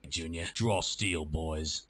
Junior. Draw steel, boys.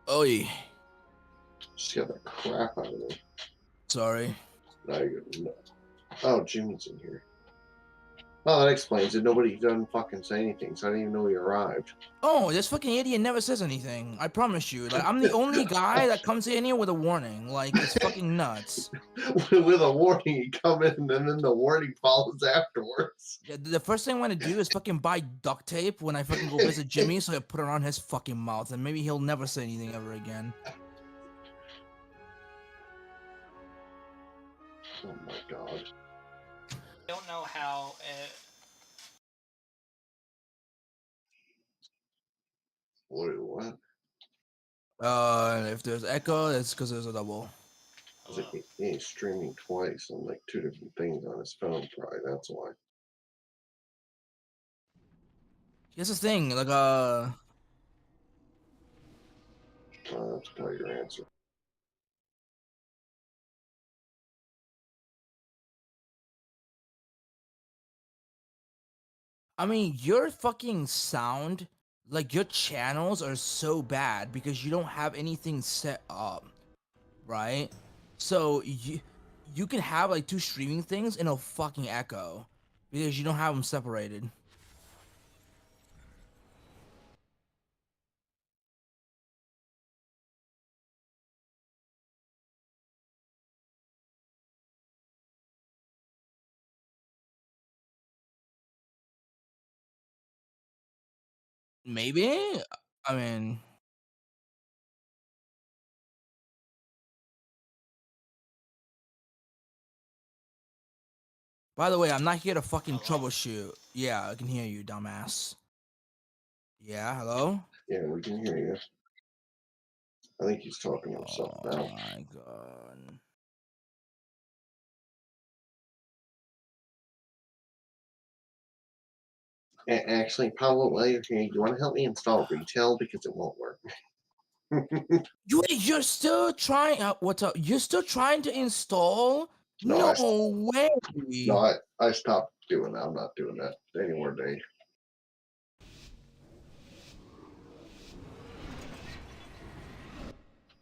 Oi. Scared the crap out of me. Sorry. Now you're no. Oh, Jimmy's in here. Well, that explains it. Nobody doesn't fucking say anything, so I didn't even know he arrived. Oh, this fucking idiot never says anything. I promise you. Like, I'm the only guy that comes in here with a warning. Like, it's fucking nuts. With a warning, you come in, and then the warning follows afterwards. Yeah, the first thing I want to do is fucking buy duct tape when I fucking go visit Jimmy, so I put it around his fucking mouth, and maybe he'll never say anything ever again. Oh my god. I don't know how. What? If there's echo, it's because there's a double. He ain't streaming twice on like 2 different things on his phone, probably. That's why. Here's the thing, like, That's probably your answer. I mean, your fucking sound, like, your channels are so bad because you don't have anything set up, right? So, you can have, like, 2 streaming things and it'll fucking echo because you don't have them separated. Maybe? I mean... By the way, I'm not here to fucking troubleshoot. Yeah, I can hear you, dumbass. Yeah, hello? Yeah, we can hear you. I think he's talking to himself now. Oh my god. Actually, Pablo, while you're here, you want to help me install retail because it won't work. You're still trying. What's up? You're still trying to install? No, No way. No, I stopped doing that. I'm not doing that anymore, Dave.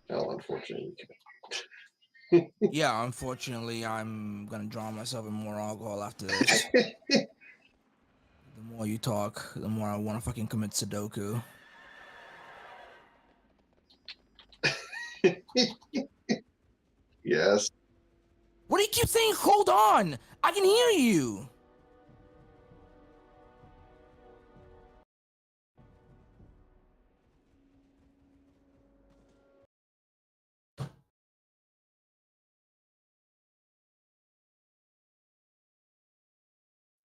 Well, unfortunately, Yeah, unfortunately, I'm gonna drown myself in more alcohol after this. The more you talk, the more I want to fucking commit Sudoku. Yes. What do you keep saying? Hold on! I can hear you!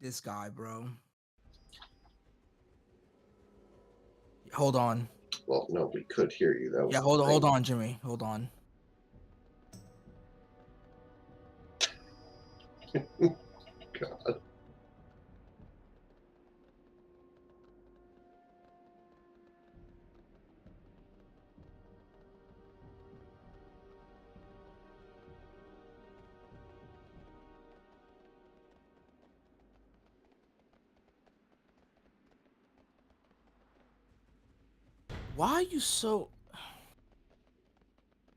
This guy, bro. Hold on. Well, no, we could hear you. That was Yeah, hold on, Jimmy. Hold on. God. Why are you so...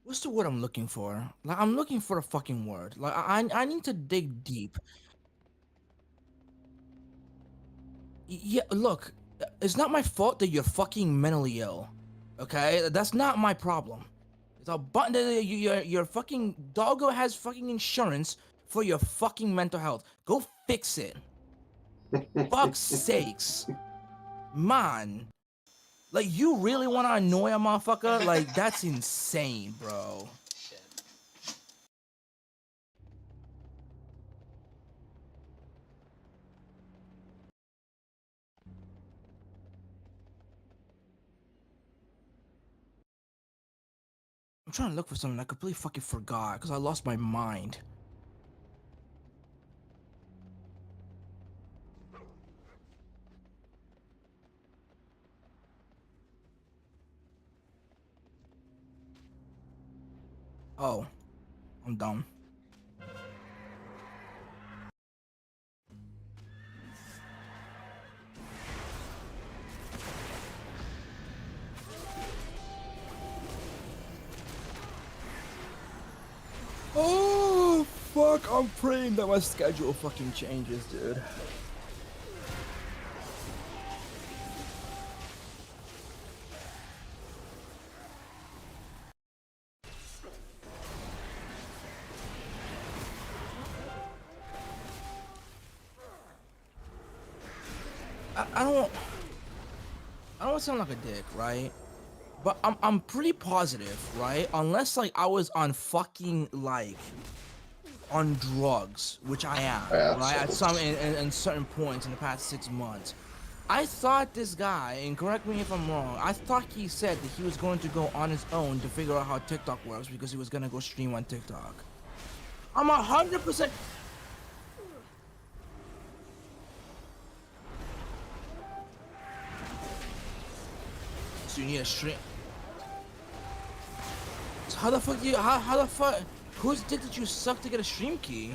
What's the word I'm looking for? Like, I'm looking for a fucking word. Like, I need to dig deep. Yeah, look, it's not my fault that you're fucking mentally ill. Okay? That's not my problem. It's a button that your fucking doggo has fucking insurance for your fucking mental health. Go fix it. Fuck's sakes. Man. Like, you really want to annoy a motherfucker? Like, that's insane, bro. Shit. I'm trying to look for something I completely fucking forgot because I lost my mind. Oh, I'm dumb. Fuck, I'm praying that my schedule fucking changes, dude. I don't sound like a dick, right? But I'm pretty positive, right? Unless like I was on fucking like on drugs, which I am, right? At some in certain points in the past 6 months. I thought this guy, and correct me if I'm wrong, I thought he said that he was going to go on his own to figure out how TikTok works because he was gonna go stream on TikTok. I'm 100%. So you need a stream. So how the fuck do you, how the fuck, whose dick did you suck to get a stream key?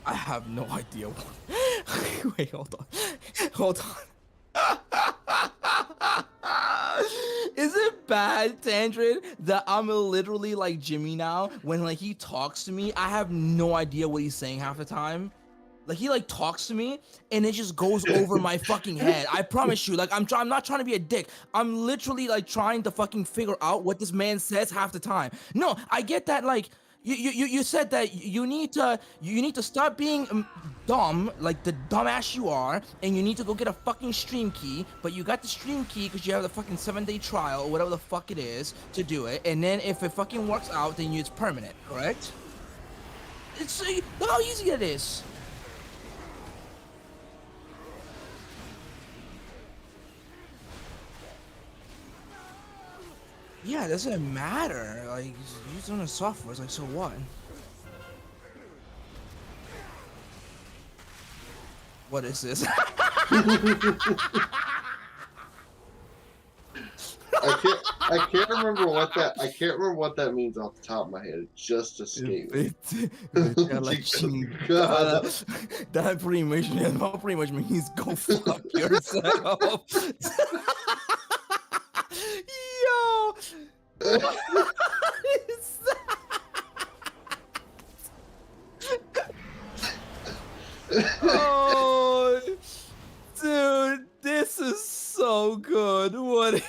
I have no idea what. Wait, hold on. Hold on. Is it bad, Tangrid, that I'm literally like Jimmy now? When like he talks to me, I have no idea what he's saying half the time. Like he like talks to me and it just goes over my fucking head. I promise you, like I'm not trying to be a dick. I'm literally like trying to fucking figure out what this man says half the time. No, I get that like you said that you need to stop being dumb, like the dumbass you are, and you need to go get a fucking stream key. But you got the stream key because you have the fucking 7-day trial or whatever the fuck it is to do it. And then if it fucking works out, then it's permanent, correct? It's look how easy it is. Yeah, it doesn't matter. Like, using the software, it's like, so what? What is this? I can't remember what that means off the top of my head. It just escaped me. That pretty much means go fuck yourself. Yo, what is that? Oh, dude, this is so good. What is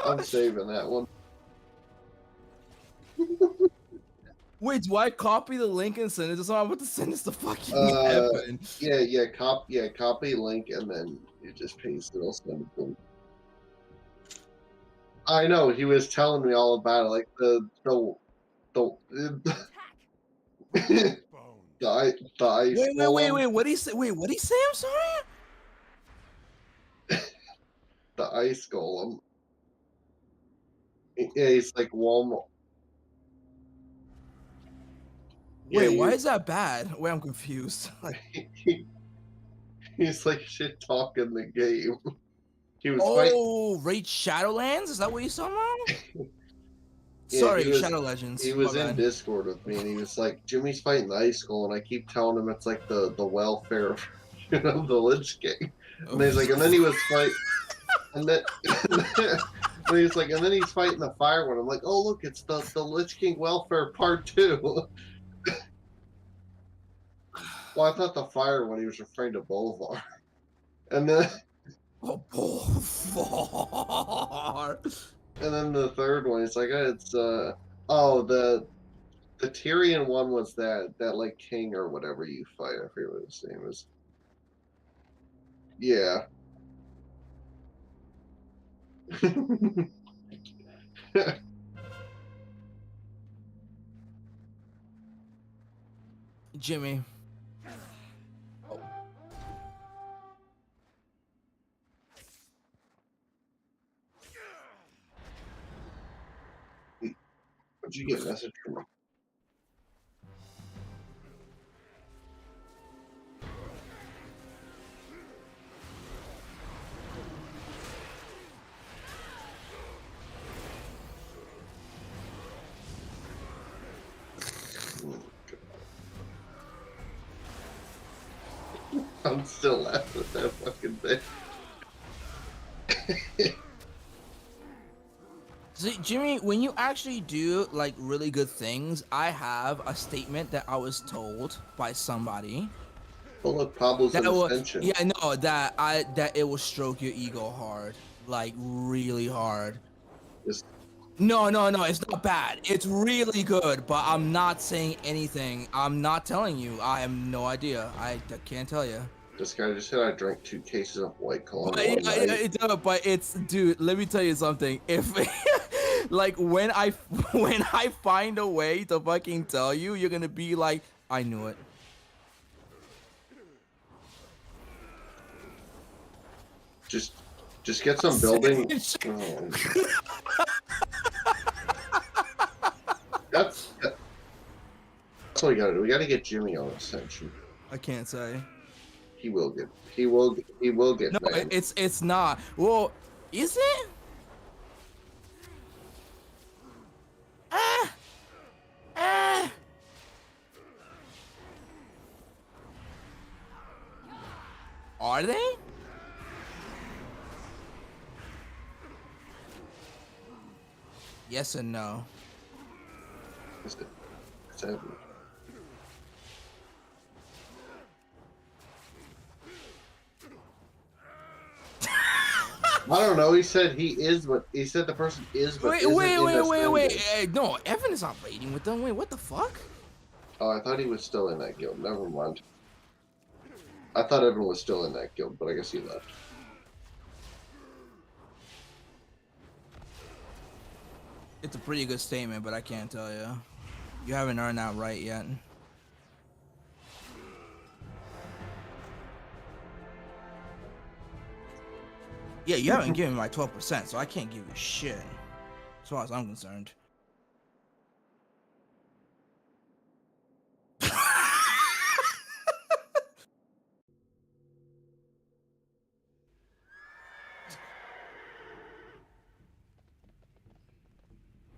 I'm saving that one. Wait, do I copy the link and send it to someone? I'm about to send this to fucking Evan. Copy link and then you just paste it. I'll send it to him. I know, he was telling me all about it, like the ice Wait, what did he say? Wait, what did he say? I'm sorry? the ice golem. Yeah, he's like Walmart. Wait, why is that bad? Wait, I'm confused. Like, he's like shit talking the game. He was Raid Shadowlands? Is that what you saw now? Yeah, Sorry, Shadow Legends. He was in Discord with me, and he was like, "Jimmy's fighting the ice golem," and I keep telling him it's like the welfare, of the Lich King. And he's like, and then he was fighting, and then and he's like, and then he's fighting the fire one. I'm like, oh look, it's the Lich King welfare part 2. Well, I thought the fire one he was referring to Bolvar, and then. Oh, Bolvar. And then the third one, it's like it's the Tyrion one was that like king or whatever you fight. I forget what his name is. Yeah. Jimmy. Oh. Where'd you get a message from? I'm still laughing at that fucking thing. See, Jimmy, when you actually do like really good things, I have a statement that I was told by somebody Well, look, Pablo's that an will, ascension. yeah, no, that it will stroke your ego hard, like really hard. Just, No, it's not bad. It's really good, but I'm not saying anything. I'm not telling you. I have no idea. I can't tell you. this guy just said I drank 2 cases of White Claw But, in one night. but it's, dude, let me tell you something. If like when I find a way to fucking tell you, you're gonna be like, I knew it. Just get some building. Oh. That's what we gotta do. We gotta get Jimmy on Ascension. I can't say. He will get No, banned. it's not. Well, is it? Ah, ah. Are they? Yes and no. It's happening. I don't know. He said he said the person is, but Wait. No, Evan is not raiding with them. Wait, what the fuck? Oh, I thought he was still in that guild. Never mind. I thought Evan was still in that guild, but I guess he left. It's a pretty good statement, but I can't tell you. You haven't earned that right yet. Yeah, you haven't given me my 12%, so I can't give you shit. As far as I'm concerned.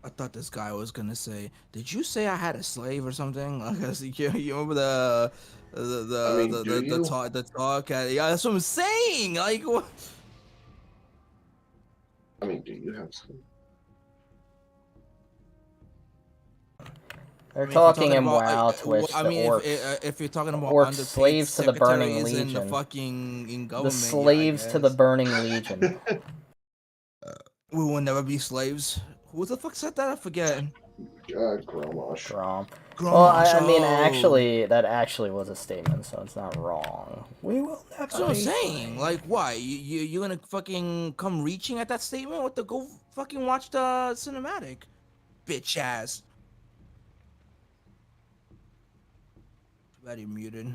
I thought this guy was gonna say, "Did you say I had a slave or something?" Like, you remember the talk? Yeah, that's what I'm saying. Like, what? I mean, do you have some? They're I mean, talking in WoW, Twitch, I the mean, orcs. if you're talking about Orcs, underpaid slaves to the Burning secretaries in the Legion. fucking in The government, slaves yeah, to the Burning Legion. we will never be slaves. Who the fuck said that? I forget. Gromosh. Grom. Grandma, Well, I mean, oh. actually, that actually was a statement, so it's not wrong. We will never That's what I'm be saying. slaves. Like, why? You gonna fucking come reaching at that statement? What the? Go fucking watch the cinematic, bitch ass. Too bad you're muted.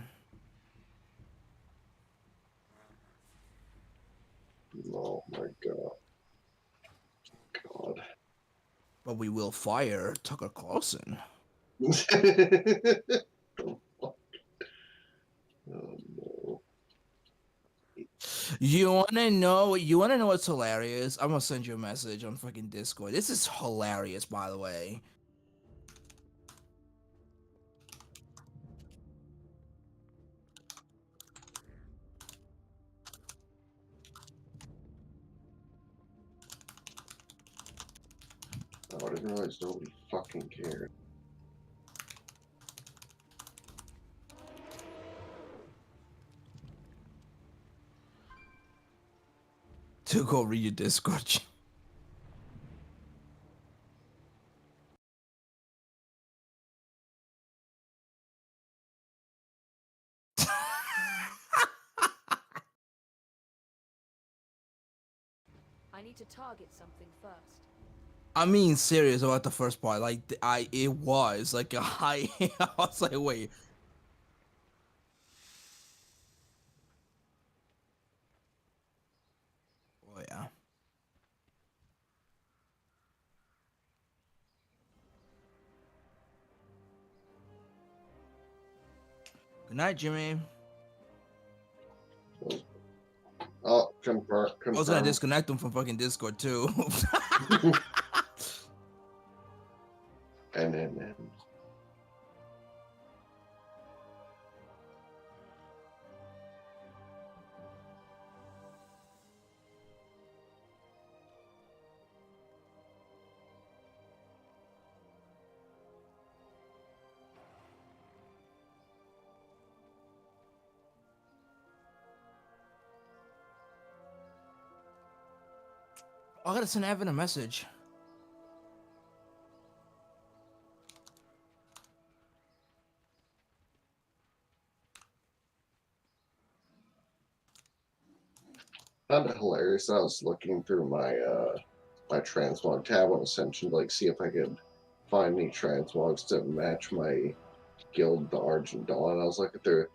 Oh my god. God. But we will fire Tucker Carlson. Oh no. You wanna know? You wanna know what's hilarious? I'm gonna send you a message on fucking Discord. This is hilarious, by the way. Oh, I didn't realize nobody fucking cared. To go read your Discord. I need to target something first. I mean, serious about the first part. Like, it was like a high. I was like, wait. Oh yeah. Good night, Jimmy. Oh, confirm. I was gonna disconnect him from fucking Discord too. And I gotta send Evan a message. Found it hilarious. I was looking through my transmog tab on Ascension to like see if I could find any transmogs to match my guild, the Argent Dawn. I was looking through,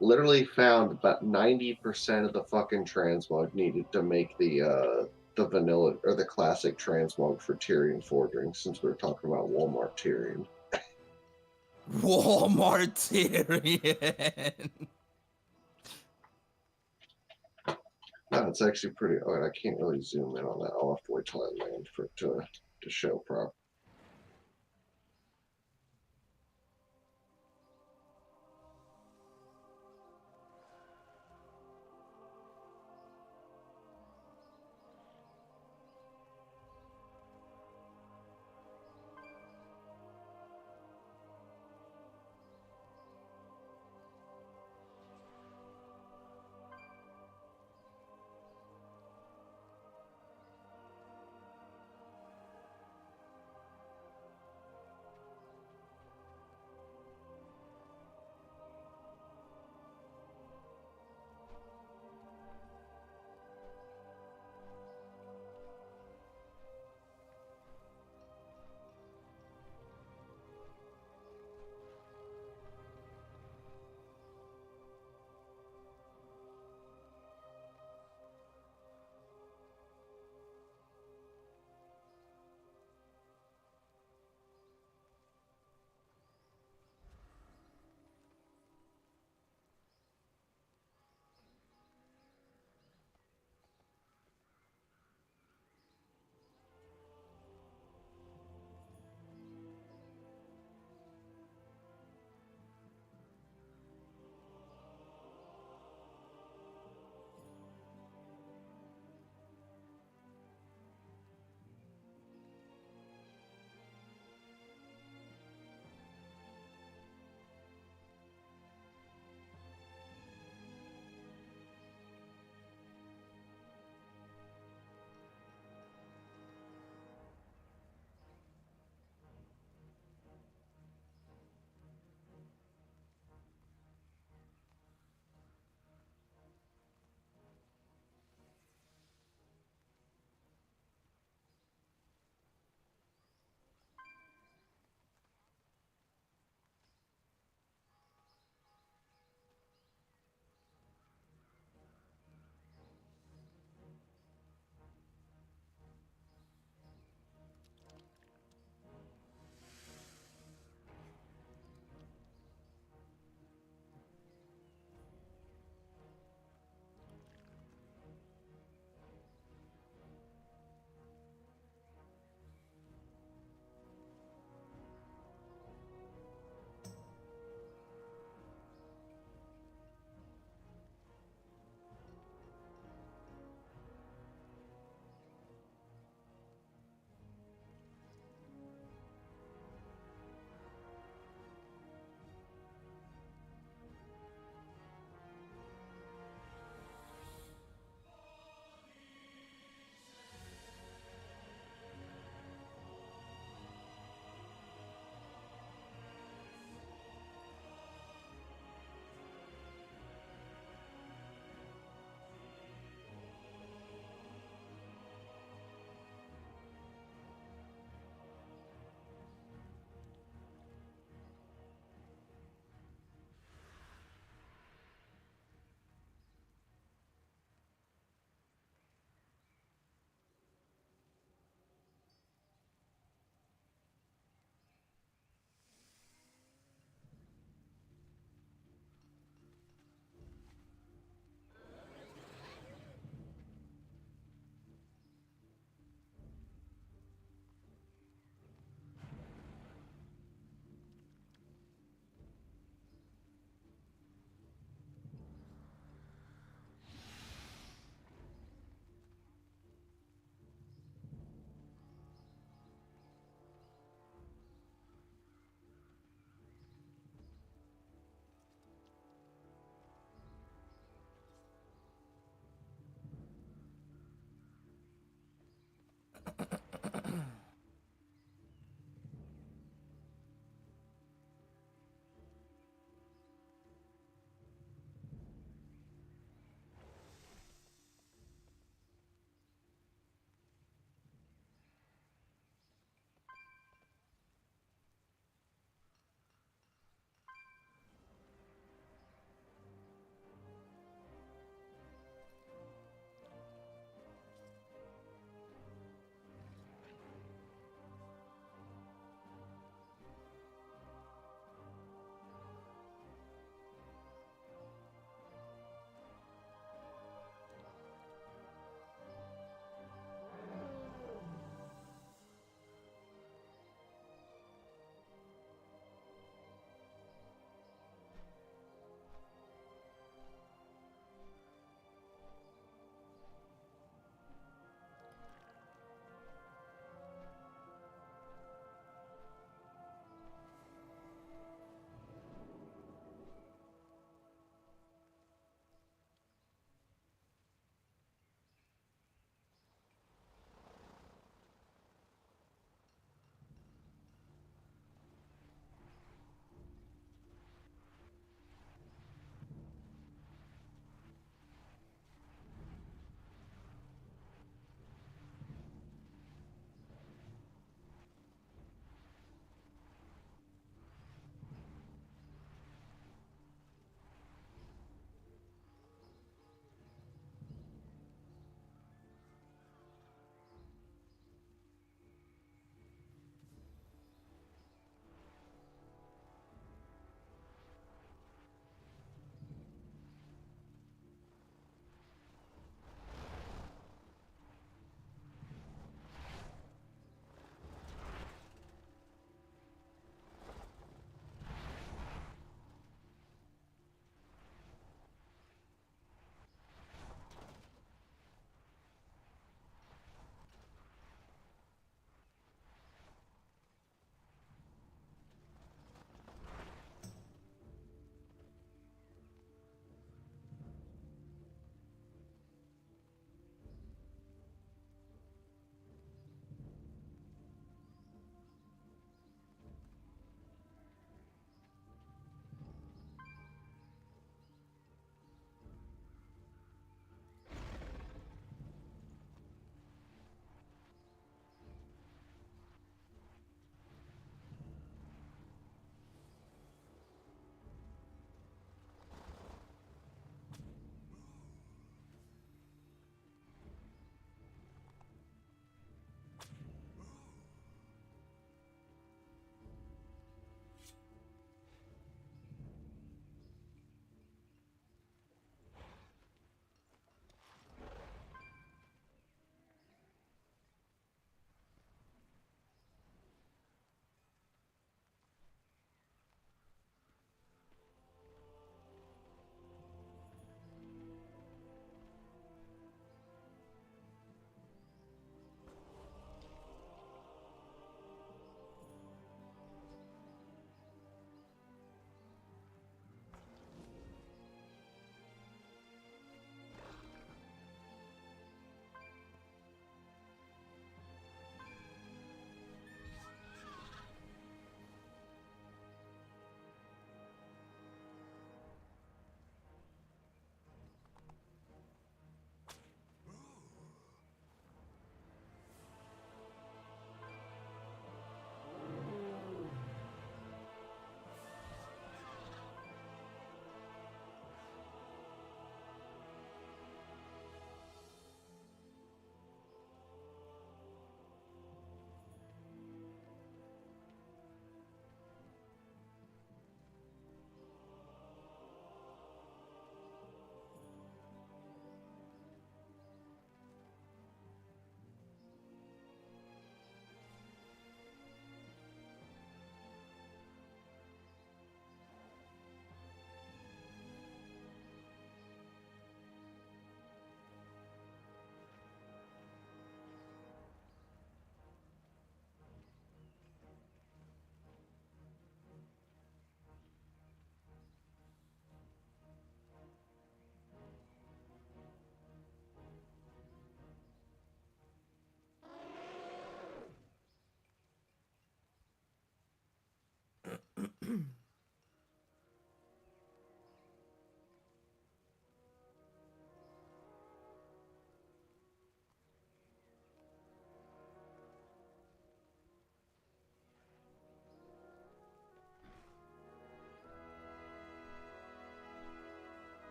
literally found about 90% of the fucking transmog needed to make the vanilla or the classic transmog for Tyrion Fordring. Since we were talking about Walmart Tyrion, Walmart Tyrion. no, it's actually pretty. Oh, I can't really zoom in on that. I'll have to wait till I land for it to show properly.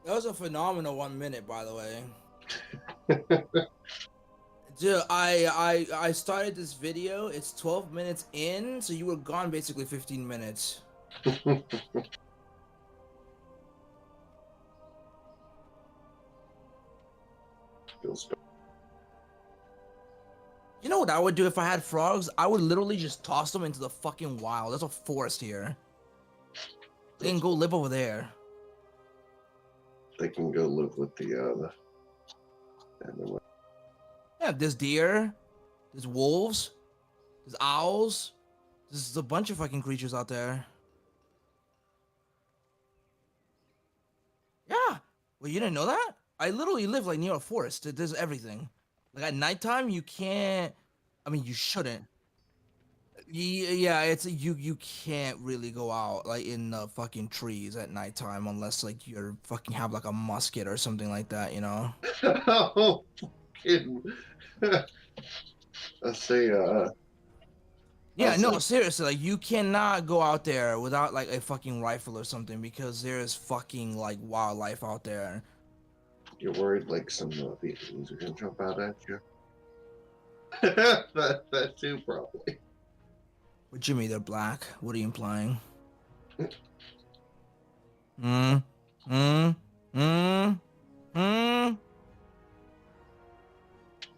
That was a phenomenal 1 minute, by the way. Dude, I started this video. It's 12 minutes in, so you were gone basically 15 minutes. Feels You know what I would do if I had frogs? I would literally just toss them into the fucking wild. There's a forest here. They can go live over there. They can go live with the animal. Yeah, there's deer, there's wolves, there's owls. There's a bunch of fucking creatures out there. Yeah. Well, you didn't know that? I literally live like near a forest. There's everything. Like at nighttime, you can't. I mean, you shouldn't. Yeah, it's you can't really go out like in the fucking trees at nighttime unless like you're fucking have like a musket or something like that, you know? Oh, kidding. I say, Yeah, no, like, seriously, like you cannot go out there without like a fucking rifle or something because there's fucking like wildlife out there. you're worried like some Vietnamese are gonna jump out at you. that too, probably. What Jimmy, they're black. What are you implying? Hmm. Hmm. Hmm. Hmm.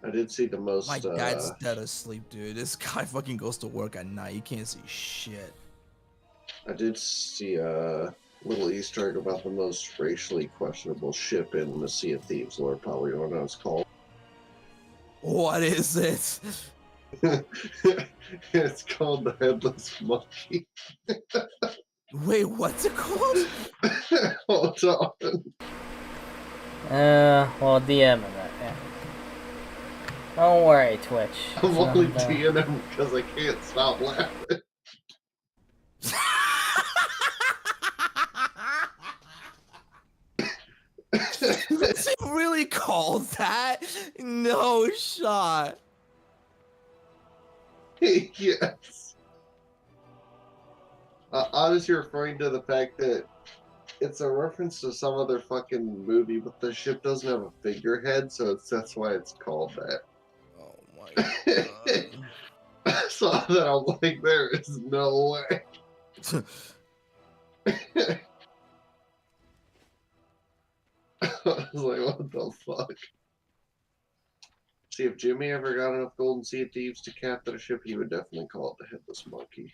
I did see the My most, dad's dead asleep, dude. This guy fucking goes to work at night. You can't see shit. I did see a little Easter egg about the most racially questionable ship in the Sea of Thieves lore, probably know what it's called. What is it? It's called the Headless Monkey. Wait, what's it called? Hold on. Well, DM in that, yeah. Don't worry, Twitch. I'm only It's not, DMing because I can't stop laughing. Is it really called that? No shot. Yes. Honestly, referring to the fact that it's a reference to some other fucking movie, but the ship doesn't have a figurehead, so that's why it's called that. Oh my god. I saw that, I'm like, there is no way. I was like, what the fuck? See, if Jimmy ever got enough Golden Sea Thieves to captain a ship, he would definitely call it the Headless Monkey.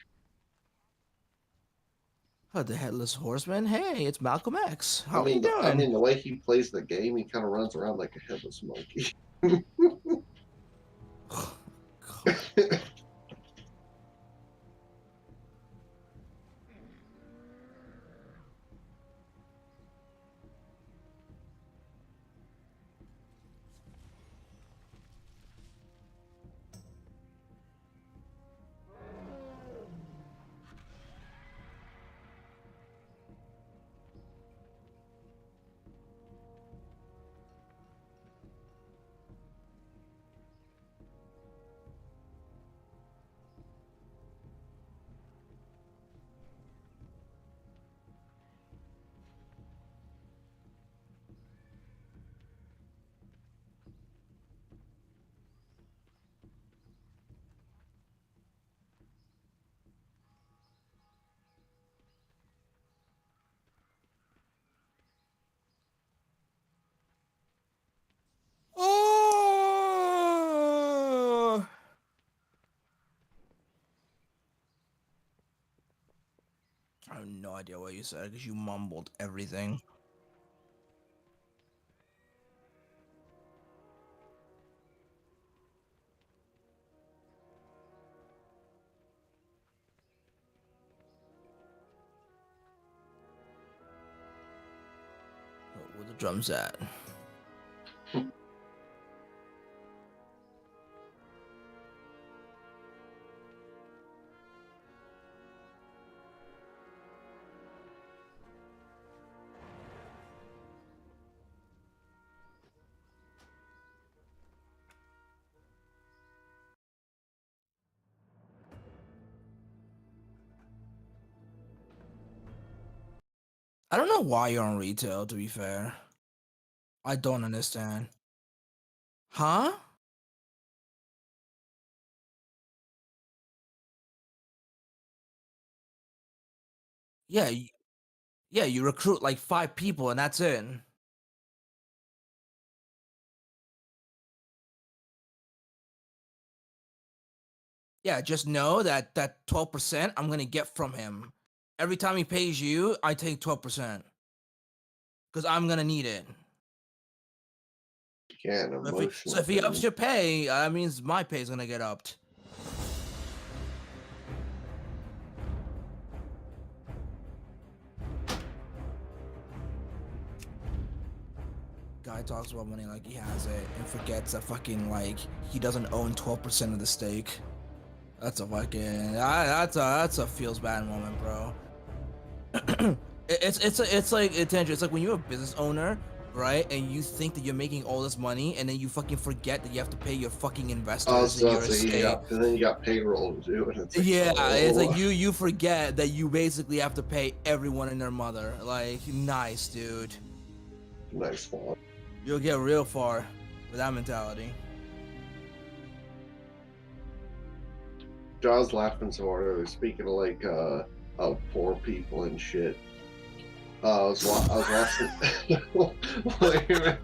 Oh, the Headless Horseman? Hey, it's Malcolm X. How are you I doing? mean, the way he plays the game, he kind of runs around like a headless monkey. God. Oh! I have no idea what you said because you mumbled everything. Where the drums at? I don't know why you're on retail, to be fair. I don't understand. Huh? Yeah, yeah, you recruit like 5 people and that's it. Yeah, just know that that 12% I'm gonna get from him. Every time he pays you, I take 12%. Because I'm gonna need it. Can't So emotional if he ups thing. your pay, that means my pay is gonna get upped. Guy talks about money like he has it and forgets that fucking like he doesn't own 12% of the stake. That's a fucking that's a feels bad moment, bro. It's like attention. It's like when you're a business owner, right? And you think that you're making all this money, and then you fucking forget that you have to pay your fucking Oh, investors in so your it's like you estate. got, and then you got payroll to do, and it's like, Yeah, it's like oh, you forget that you basically have to pay everyone and their mother. Like, nice, dude. nice one. You'll get real far with that mentality. I was laughing so hard earlier. Speaking of like, of poor people and shit. I was watching. Wait a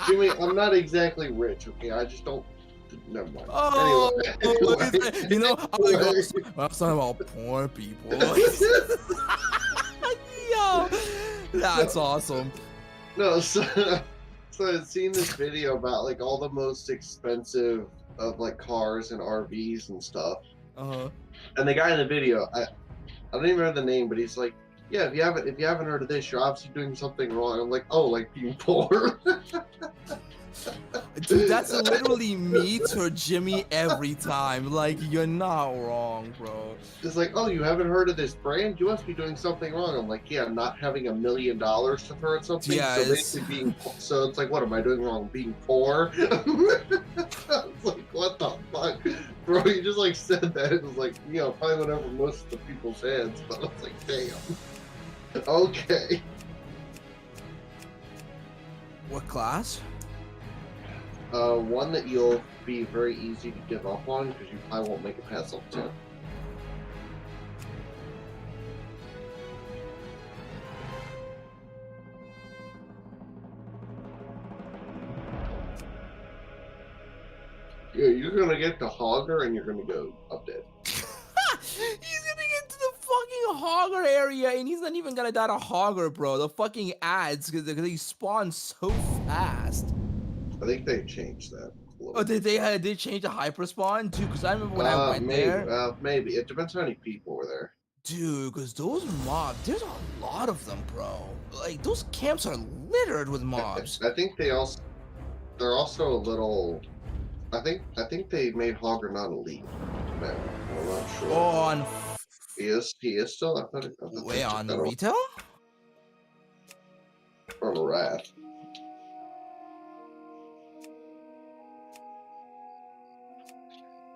Jimmy, I'm not exactly rich, okay? I just don't. Never mind. Oh, Anyway, you know, I'm talking about poor people. Yo, that's awesome. no, so I've seen this video about like all the most expensive of like cars and RVs and stuff. Uh-huh. And the guy in the video, I don't even know the name, but he's like, yeah, if you haven't heard of this, you're obviously doing something wrong. I'm like, oh, like being poor. Dude, that's literally me to Jimmy every time. Like, you're not wrong, bro. It's like, oh, you haven't heard of this brand? You must be doing something wrong. I'm like, yeah, not having $1 million to throw at something. Yeah, so it's- basically being so it's like, what am I doing wrong? Being poor? It's like, what the fuck, bro? You just like said that. It was like, you know, probably went over most of the people's heads, but I was like, damn. Okay. What class? One that you'll be very easy to give up on because you probably won't make it past level 10. Yeah, you're gonna get the Hogger and you're gonna go up dead. He's gonna get to the fucking Hogger area and he's not even gonna die to Hogger, bro. The fucking ads, because they spawn so fast. I think they changed that. Oh, did change the hyper spawn too? Because I remember when I went maybe, there. maybe. It depends how many people were there. Dude, because those mobs, there's a lot of them, bro. Like, those camps are littered with mobs. I think they're also a little. I think they made Hogger not elite. Man, I'm not sure. Oh, on He is still. I thought way they on took that retail? on Wrath.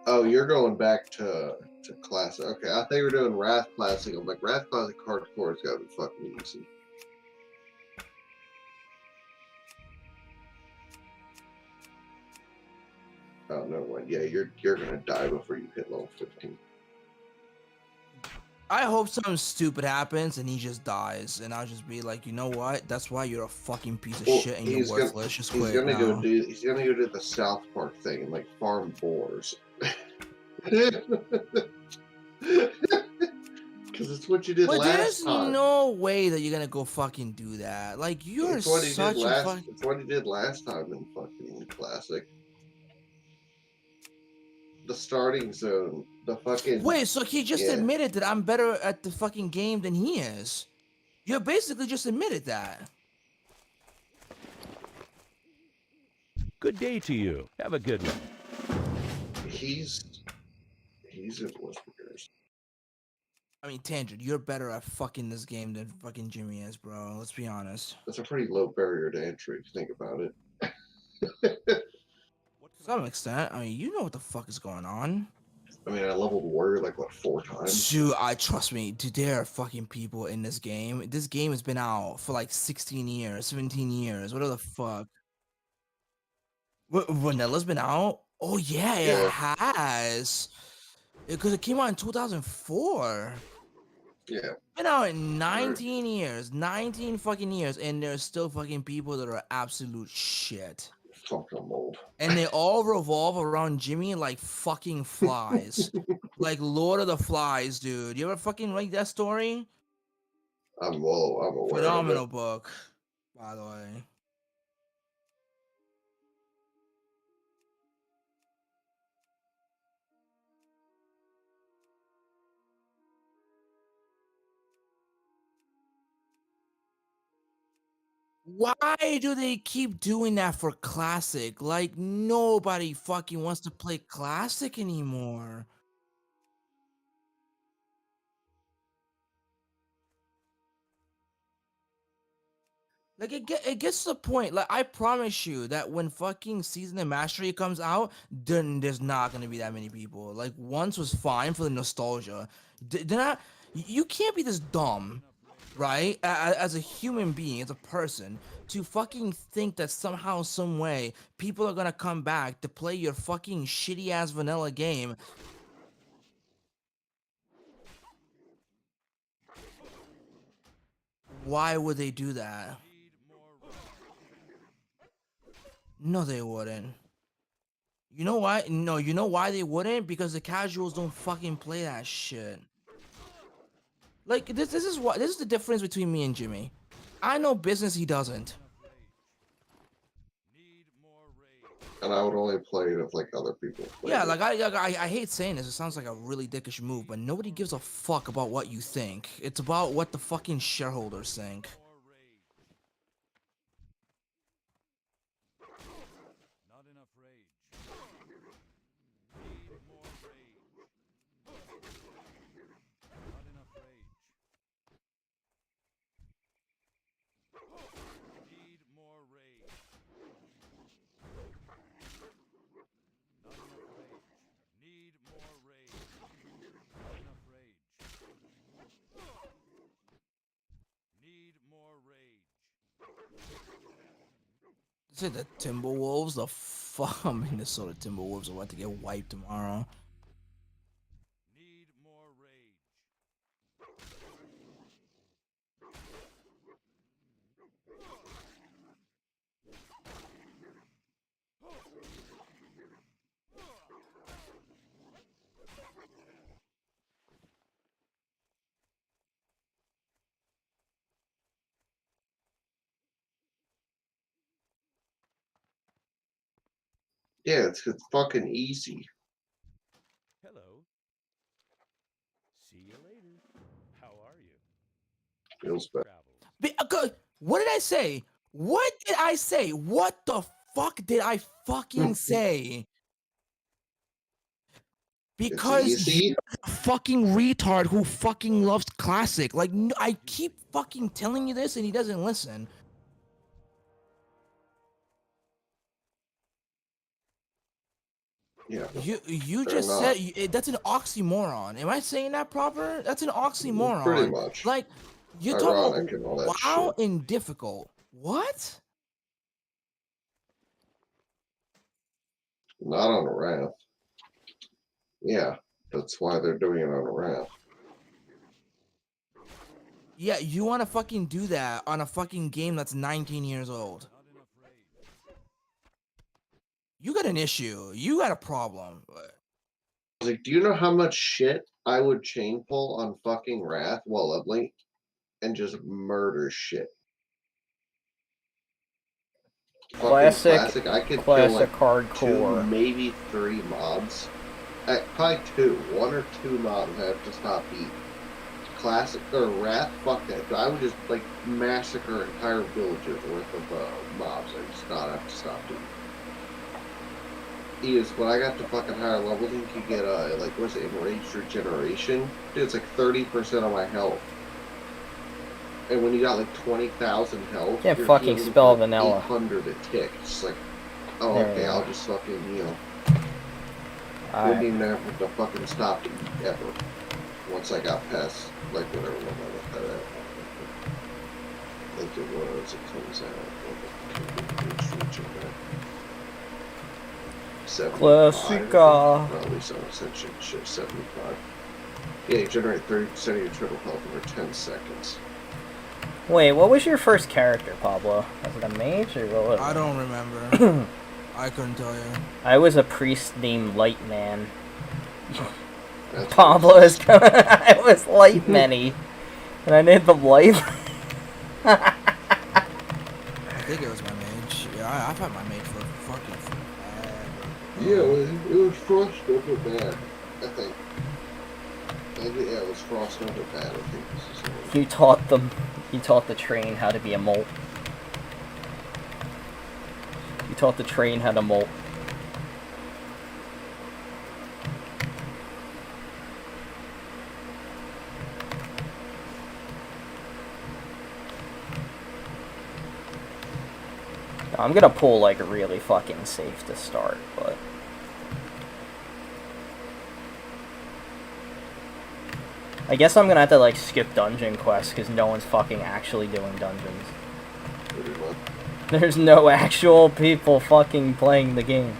Oh, you're going back to Classic. Okay, I thought you were doing Wrath Classic. I'm like, Wrath Classic Hardcore has got to be fucking easy. Oh, no one. Yeah, you're gonna die before you hit level 15. I hope something stupid happens and he just dies, and I'll just be like, you know what? That's why you're a fucking piece of shit and you're worthless. Just quit He's gonna now. go do the South Park thing and like farm boars. Because it's what you did But last there's time. no way that you're gonna go fucking do that. Like, you're It's what he such did a last. fuck. It's what he did last time in fucking Classic. The starting zone. The fucking. Wait, so he just Yeah. admitted that I'm better at the fucking game than he is. You basically just admitted that. Good day to you. Have a good one. He's in Whispers. I mean, Tangent, you're better at fucking this game than fucking Jimmy is, bro. Let's be honest. That's a pretty low barrier to entry if you think about it. some extent. I mean, you know what the fuck is going on. I mean, I leveled warrior like what 4 times. Dude, trust me, dude, there are fucking people in this game. This game has been out for like 16 years, 17 years, whatever the fuck. Vanilla's been out? Oh yeah, it Yeah. has. Because it came out in 2004. Yeah. Been out in 19 years, 19 fucking years, and there's still fucking people that are absolute shit. Fucking old. And they all revolve around Jimmy like fucking flies. Like Lord of the Flies, dude. You ever fucking read that story? I'm aware Phenomenal of it. book, by the way. Why do they keep doing that for Classic? Like, nobody fucking wants to play Classic anymore. Like, it gets to the point, like, I promise you that when fucking Season of Mastery comes out, then there's not gonna be that many people. Like, once was fine for the nostalgia. They're not, you can't be this dumb, right? As a human being, as a person, to fucking think that somehow, some way, people are gonna come back to play your fucking shitty ass vanilla game. Why would they do that? No, they wouldn't. You know why? No, you know why they wouldn't? Because the casuals don't fucking play that shit. Like, this is the difference between me and Jimmy. I know business, he doesn't. And I would only play it if like other people played Yeah, it. like I hate saying this. It sounds like a really dickish move, but nobody gives a fuck about what you think. It's about what the fucking shareholders think. Not enough rage. Need more rage. Not enough rage. Need more rage. Not enough rage. Need more rage. Not enough rage. Need more rage. Say the Timberwolves, the Minnesota Timberwolves are about to get wiped tomorrow. Need more rage. Yeah, it's fucking easy. Hello. See you later. How are you? Feels bad. Travels. What did I say? What did I say? What the fuck did I fucking say? Because It's easy. you're the fucking retard who fucking loves Classic. Like, I keep fucking telling you this and he doesn't listen. Yeah. You They're just not. said that's an oxymoron. Am I saying that proper? That's an oxymoron. Pretty much. Like, you're Ironic talking and all about that wow shit. and difficult. What? Not on a Wrath. Yeah, that's why they're doing it on a Wrath. Yeah, you want to fucking do that on a fucking game that's 19 years old. Not enough rage. You got an issue. You got a problem. Like, do you know how much shit I would chain pull on fucking Wrath while leveling and just murder shit? Fucking Classic, I could kill classic like hardcore. 2, maybe 3 mobs. Probably 2, 1 or 2 mobs I have to stop beat. Classic or Wrath, fuck that. I would just like massacre entire villages worth of mobs. I just not have to stop doing. Is when I got to fucking higher levels, you could get like what's it, enraged regeneration? Dude, it's like 30% of my health. And when you got like 20,000 health, Can't you're fucking healing spell for, like, vanilla. 800 a tick. It's like Oh, There okay, you I'll go. just fucking, you know, wouldn't Alright. even have to fucking stop ever. Once I got past, like, whatever one I looked at it. I think it was, it comes out. 75. Classica. Or at least on Ascension, shit, 75. Yeah, you generate 30% of your total health over 10 seconds. Wait, what was your first character, Pablo? Was it a mage or what was it? I don't remember. I couldn't tell you. I was a priest named Lightman. That's Pablo is coming. I was Lightmany. And I named them Light. I think it was my mage. Yeah, I've had my mage for fucking forever. Yeah, it was Frost over bad, I think. Yeah, it was Frost over bad, I think this is what You taught the train how to be a molt. You taught the train how to molt. I'm gonna pull like really fucking safe to start, but I guess I'm gonna have to like skip dungeon quests because no one's fucking actually doing dungeons. Pretty much. There's no actual people fucking playing the game.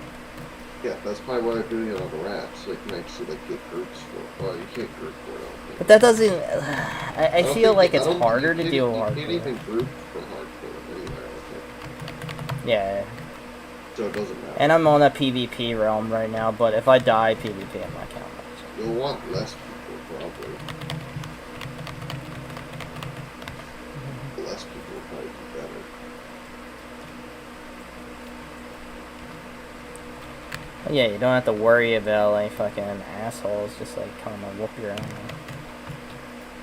Yeah, that's probably why they're doing it on the rats. Like, you can actually like get groups for. Well, you can't group for it. I don't think. But that doesn't. I don't feel think like you- it's I don't harder think to you do can't- hardcore. You can't even group for hardcore anyway. I don't think. Yeah, So it doesn't matter. and I'm on a PvP realm right now, but if I die PvP, I'm not counting. You'll want less people probably. Less people will probably be better. Yeah, you don't have to worry about like fucking assholes just like coming to whoop your ass.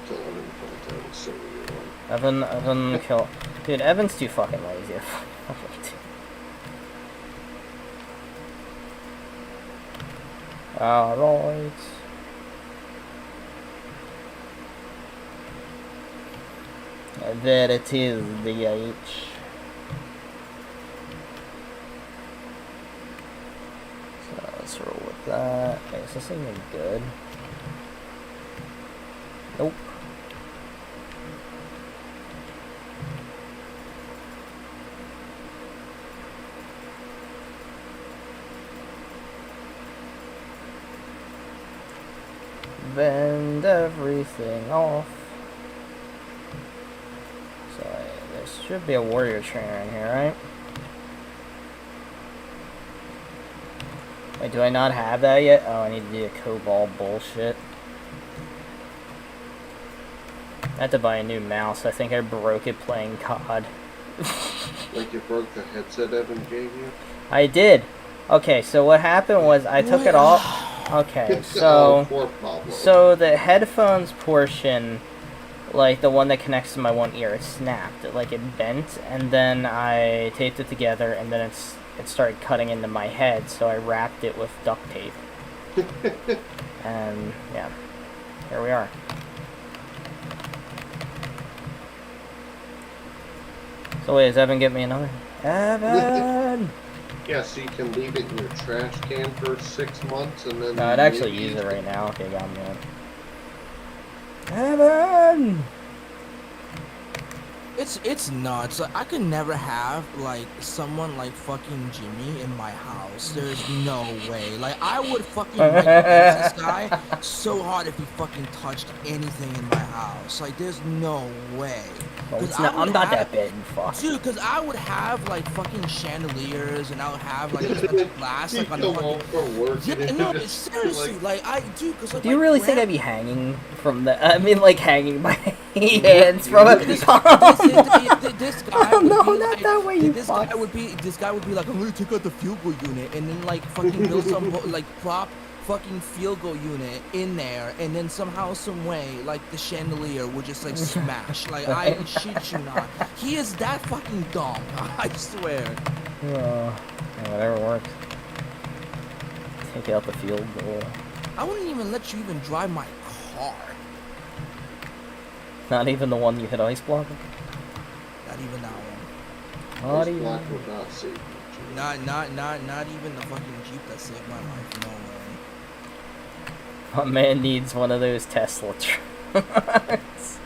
Kill them in front of so weird. Evan kill. Dude, Evan's too fucking lazy. Alright. There it is, the H. So let's roll with that. Okay, is this thing good? Nope. Bend everything off. So there should be a warrior trainer in here, right? Wait, do I not have that yet? Oh, I need to do a cobalt bullshit. I had to buy a new mouse. I think I broke it playing COD. Like you broke the headset Evan gave you? I did. Okay, so what happened was I took it off. Okay, so Poor Pablo. so the headphones portion, like the one that connects to my one ear, it snapped. It bent, and then I taped it together, and then it started cutting into my head. So I wrapped it with duct tape. And yeah, here we are. So wait, does Evan get me another? Evan! Yeah, so you can leave it in your trash can for 6 months and then... No, I'd actually maybe use it right now. Okay, got me one. Evan! It's nuts. Like, I could never have like someone like fucking Jimmy in my house. There's no way. Like I would fucking like, abuse this guy so hard if he fucking touched anything in my house. Like there's no way. Well, 'Cause it's I not, I'm would not have- that big, fuck. Dude, because I would have like fucking chandeliers and I would have like expensive glass like on the come fucking. home from work Yeah, and no, just, seriously, like I do, because like. Do you my really think grand- I'd be hanging from the... I mean, like, hanging my hands from a... This guy Oh, would no, be not like, that way, you this fuck. guy would be like, I'm gonna take out the fuel goal unit and then like fucking build some like prop fucking field goal unit in there, and then somehow some way like the chandelier would just like smash. Like I shit you not, he is that fucking dumb. I swear. Yeah, whatever works. Take out the field goal. I wouldn't even let you even drive my car. Not even the one you hit ice block? Not even that one. Not This even... block will not save you, Not even the fucking Jeep that saved my life. No way. My man needs one of those Tesla trucks.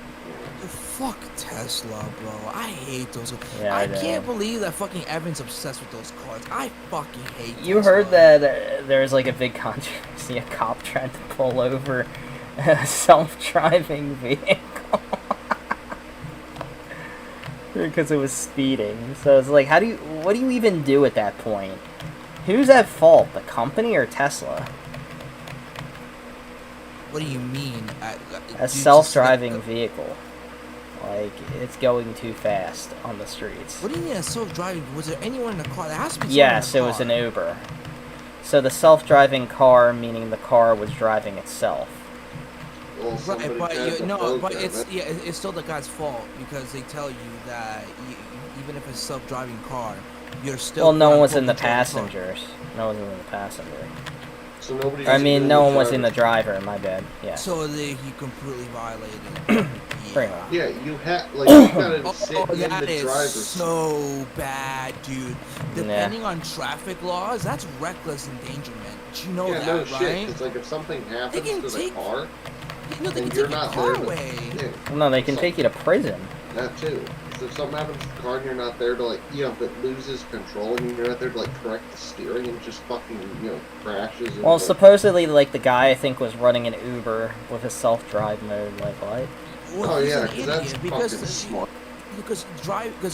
Fuck Tesla, bro. I hate those. Yeah, I I know. can't believe that fucking Evan's obsessed with those cars. I fucking hate You Tesla. heard that there's like a big controversy, a cop tried to pull over a self-driving vehicle because it was speeding. So it's like, what do you even do at that point? Who's at fault, the company or Tesla? What do you mean? A self-driving vehicle. Like, it's going too fast on the streets. What do you mean a self-driving? Was there anyone in the car? There has to be someone Yes, in it the was car. an Uber. So the self-driving car, meaning the car was driving itself. Well, Right, somebody but had to program it's it. it's still the guy's fault because they tell you that even if it's a self-driving car, you're still. Well, no one was quote, in the control car. passengers. No one was in the passenger. So nobody. I mean, no one was in the driver. driver, my bad. Yeah. So he completely violated. Pretty much. Yeah, you had like you gotta sit Oh, in that the is driver's seat. so bad, dude. Depending on traffic laws, that's reckless endangerment. Do you know Yeah, that, no right? shit. Because like if something happens can to the take- car, No, they and can you're take your not car there to, away. yeah, No, they can take you to prison. that too. 'Cause if something happens to the car and you're not there to like, if it loses control and you're not there to like correct the steering and just fucking, crashes. And, Well, like, supposedly, like, the guy, I think, was running an Uber with a self-drive mode. Like, what? Well, Oh, he's yeah, an 'cause that's idiot because fucking smart. because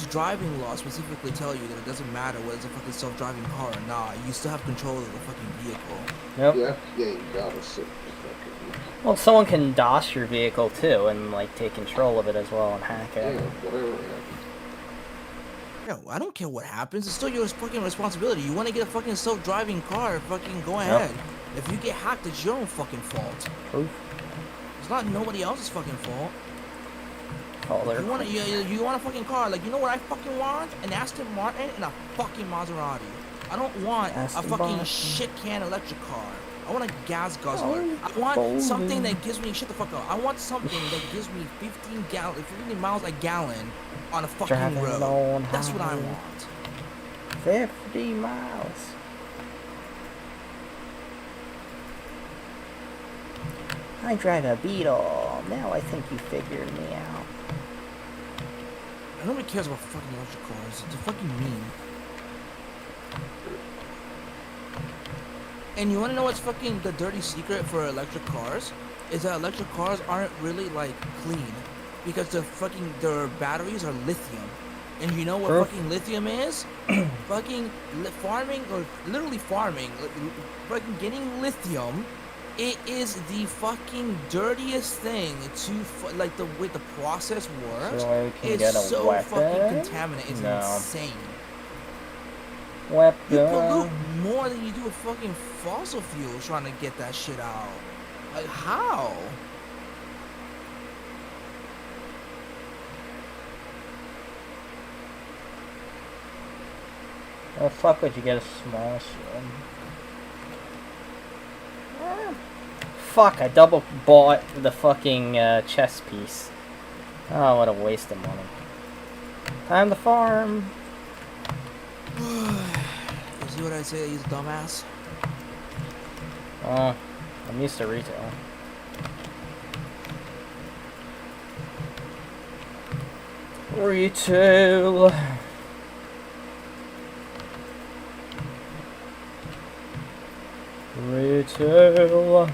driving laws specifically tell you that it doesn't matter whether it's a fucking self-driving car or not. You still have control of the fucking vehicle. Nope. yeah, you gotta sit. Fucking, Well, someone can DOS your vehicle, too, and, like, take control of it as well and hack yeah, it. whatever happens. Yo, I don't care what happens. It's still your fucking responsibility. You want to get a fucking self-driving car? Fucking go ahead. If you get hacked, it's your own fucking fault. Proof. It's not nobody else's fucking fault. Oh, they're... You want a fucking car? Like, you know what I fucking want? An Aston Martin and a fucking Maserati. I don't want Aston a fucking Martin. shit can electric car. I want a gas guzzler. Oh, I want golden. something that gives me shut the fuck up. I want something that gives me 15 miles a gallon on a fucking Driving road. on That's what I highway. want. 50 miles. I drive a Beetle. Now I think you figured me out. Nobody cares about fucking electric cars. It's fucking mean. And you wanna know what's fucking the dirty secret for electric cars? Is that electric cars aren't really like clean. Because their batteries are lithium. And you know what True. fucking lithium is? Fucking farming, or literally farming, fucking getting lithium. It is the fucking dirtiest thing to, like, the way the process works. So I can It's get a so weapon? fucking contaminated. It's No. insane. You Weapon. pollute more than you do with fucking fossil fuels trying to get that shit out. Like, how? Oh, fuck would you get a small shield? Fuck, I double bought the fucking chess piece. Oh, what a waste of money. Time to farm. You see what I say? He's a dumbass. Oh, I'm used to retail. Retail. Retail.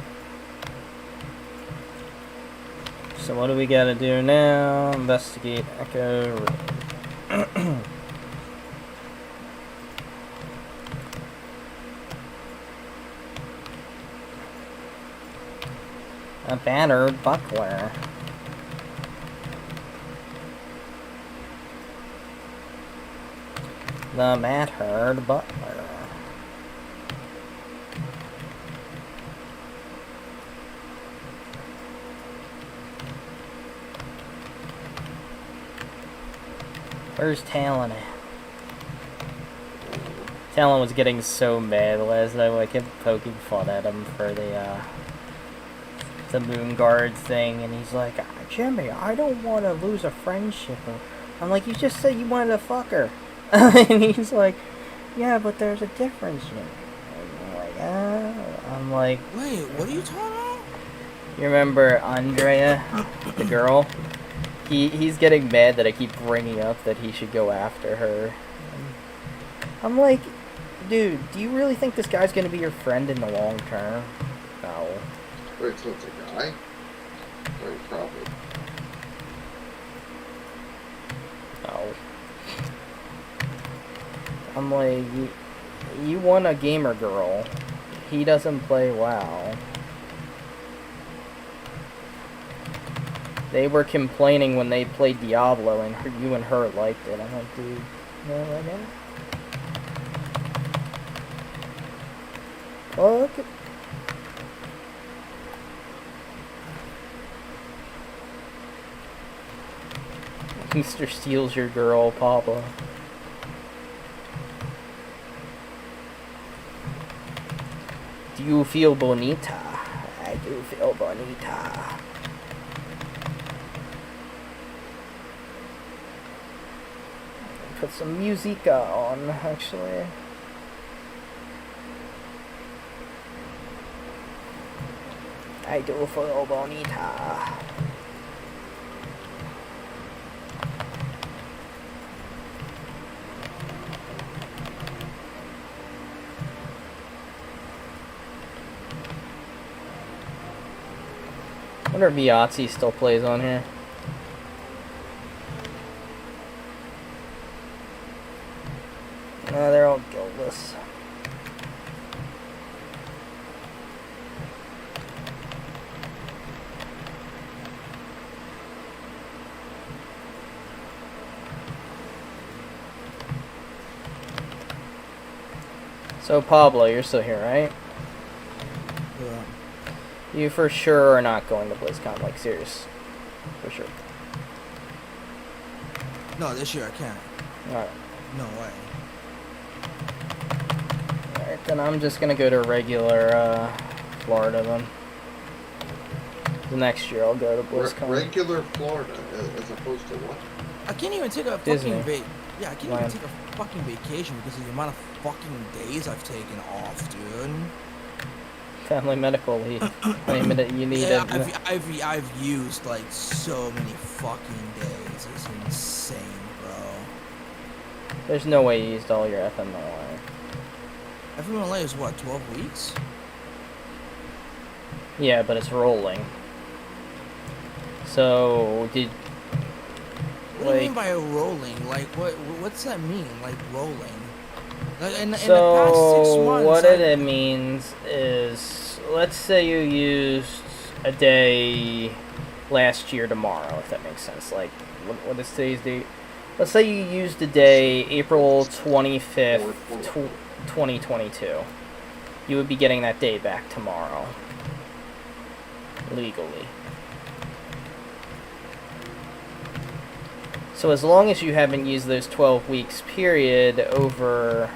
So what do we gotta do now? Investigate Echo Road. A battered buckler. The battered butler. Where's Talon at? Talon was getting so mad last night when I kept poking fun at him for the Moon Guard thing, and he's like, Jimmy, I don't want to lose a friendship. I'm like, you just said you wanted to fuck her. And he's like, Yeah, but there's a difference, you know. I'm like, Wait, what are you talking about? you remember Andrea, the girl? He's getting mad that I keep bringing up that he should go after her. I'm like, dude, do you really think this guy's gonna be your friend in the long term? No. Wait, so it's a guy? Wait, probably. No. I'm like, you want a gamer girl. He doesn't play WoW. They were complaining when they played Diablo and you and her liked it. I'm like, dude, you know what I mean? Fuck. Mr. steals your girl, Papa. Do you feel bonita? I do feel bonita. Put some musica on, actually. I do feel bonita. I wonder if Yahtzee still plays on here. No, they're all guildless. So Pablo, you're still here, right? Yeah. You for sure are not going to BlizzCon, like serious. For sure. No, this year I can't. Alright. No way. Alright, then I'm just gonna go to regular Florida then. The next year I'll go to BlizzCon. Regular Florida, as opposed to what? I can't even take a Disney. fucking Yeah, I can't Land. even take a fucking vacation because of the amount of fucking days I've taken off, dude. Family medical leave. I mean, you need Yeah, it. I've used like so many fucking days. It's insane, bro. There's no way you used all your FMLA. FMLA is what, 12 weeks? Yeah, but it's rolling. So, did... What do you mean by rolling? Like, what's that mean? Like, rolling? Like, in the past 6 So, months, what it means is, let's say you used a day last year tomorrow, if that makes sense. Like, what is today's date? Let's say you used a day April 25th, 2022. You would be getting that day back tomorrow. Legally. So as long as you haven't used those 12 weeks period over,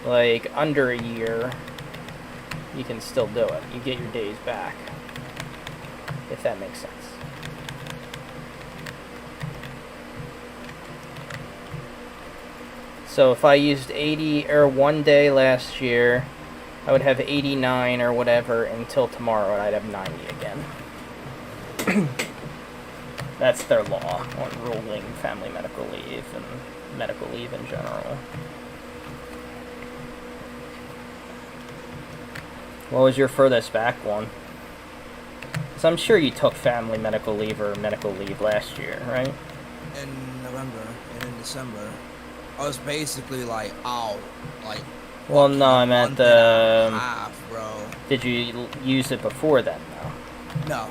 like, under a year, you can still do it. You get your days back. If that makes sense. So if I used 80 or 1 day last year, I would have 89 or whatever until tomorrow, and I'd have 90 again. That's their law on rolling family medical leave and medical leave in general. What was your furthest back one? So I'm sure you took family medical leave or medical leave last year, right? In November and in December, I was basically like out, like. Well, no, I meant the. Half, bro. Did you use it before then, though? No.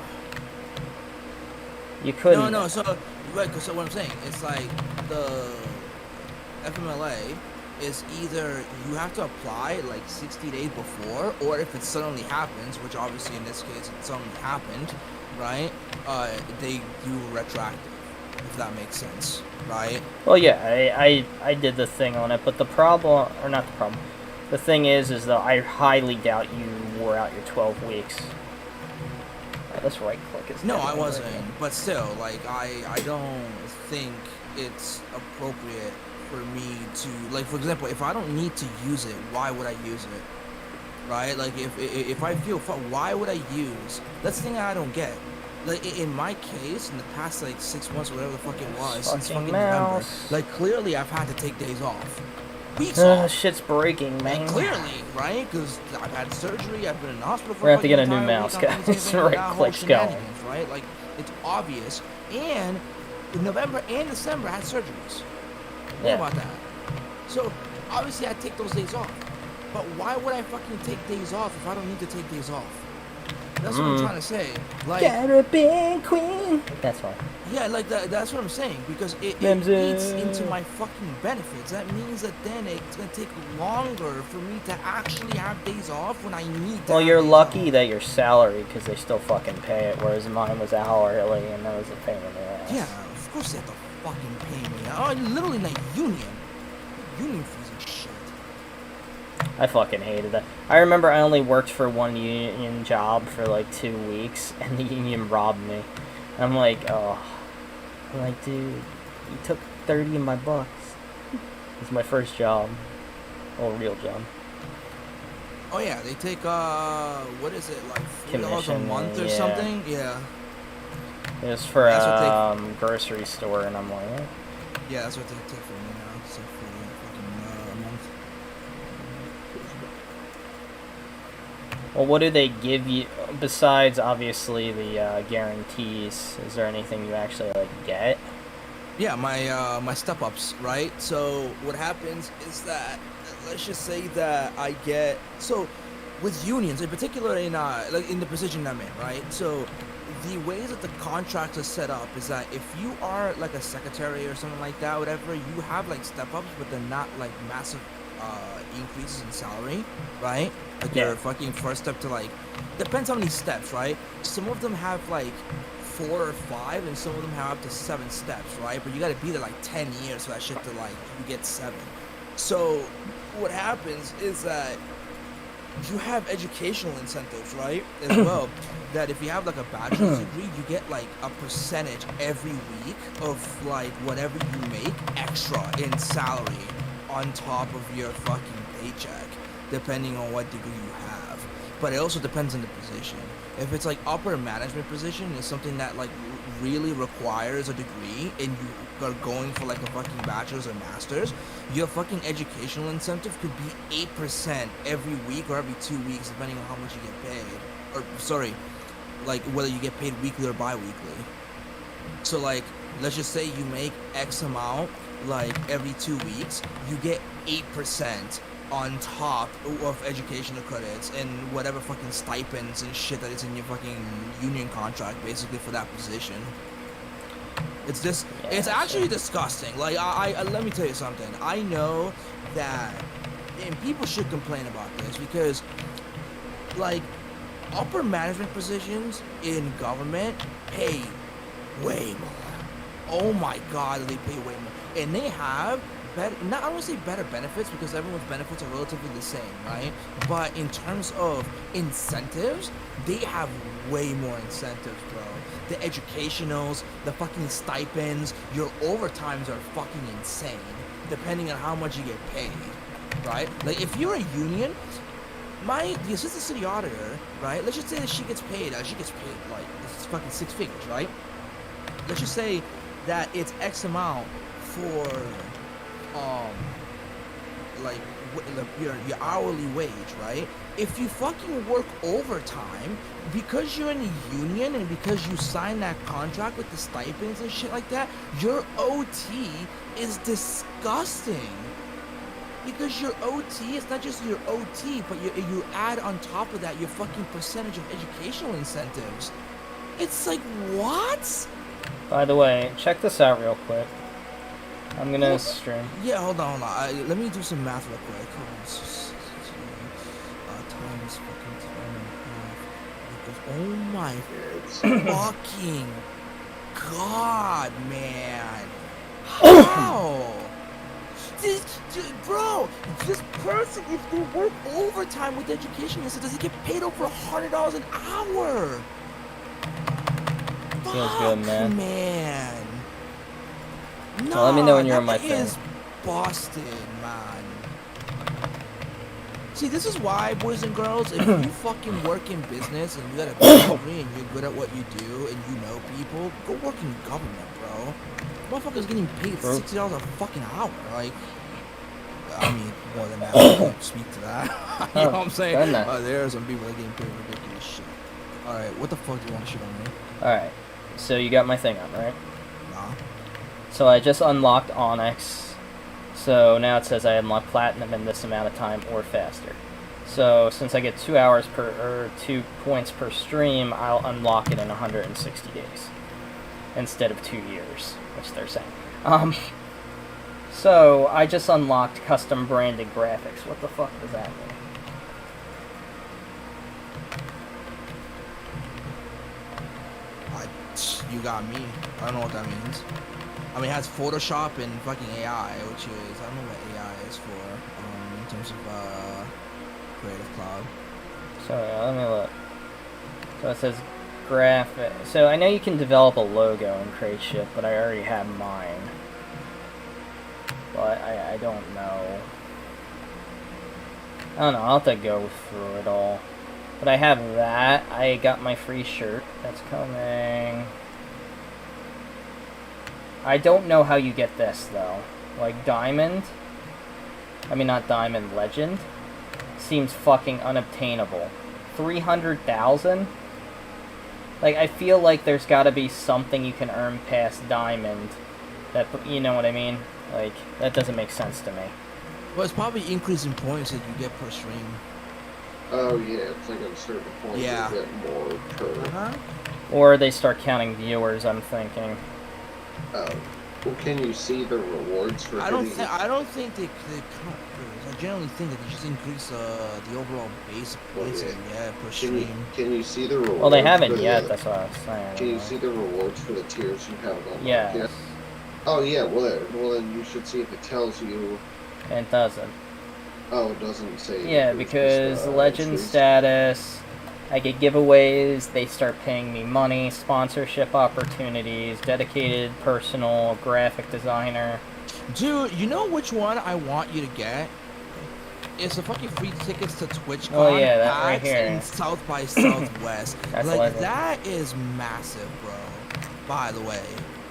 You couldn't. No. So, right. So what I'm saying, it's like the FMLA is either you have to apply like 60 days before, or if it suddenly happens, which obviously in this case it suddenly happened, right? They do retroactive, if that makes sense, right? Well, yeah, I did the thing on it, but the problem, or not the problem, the thing is that I highly doubt you wore out your 12 weeks. This right click is... No, I wasn't, but still, like, I don't think it's appropriate for me to, like, for example, if I don't need to use it, why would I use it? Right? Like, if I feel, why would I use? That's the thing I don't get. Like, in my case, in the past, like, 6 months or whatever the fuck it was, since fucking November, mouse. like, clearly I've had to take days off. Weeks off. Shit's breaking, man. Clearly, right? Because I've had surgery, I've been in the hospital for We're gonna have to get a fucking new entire mouse, week, I'm guys. thinking Right that whole click's going. shenanigans, right? Like, it's obvious. And in November and December, I had surgeries. Think Yeah. about that. So, obviously, I take those days off. But why would I fucking take days off if I don't need to take days off? That's what I'm trying to say. Like, Caribbean Queen. That's why. yeah, like that's what I'm saying, because it Memza. eats into my fucking benefits. That means that then it's gonna take longer for me to actually have days off when I need to. Well, have you're days lucky off. that you're salary because they still fucking pay it, whereas mine was hourly and that was a pain in the ass. Yeah, of course they have to fucking pay me. Oh, you're literally in a union. Union fees and shit. I fucking hated that. I remember I only worked for one union job for like 2 weeks, and the union robbed me. And I'm like, oh. I'm like, dude, you took 30 of my bucks. It's my first job. Well, real job. Oh yeah, they take what is it, like $4 a Commission, month or yeah. something? Yeah. It was for That's what grocery store, and I'm like, eh. Yeah, that's what they take from me now. So for fucking a month. Well, what do they give you besides obviously the guarantees? Is there anything you actually like get? Yeah, my step ups, right? So what happens is that, let's just say that I get, so with unions, in particular in like in the position I'm in, right? So the ways that the contracts are set up is that if you are like a secretary or something like that, whatever, you have like step ups, but they're not like massive increases in salary, right? Like Yeah. your fucking first step to, like, depends how many steps, right? Some of them have like 4 or 5, and some of them have up to 7 steps, right? But you gotta be there like 10 years for that shit to, like, you get 7. So what happens is that you have educational incentives, right? As well, that if you have like a bachelor's degree, you get like a percentage every week of like whatever you make extra in salary on top of your fucking paycheck, depending on what degree you have. But it also depends on the position. If it's like upper management position, it's something that like really requires a degree, and you are going for like a fucking bachelor's or master's, your fucking educational incentive could be 8% every week or every 2 weeks, depending on how much you get paid. Or sorry, like whether you get paid weekly or bi-weekly. So like, let's just say you make X amount like every 2 weeks, you get 8% on top of educational credits and whatever fucking stipends and shit that is in your fucking union contract, basically, for that position. It's just, Yeah, it's actually sure. disgusting. Like, I let me tell you something. I know that, and people should complain about this because, like, upper management positions in government pay way more. Oh my god, they pay way more. And they have better, not, I don't want to say better benefits, because everyone's benefits are relatively the same, right? But in terms of incentives, they have way more incentives, bro. The educationals, the fucking stipends, your overtimes are fucking insane, depending on how much you get paid, right? Like, if you're a union, the assistant city auditor, right? Let's just say that she gets paid like, it's fucking 6 figures, right? Let's just say that it's X amount for, like, your hourly wage, right? If you fucking work overtime, because you're in a union and because you sign that contract with the stipends and shit like that, your OT is disgusting. Because your OT, it's not just your OT, but you add on top of that your fucking percentage of educational incentives. It's like, what? By the way, check this out real quick. I'm gonna stream. Yeah, hold on. Let me do some math real quick. Hold on. Times fucking 10 and a half. Because, oh my fucking god, man. How? Bro, this person, if they work overtime with education, does he get paid over $100 an hour? Feels good, man. Man. Well, let me know when you're on that my thing. is busted, man. See, this is why, boys and girls, if you fucking work in business and you got a good degree and you're good at what you do and you know people, go work in government, bro. Motherfuckers getting paid $60 a fucking hour. Like, I mean, more than that. I can't speak to that. You know what I'm saying? There are some people that are getting paid ridiculous shit. Alright, what the fuck do you want to shoot on me? Alright, so you got my thing on, right? Nah. So I just unlocked Onyx. So now it says I unlock Platinum in this amount of time or faster. So since I get 2 hours per, or 2 points per stream, I'll unlock it in 160 days. Instead of 2 years, which they're saying. So I just unlocked custom branded graphics. What the fuck does that mean? You got me. I don't know what that means. I mean, it has Photoshop and fucking AI, which is, I don't know what AI is for, in terms of, Creative Cloud. So, let me look. So it says graphic. So I know you can develop a logo and create shit, but I already have mine. But I don't know. I don't know, I'll have to go through it all. But I have that. I got my free shirt. That's coming. I don't know how you get this, though. Like, Diamond? I mean, not Diamond, Legend? Seems fucking unobtainable. 300,000? Like, I feel like there's gotta be something you can earn past Diamond. That, you know what I mean? Like, that doesn't make sense to me. Well, it's probably increasing points that you get per stream. Oh yeah, it's like at a certain point you get more per. Or they start counting viewers, I'm thinking. Oh. Well, can you see the rewards for I don't think they count viewers. I generally think that they just increase the overall base points that you get per stream. Can you see the rewards? Well, they haven't yet, that's what I was saying. Can you see the rewards for the tiers you have on? Yes. Yeah. Oh yeah, well then you should see if it tells you. It doesn't. Oh, it doesn't say. Yeah, because legend status, I get giveaways, they start paying me money, sponsorship opportunities, dedicated personal graphic designer. Dude, you know which one I want you to get? It's the fucking free tickets to TwitchCon. Oh yeah, that right here. In South by Southwest. That's like, legend. that is massive, bro. By the way.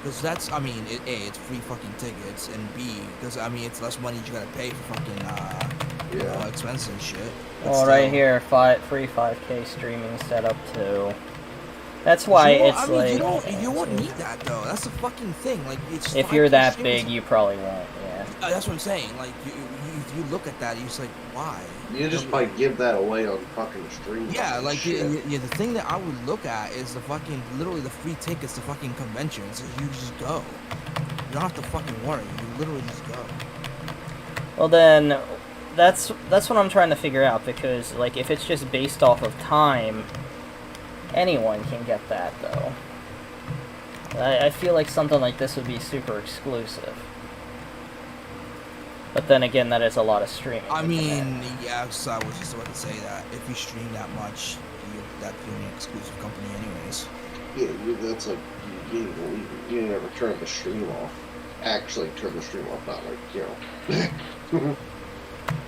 Because that's, I mean, A, it's free fucking tickets, and B, because, I mean, it's less money you gotta pay for fucking, expenses and shit. But well, still, right here, free 5K streaming setup too. That's why it's like... You won't need that, though. That's the fucking thing. Like, it's if you're that big, you probably won't, yeah. That's what I'm saying. Like, if you look at that, you're just like, why? You just might give that away on fucking stream. Yeah, like, the thing that I would look at is the fucking, literally the free tickets to fucking conventions. You just go. You don't have to fucking worry. You literally just go. Well then, that's what I'm trying to figure out, because, like, if it's just based off of time, anyone can get that, though. I feel like something like this would be super exclusive. But then again, that is a lot of streaming. I mean, yeah, so I was just about to say that. If you stream that much, that's an exclusive company anyways. Yeah, that's like, you never turn the stream off. Actually turn the stream off, not like,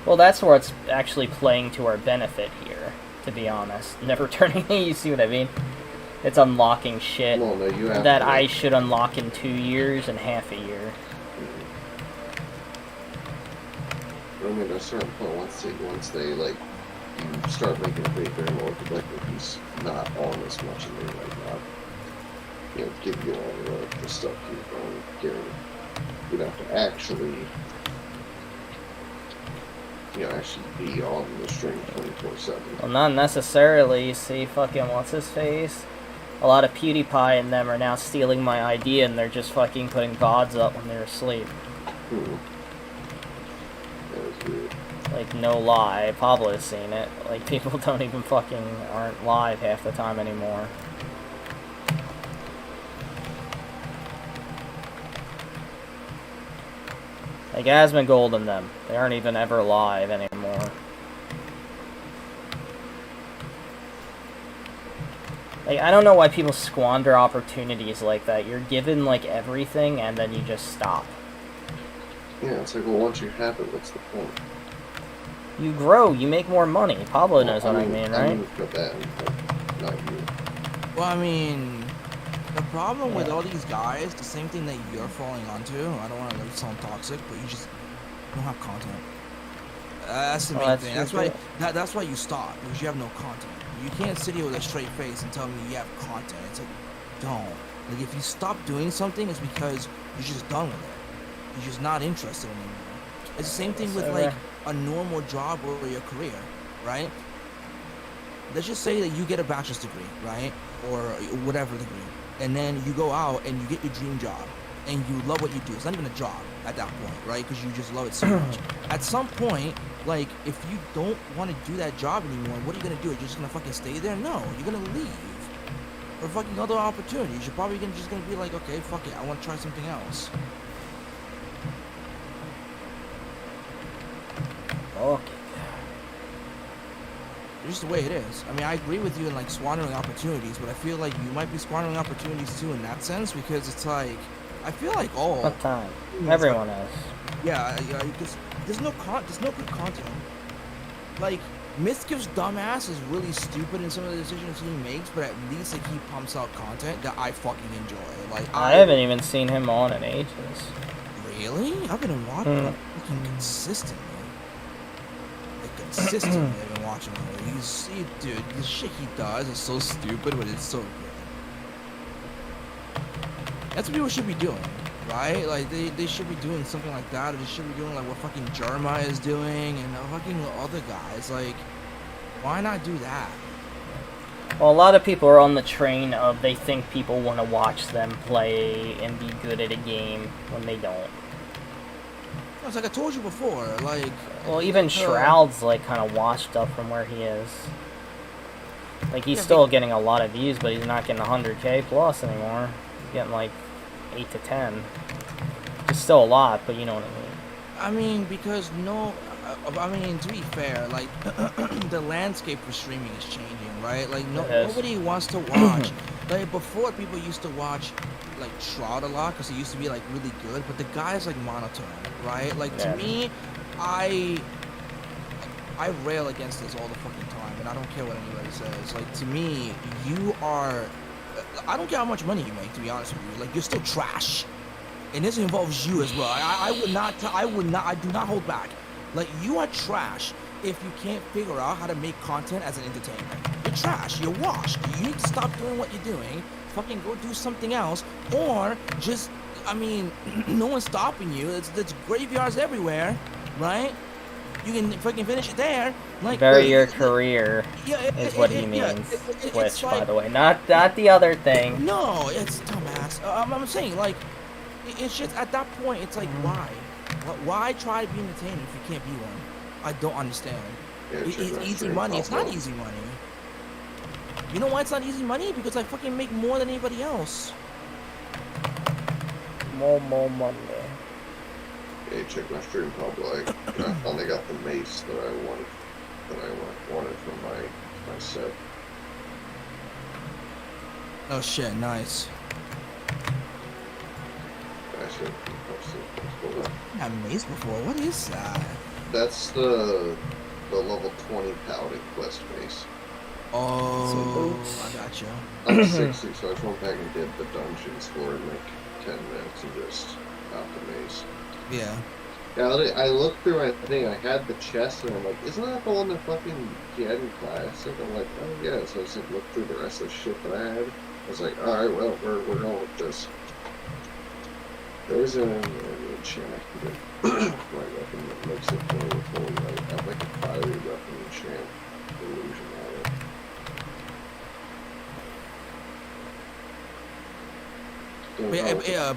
Well, that's where it's actually playing to our benefit here, to be honest. Never turning, you see what I mean? It's unlocking shit that I should unlock in 2 years and half a year. I mean, at a certain point, once they like, you start making it very more like he's not on as much, and they like not, give you all the stuff you're getting. You'd have to actually, actually be on the stream 24/7. Well, not necessarily. You see, fucking what's his face? A lot of PewDiePie and them are now stealing my idea, and they're just fucking putting VODs up when they're asleep. That was weird. Like, no lie, Pablo's seen it. Like, people don't even aren't live half the time anymore. Like, Asmongold and them, they aren't even ever live anymore. Like, I don't know why people squander opportunities like that. You're given, like, everything, and then you just stop. Yeah, it's like, well, once you have it, what's the point? You grow, you make more money. Pablo knows what I mean, I right? mean for them, but not you. Well, I mean, the problem with Yeah. all these guys, the same thing that you're falling onto. I don't want to like sound toxic, but you just don't have content. That's the Oh, main that's thing. true, That's why too. that's why you stop, because you have no content. You can't sit here with a straight face and tell me you have content. It's like, don't. Like if you stop doing something, it's because you're just done with it. You're just not interested anymore. It's the same thing with like a normal job or your career, right? Let's just say that you get a bachelor's degree, right? Or whatever degree. And then you go out and you get your dream job. And you love what you do. It's not even a job at that point, right? Because you just love it so much. At some point, like, if you don't want to do that job anymore, what are you going to do? Are you just going to fucking stay there? No, you're going to leave. For fucking other opportunities. You're probably just going to be like, okay, fuck it. I want to try something else. Okay. It's just the way it is. I mean, I agree with you in, like, squandering opportunities, but I feel like you might be squandering opportunities, too, in that sense, because it's like, I feel like all... What time? Everyone is. Yeah, because there's no good content. Like, Mythgiv's dumbass is really stupid in some of the decisions he makes, but at least, like, he pumps out content that I fucking enjoy. Like, I haven't even seen him on in ages. Really? I've been watching like, fucking consistently. Like, consistently I've been watching him. Dude, the shit he does is so stupid, but it's so good. That's what people should be doing, right? Like, they should be doing something like that, or they should be doing, like, what fucking Jerma is doing, and fucking other guys. Like, why not do that? Well, a lot of people are on the train of they think people want to watch them play and be good at a game when they don't. It's like I told you before, like... Well, even Shroud's, like, kind of washed up from where he is. Like, he's still getting a lot of views, but he's not getting 100K plus anymore. He's getting, like, 8 to 10. It's still a lot, but you know what I mean. I mean, because I mean, to be fair, like, the landscape for streaming is changing, right? Like, nobody wants to watch. Like, before, people used to watch, like, Shroud a lot, because he used to be, like, really good, but the guy's, like, monotone, right? Like, to me, I rail against this all the fucking time, and I don't care what anybody says. Like, to me, you are... I don't care how much money you make, to be honest with you. Like, you're still trash. And this involves you as well. I do not hold back. Like, you are trash if you can't figure out how to make content as an entertainment. You're trash. You're washed. You need to stop doing what you're doing. Fucking go do something else. Or just, I mean, no one's stopping you. It's graveyards everywhere, right? You can fucking finish it there. Like, Bury your career is what he means. Twitch, by the way. Not the other thing. No, it's dumbass. I'm saying, like, it's just, at that point, it's like, why? Why try to be entertaining if you can't be one? I don't understand. It's easy money. It's not easy money. You know why it's not easy money? Because I fucking make more than anybody else. More money. Hey, check my stream public. I finally got the mace that I wanted for my set. Oh shit, nice. I should post it. I had mace before. What is that? That's the level 20 paladin quest mace. Oh, I gotcha. I'm 60, so I just went back and did the dungeons for in like 10 minutes and just got the mace. Yeah. Yeah, I looked through my thing, I had the chest, and I'm like, isn't that the one that fucking he had in Classic? I'm like, oh yeah, so I just like, looked through the rest of the shit that I had. I was like, alright, well, we're going with this. There's an enchant I can get my weapon that makes it fully right. I have like a fiery weapon enchant illusion on it.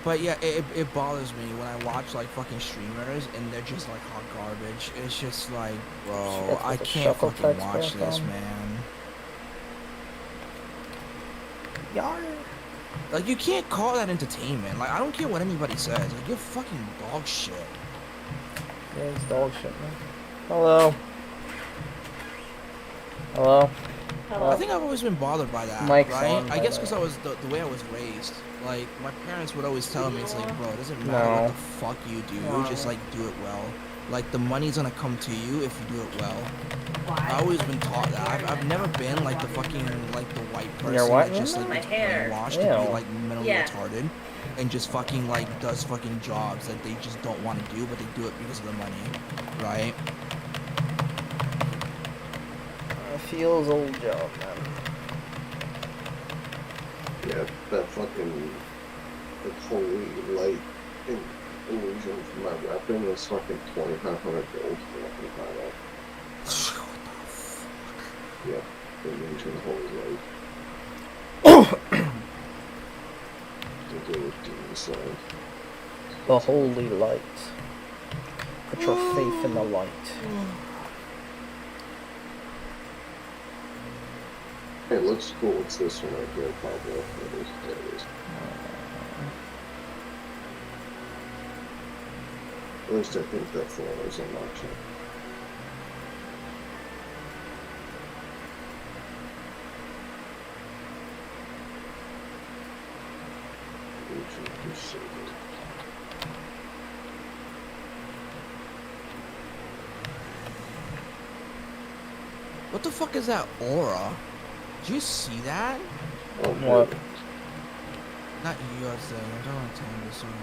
But it bothers me when I watch like fucking streamers and they're just like hot garbage. It's just like, bro, I can't fucking watch this, man. Yar. Like, you can't call that entertainment. Like, I don't care what anybody says. Like, you're fucking dog shit. Yeah, it's dog shit, man. Hello. Hello. I think I've always been bothered by that, Mike's right? on, I by guess the because way. I was the way I was raised. Like my parents would always tell me, it's like, bro, it doesn't matter No. what the fuck you do, just like do it well. Like the money's gonna come to you if you do it well. I've always been taught that. I've never been like the fucking like the white person Your what? that just like gets brainwashed to be Ew. like mentally retarded and just fucking like does fucking jobs that they just don't want to do, but they do it because of the money, right? Feels old job, man. Yeah, that fucking the holy light illusion for my weapon was fucking 2,500 gold for fucking pilot. Yeah, illusion holy light. To do with demon slide. The holy light. Put your faith in the light. Hey, it looks cool. It's this one right here, Pablo. There it is. At least I think that's the one that was unlocked. What the fuck is that aura? Did you see that? Oh, What? good. Not you, I was saying. I don't want to tell this one.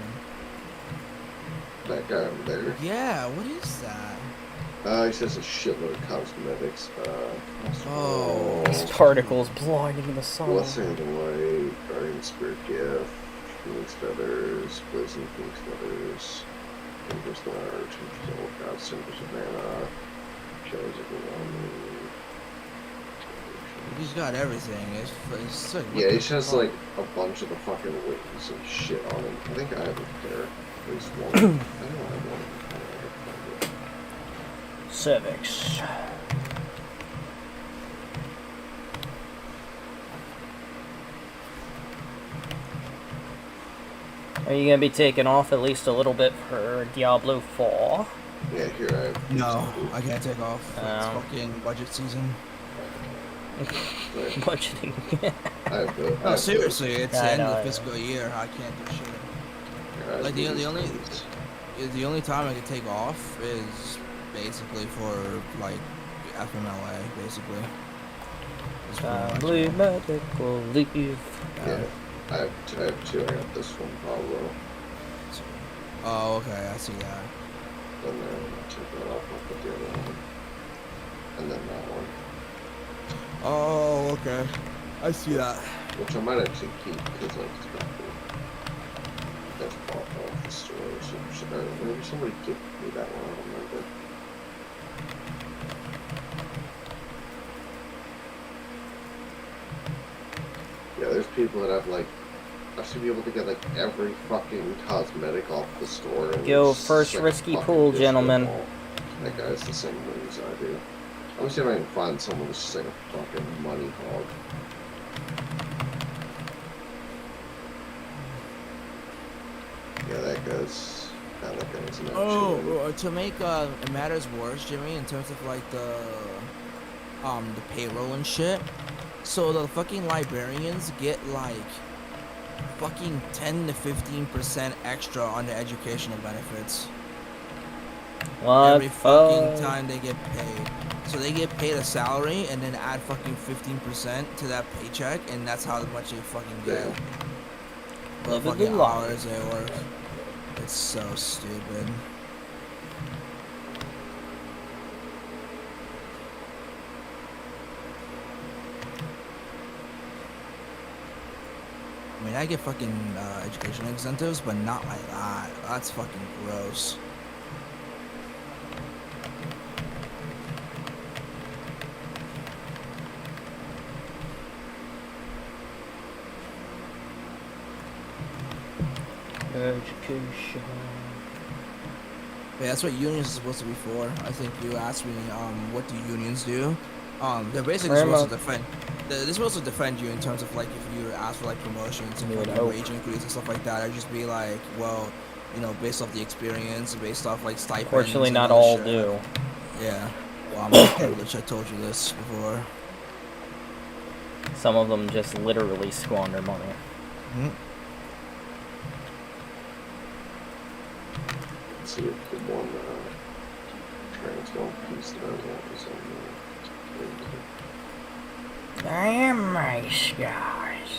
That guy over there. Yeah, what is that? He says a shitload of cosmetics. Oh. These particles blinding the sun. Blessing of the Light, Guardian Spirit Gift, Phoenix Feathers, Blazing Phoenix Feathers, Ember's Large, Soul God, Symbols of Mana, Shadows of the One. He's got everything. It's sick. What Yeah, the he has fuck? like a bunch of the fucking wings and shit on him. I think I have a pair. At least one. I don't have one. Civics. Are you gonna be taking off at least a little bit for Diablo 4? Yeah, here I have. No, I can't take off. It's Oh. fucking budget season. Budgeting. I have the. No, seriously, it's Yeah, I the end know, of I the know. fiscal year. I can't do shit. The, Like the only time I can take off is basically for like FMLA, basically. It's pretty much it. Medical leave. Yeah, I have two. I got this one, Pablo. Oh, okay, I see that. And then I took that off. I'll put the other one. And then that one. Oh, okay. I see that. Which I might actually keep because like it's not cool. That's bought off the store or some shit. Or maybe somebody gave me that one. I don't remember. Yeah, there's people that have like. I've seen people to get like every fucking cosmetic off the store. And Yo, it's first like a risky fucking pool, disco gentlemen. ball. That guy's the same way as I do. Let me see if I can find someone who's just like a fucking money hog. Yeah, that guy's an Oh, to make matters worse, Jimmy, in terms of like the payroll and shit. So the fucking librarians get like fucking 10 to 15% extra on their educational benefits What? every fucking time they get paid. So they get paid a salary and then add fucking 15% to that paycheck, and that's how much they fucking get. Damn. For the Living the fucking life. hours they work. It's so stupid. I mean, I get fucking educational incentives, but not like that. That's fucking gross. Education. Yeah, that's what unions are supposed to be for. I think you asked me, what do unions do? They're basically supposed to defend. They're supposed to defend you in terms of like if you ask for like promotions and You would fucking hope. wage increase and stuff like that. I'd just be like, well, you know, based off the experience, based off like stipends. Fortunately, and not other all shit. do. Yeah. Well, I'm not privileged. I told you this before. Some of them just literally squander money. Hmm. Let's see if the one trans one piece that I want is on the I am my scars.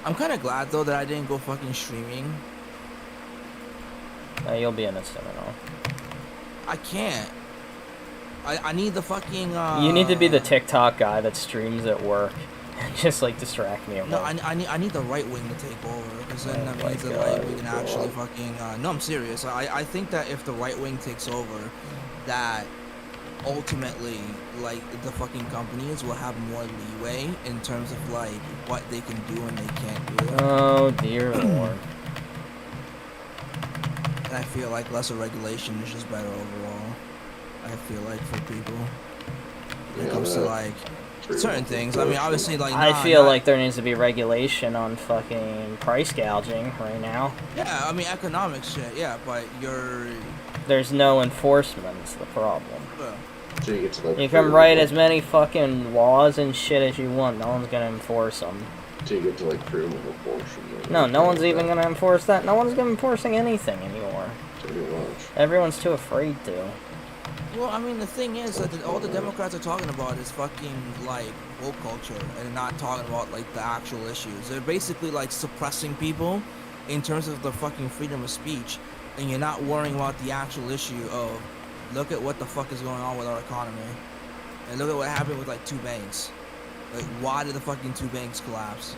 I'm kind of glad though that I didn't go fucking streaming. You'll be in a seminar. I can't. I need the fucking. You need to be the TikTok guy that streams at work. Just like distract me. No, I need the right wing to take over, because then that means that like we can actually fucking. No, I'm serious. I think that if the right wing takes over, that ultimately like the fucking companies will have more leeway in terms of like what they can do and they can't do. Oh dear lord. And I feel like lesser regulation is just better overall. I feel like for people when it comes to like certain things. I mean, obviously, like I feel like there needs to be regulation on fucking price gouging right now. Yeah, I mean economic shit. Yeah, but there's no enforcement. Is the problem. So you get to like. You can write as many fucking laws and shit as you want. No one's gonna enforce them. So you get to like freedom of abortion. No one's even gonna enforce that. No one's gonna enforcing anything anymore. Pretty much. Everyone's too afraid to. Well, I mean, the thing is that all the Democrats are talking about is fucking like woke culture, and they're not talking about like the actual issues. They're basically like suppressing people in terms of the fucking freedom of speech, and you're not worrying about the actual issue of look at what the fuck is going on with our economy, and look at what happened with like 2 banks. Like, why did the fucking 2 banks collapse?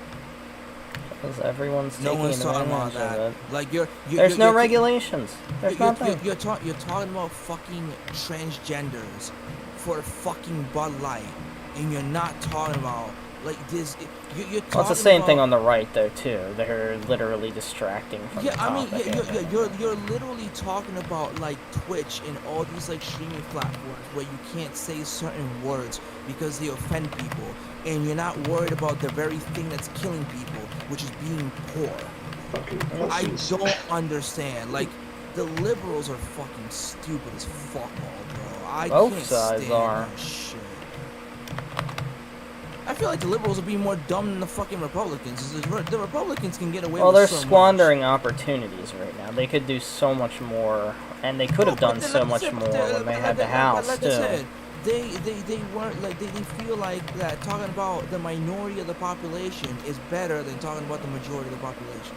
Because everyone's no taking one's talking about advantage that. of it. Like There's no regulations. There's nothing. You're talking about fucking transgenders for fucking Bud Light, and you're not talking about like this. You're talking Well, it's the same about, thing on the right though too. They're literally distracting from the I mean, topic. you're literally talking about like Twitch and all these like streaming platforms where you can't say certain words because they offend people, and you're not worried about the very thing that's killing people, which is being poor. I don't understand. Like, the liberals are fucking stupid as fuck, bro. I Both can't sides stand are. that shit. I feel like the liberals are being more dumb than the fucking Republicans. The Republicans can get away Well, with they're so much. squandering opportunities right now. They could do so much more, and they could have done so much more when they had the House like too. I said, they weren't like they feel like that talking about the minority of the population is better than talking about the majority of the population.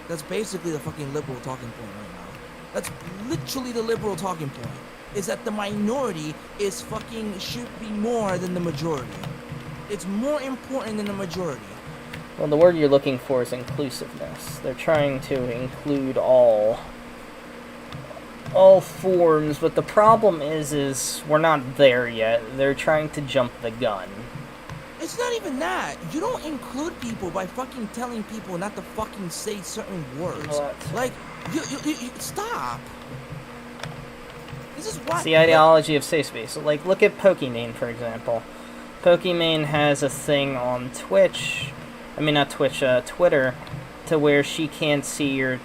That's basically the fucking liberal talking point right now. That's literally the liberal talking point. Is that the minority is fucking should be more than the majority. It's more important than the majority. Well, the word you're looking for is inclusiveness. They're trying to include all forms, but the problem is we're not there yet. They're trying to jump the gun. It's not even that. You don't include people by fucking telling people not to fucking say certain words. What? Like, you stop. This is why. It's the ideology of safe space. So, like, look at Pokimane, for example. Pokimane has a thing on Twitch, I mean not Twitch, Twitter, to where she can't see your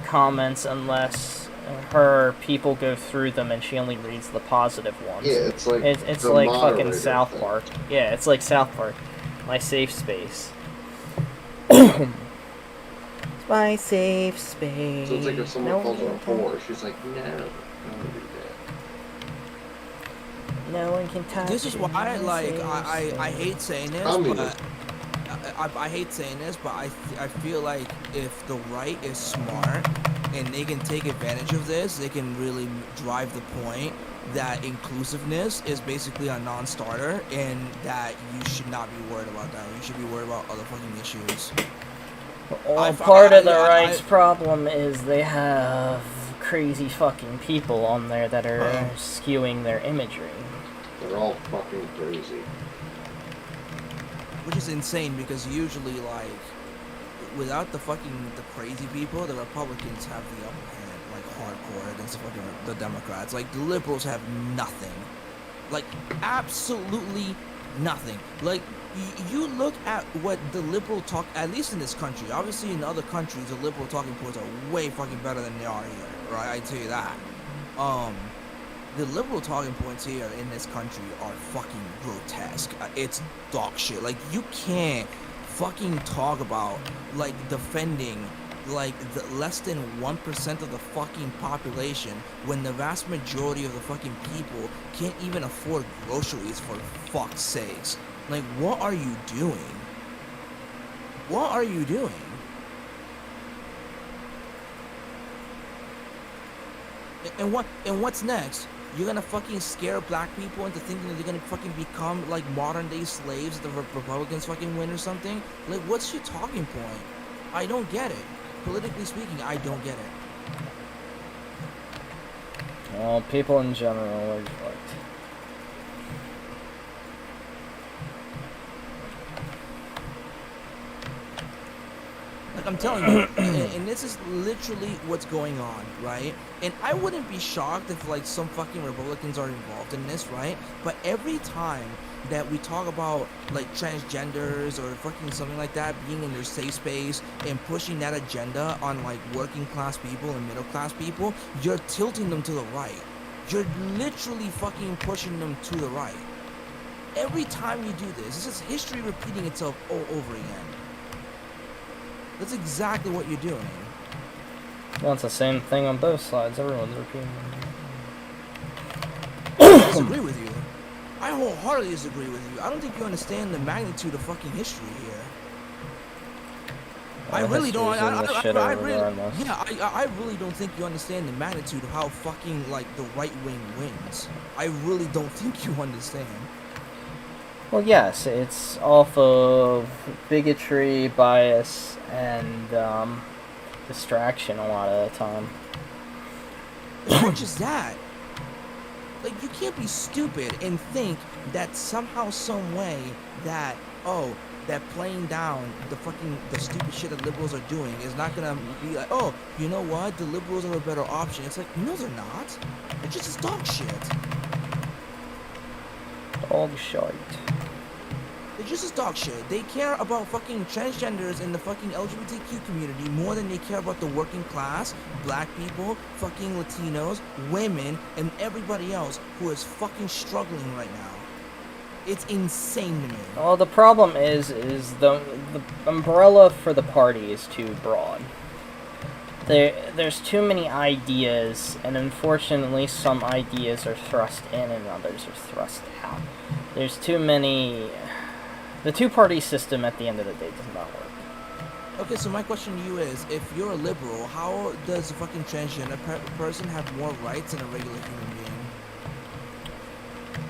comments unless her people go through them, and she only reads the positive ones. Yeah, it's like it's the like fucking moderator South thing. Park. Yeah, it's like South Park. My safe space. It's my safe space. So it's like if someone No calls her one a can whore, she's like, no, I don't do No one can touch. This is why, my like, safe I space. hate saying this, Communism. but I hate saying this, but I feel like if the right is smart and they can take advantage of this, they can really drive the point that inclusiveness is basically a non-starter, and that you should not be worried about that. You should be worried about other fucking issues. Well, part of the right's problem is they have crazy fucking people on there that are skewing their imagery. They're all fucking crazy. Which is insane, because usually, like, without the crazy people, the Republicans have the upper hand, like, hardcore against the Democrats. Like, the liberals have nothing. Like, absolutely nothing. Like, you look at what the liberal talk, at least in this country, obviously in other countries, the liberal talking points are way fucking better than they are here, right? I tell you that. the liberal talking points here in this country are fucking grotesque. It's dog shit. Like, you can't fucking talk about, like, defending, like, the less than 1% of the fucking population when the vast majority of the fucking people can't even afford groceries, for fuck's sakes. Like, what are you doing? What are you doing? And what's next? You're gonna fucking scare black people into thinking that they're gonna fucking become like modern day slaves if the Republicans fucking win or something? Like, what's your talking point? I don't get it. Politically speaking, I don't get it. Well, people in general are fucked. Like, I'm telling you, and this is literally what's going on, right? And I wouldn't be shocked if, like, some fucking Republicans are involved in this, right? But every time that we talk about, like, transgenders or fucking something like that being in their safe space and pushing that agenda on, like, working class people and middle class people, you're tilting them to the right. You're literally fucking pushing them to the right. Every time you do this is history repeating itself all over again. That's exactly what you're doing. Well, it's the same thing on both sides. Everyone's repeating. I disagree with you. I wholeheartedly disagree with you. I don't think you understand the magnitude of fucking history here. I really don't. I really don't think you understand the magnitude of how fucking, like, the right wing wins. I really don't think you understand. Well, yes, it's off of bigotry, bias, and distraction a lot of the time. It's not just that. Like, you can't be stupid and think that somehow, some way, that, oh, that playing down the stupid shit that liberals are doing is not gonna be like, oh, you know what, the liberals are a better option. It's like, no, they're not. They're just dog shit. Dog shite. They're just as dog shit. They care about fucking transgenders and the fucking LGBTQ community more than they care about the working class, black people, fucking Latinos, women, and everybody else who is fucking struggling right now. It's insane to me. Well, the problem is the umbrella for the party is too broad. There's too many ideas, and unfortunately some ideas are thrust in and others are thrust out. There's too many. The two-party system at the end of the day does not work. Okay, so my question to you is, if you're a liberal, how does a fucking transgender person have more rights than a regular human being?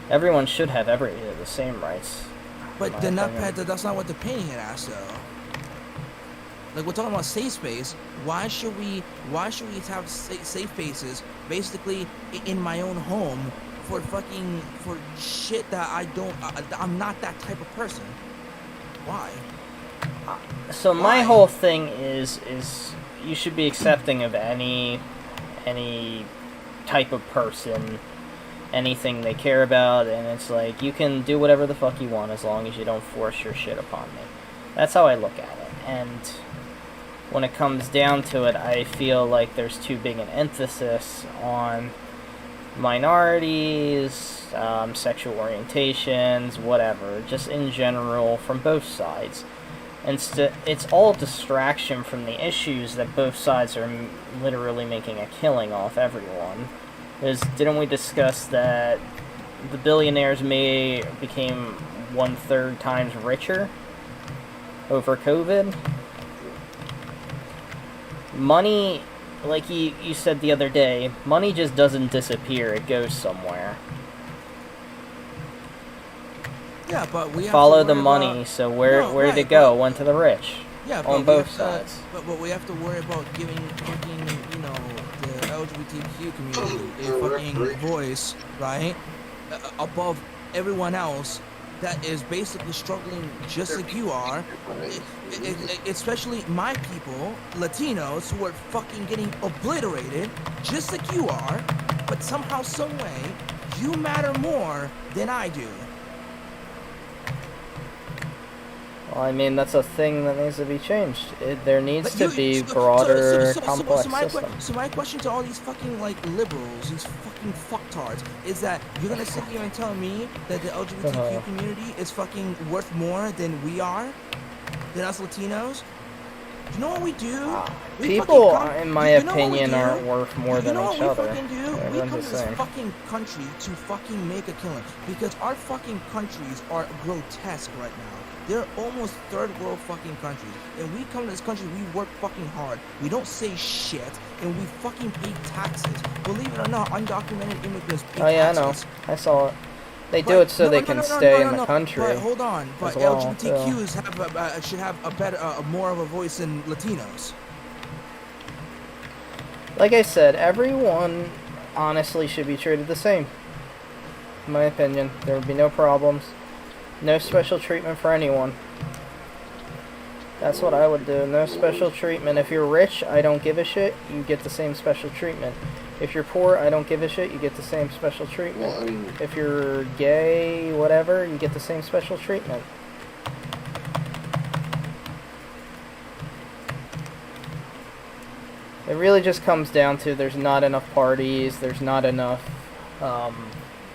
Everyone should have the same rights. But they're not. That's not what they're painting it as, though. Like, we're talking about safe space. Why should we have safe spaces, basically in my own home, for shit that I'm not that type of person? Why? So my whole thing is you should be accepting of any type of person, anything they care about, and it's like, you can do whatever the fuck you want as long as you don't force your shit upon me. That's how I look at it. And when it comes down to it, I feel like there's too big an emphasis on minorities, sexual orientations, whatever, just in general from both sides. It's all distraction from the issues that both sides are literally making a killing off everyone. Didn't we discuss that the billionaires became 1/3 times richer over COVID? Money, like you said the other day, money just doesn't disappear, it goes somewhere. Yeah, but we have follow to the money, about... so where did it go? Went to the rich. Yeah, on both sides. But we have to worry about giving fucking, the LGBTQ community a fucking voice, right? Above everyone else that is basically struggling just like you are. Especially my people, Latinos, who are fucking getting obliterated just like you are, but somehow, some way, you matter more than I do. Well, I mean, that's a thing that needs to be changed. There needs Like, to be broader, complex system. So my question to all these fucking like liberals, these fucking fucktards, is that you're gonna sit here and tell me that the LGBTQ community is fucking worth more than we are, than us Latinos? You know what we do? We People, fucking come- in my you know what we opinion, do? aren't worth more than each other. You know what we fucking do? We Everyone's come the to this same. fucking country to fucking make a killing because our fucking countries are grotesque right now. They're almost third world fucking countries. And we come to this country, we work fucking hard. We don't say shit, and we fucking pay taxes. Believe it or not, undocumented immigrants pay taxes. Oh yeah, I know. I saw it. They do it so they can stay in the country. But hold on, but as well, LGBTQs should have a better, more of a voice than Latinos. Like I said, everyone honestly should be treated the same. In my opinion, there would be no problems. No special treatment for anyone. That's what I would do. No special treatment. If you're rich, I don't give a shit. You get the same special treatment. If you're poor, I don't give a shit. You get the same special treatment. Well, I mean, If you're gay, whatever, you get the same special treatment. It really just comes down to there's not enough parties, there's not enough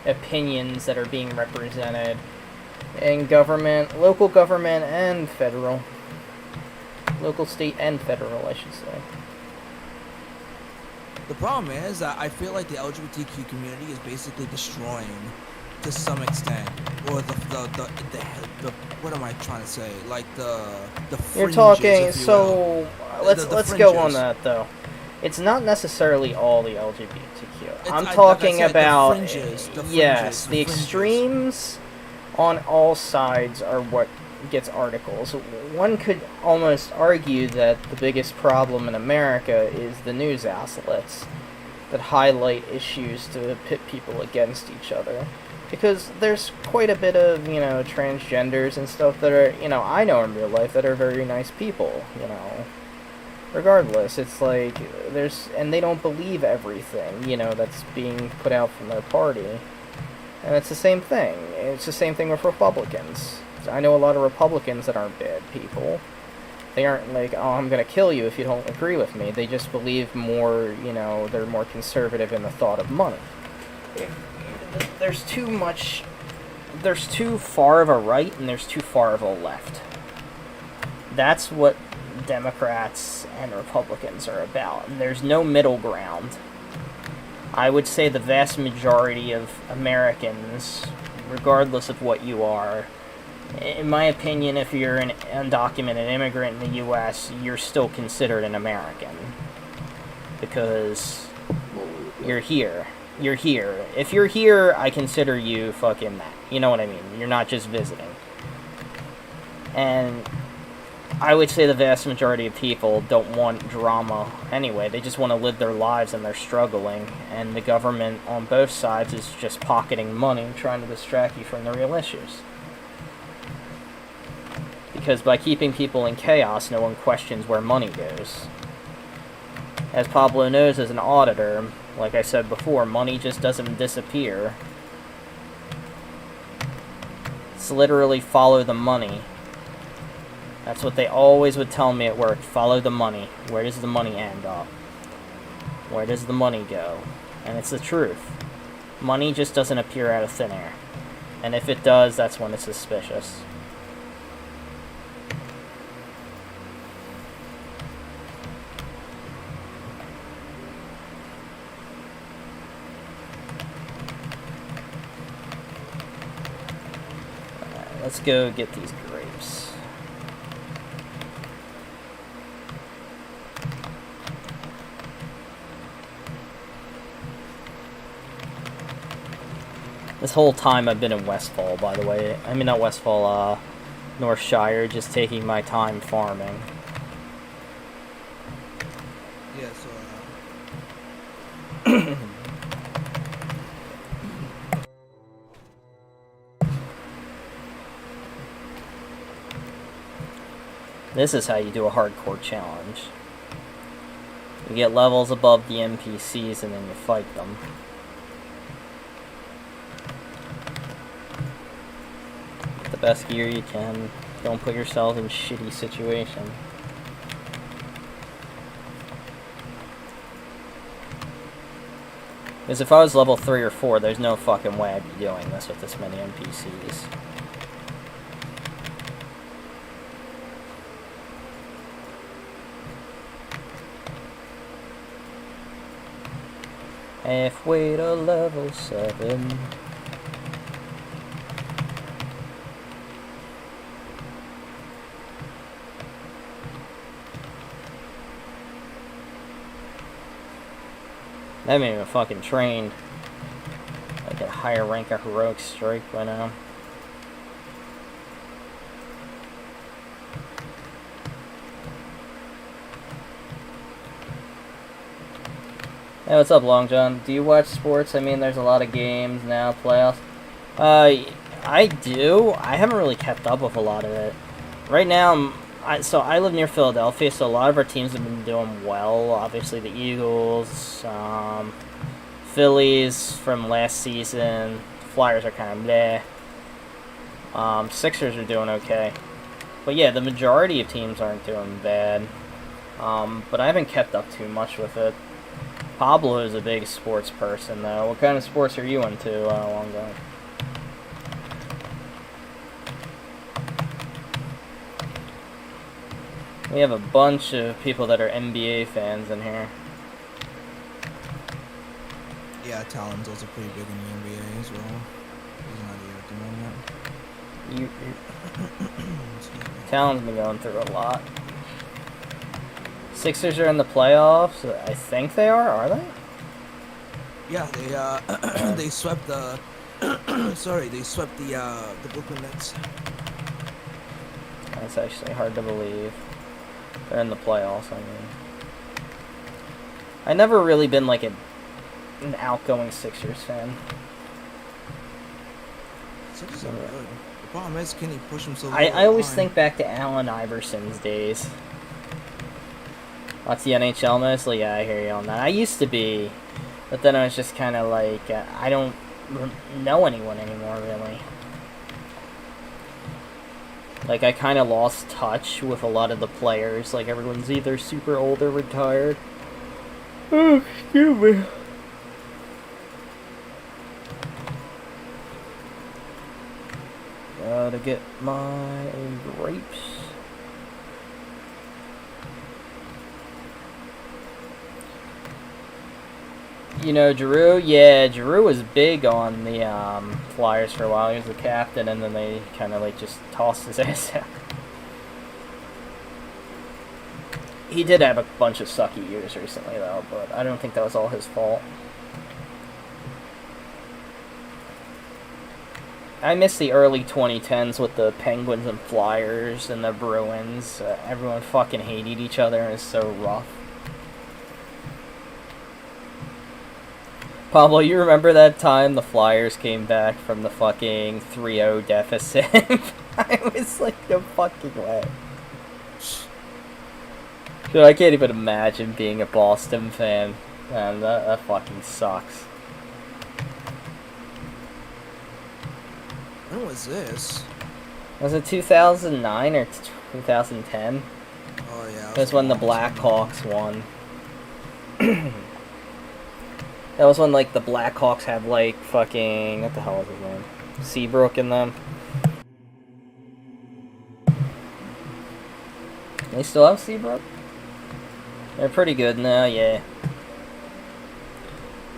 opinions that are being represented in government, local government and federal. Local, state, and federal, I should say. The problem is that I feel like the LGBTQ community is basically destroying, to some extent, or the what am I trying to say? Like the fringes, You're talking, if you so will. let's go on fringes. that though. It's not necessarily all the LGBTQ. I'm like I talking said, about the fringes, yes, the fringes. extremes on all sides are what gets articles. One could almost argue that the biggest problem in America is the news outlets that highlight issues to pit people against each other. Because there's quite a bit of, transgenders and stuff that are, I know in real life that are very nice people, Regardless, it's like, and they don't believe everything, that's being put out from their party. And it's the same thing. It's the same thing with Republicans. I know a lot of Republicans that aren't bad people. They aren't like, oh, I'm gonna kill you if you don't agree with me. They just believe more, they're more conservative in the thought of money. There's too far of a right and there's too far of a left. That's what Democrats and Republicans are about. And there's no middle ground. I would say the vast majority of Americans, regardless of what you are, in my opinion, if you're an undocumented immigrant in the U.S., you're still considered an American. Because you're here. You're here. If you're here, I consider you fucking that. You know what I mean? You're not just visiting. And I would say the vast majority of people don't want drama anyway. They just want to live their lives and they're struggling. And the government on both sides is just pocketing money, trying to distract you from the real issues. Because by keeping people in chaos, no one questions where money goes. As Pablo knows as an auditor, like I said before, money just doesn't disappear. It's literally follow the money. That's what they always would tell me at work. Follow the money. Where does the money end up? Where does the money go? And it's the truth. Money just doesn't appear out of thin air. And if it does, that's when it's suspicious. Let's go get these grapes. This whole time I've been in Westfall, by the way. I mean, not Westfall, North Shire, just taking my time farming. Yeah, so, This is how you do a hardcore challenge. You get levels above the NPCs and then you fight them. Get the best gear you can. Don't put yourself in shitty situation. Because if I was level 3 or 4, there's no fucking way I'd be doing this with this many NPCs. Halfway to level 7. I haven't even fucking trained. I get a higher rank of heroic strike by now. Hey, what's up, Long John? Do you watch sports? I mean, there's a lot of games now, playoffs. I do. I haven't really kept up with a lot of it. Right now, so I live near Philadelphia, so a lot of our teams have been doing well. Obviously, the Eagles, Phillies from last season. Flyers are kind of bleh. Sixers are doing okay. But yeah, the majority of teams aren't doing bad. But I haven't kept up too much with it. Pablo is a big sports person, though. What kind of sports are you into, Long John? We have a bunch of people that are NBA fans in here. Yeah, Talon's also pretty big in the NBA as well. He's not here at the moment. Talon's been going through a lot. Sixers are in the playoffs. I think they are they? Yeah, they swept the they swept the Brooklyn Nets. That's actually hard to believe. They're in the playoffs, I mean. I never really been like an outgoing Sixers fan. Sixers are good. The problem is, can he push himself? I always think back to Allen Iverson's days. Watch the NHL mostly? Yeah, I hear you on that. I used to be, but then I was just kind of like, I don't know anyone anymore, really. Like, I kind of lost touch with a lot of the players. Like, everyone's either super old or retired. Oh, excuse me. Gotta get my grapes. You know, Drew? Yeah, Drew was big on the Flyers for a while. He was the captain, and then they kind of like just tossed his ass out. He did have a bunch of sucky years recently, though, but I don't think that was all his fault. I miss the early 2010s with the Penguins and Flyers and the Bruins. Everyone fucking hated each other, and it was so rough. Pablo, you remember that time the Flyers came back from the fucking 3-0 deficit? I was like, no fucking way. Dude, I can't even imagine being a Boston fan. Man, that fucking sucks. When was this? Was it 2009 or 2010? Oh yeah. It was when the Blackhawks won. That was when, like, the Blackhawks had, like, fucking... What the hell was his name? Seabrook in them. They still have Seabrook? They're pretty good now, yeah.